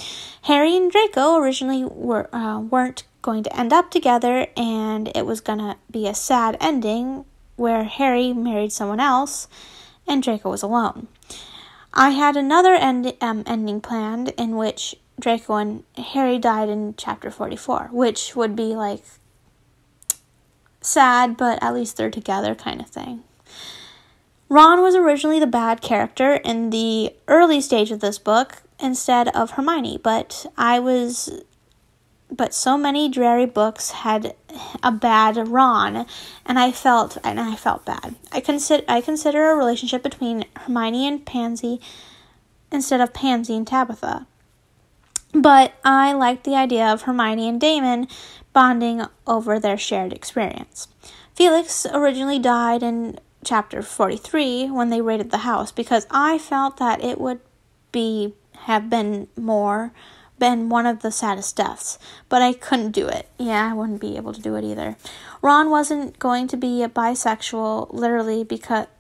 Harry and Draco originally weren't going to end up together, and it was going to be a sad ending where Harry married someone else and Draco was alone. I had another ending planned in which Draco and Harry died in chapter 44, which would be like sad, but at least they're together kind of thing. Ron was originally the bad character in the early stage of this book instead of Hermione, but so many Drarry books had a bad Ron, and I felt bad. I consider a relationship between Hermione and Pansy instead of Pansy and Tabitha. But I liked the idea of Hermione and Damon bonding over their shared experience. Felix originally died in chapter 43 when they raided the house because I felt that it would have been one of the saddest deaths, but I couldn't do it. Yeah, I wouldn't be able to do it either. Ron wasn't going to be a bisexual, literally,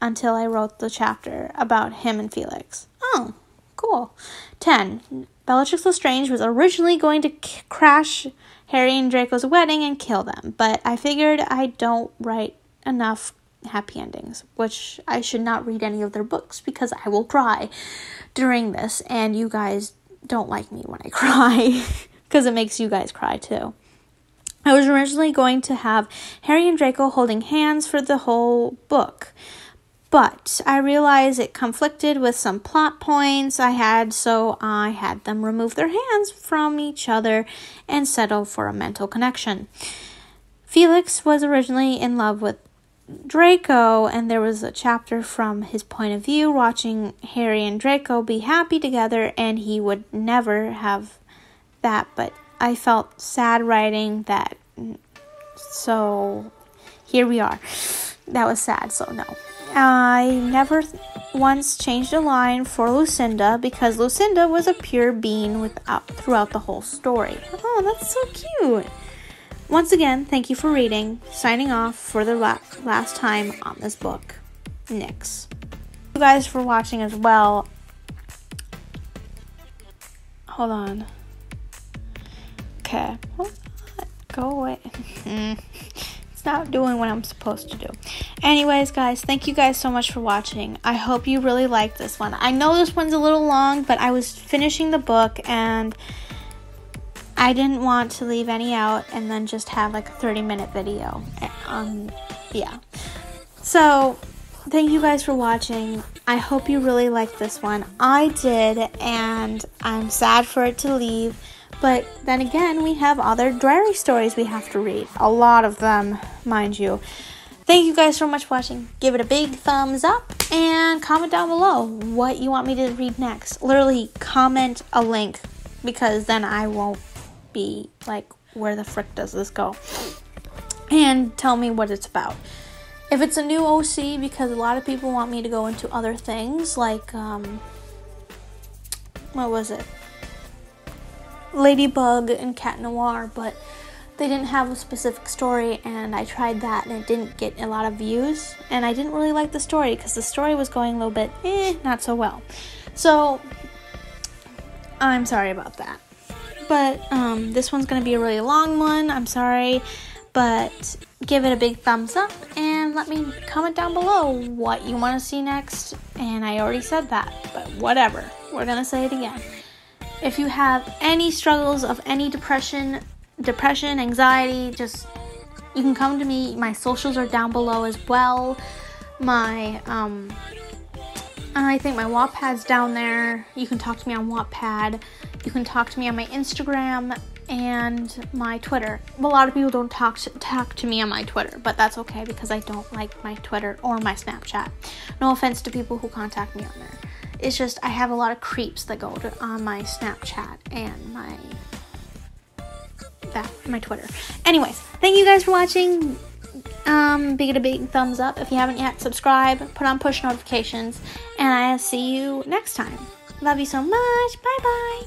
until I wrote the chapter about him and Felix. Oh, cool. 10. Bellatrix Lestrange was originally going to crash Harry and Draco's wedding and kill them, but I figured I don't write enough happy endings, which I should not read any of their books because I will cry during this, and you guys don't like me when I cry because it makes you guys cry too. I was originally going to have Harry and Draco holding hands for the whole book, but I realized it conflicted with some plot points so I had them remove their hands from each other and settle for a mental connection. Felix was originally in love with Draco, and there was a chapter from his point of view, watching Harry and Draco be happy together, and he would never have that, but I felt sad writing that, so here we are. That was sad, so no. I never once changed a line for Lucinda, because Lucinda was a pure bean throughout the whole story. Oh, that's so cute. Once again, thank you for reading. Signing off for the last time on this book, Nyx. Thank you guys for watching as well. Hold on. Okay. Go away. It's not doing what I'm supposed to do. Anyways, guys, thank you guys so much for watching. I hope you really liked this one. I know this one's a little long, but I was finishing the book and I didn't want to leave any out and then just have like a 30-minute video. Yeah. So, thank you guys for watching. I hope you really liked this one. I did, and I'm sad for it to leave. But then again, we have other Drarry stories we have to read. A lot of them, mind you. Thank you guys so much for watching. Give it a big thumbs up and comment down below what you want me to read next. Literally, comment a link, because then I won't be like, where the frick does this go? And tell me what it's about. If it's a new OC, because a lot of people want me to go into other things, like, what was it? Ladybug and Cat Noir, but they didn't have a specific story, and I tried that and it didn't get a lot of views, and I didn't really like the story because the story was going a little bit not so well. So I'm sorry about that. But this one's gonna be a really long one. I'm sorry, but give it a big thumbs up and let me comment down below what you want to see next. And I already said that, but whatever, we're gonna say it again. If you have any struggles of any depression, anxiety, just, you can come to me. My socials are down below as well. My, I think my Wattpad's down there. You can talk to me on Wattpad. You can talk to me on my Instagram and my Twitter. A lot of people don't talk to me on my Twitter, but that's okay because I don't like my Twitter or my Snapchat. No offense to people who contact me on there. It's just I have a lot of creeps that go on my Snapchat and my Twitter. Anyways, thank you guys for watching. Give it a big thumbs up. If you haven't yet, subscribe, put on push notifications, and I'll see you next time. Love you so much. Bye bye.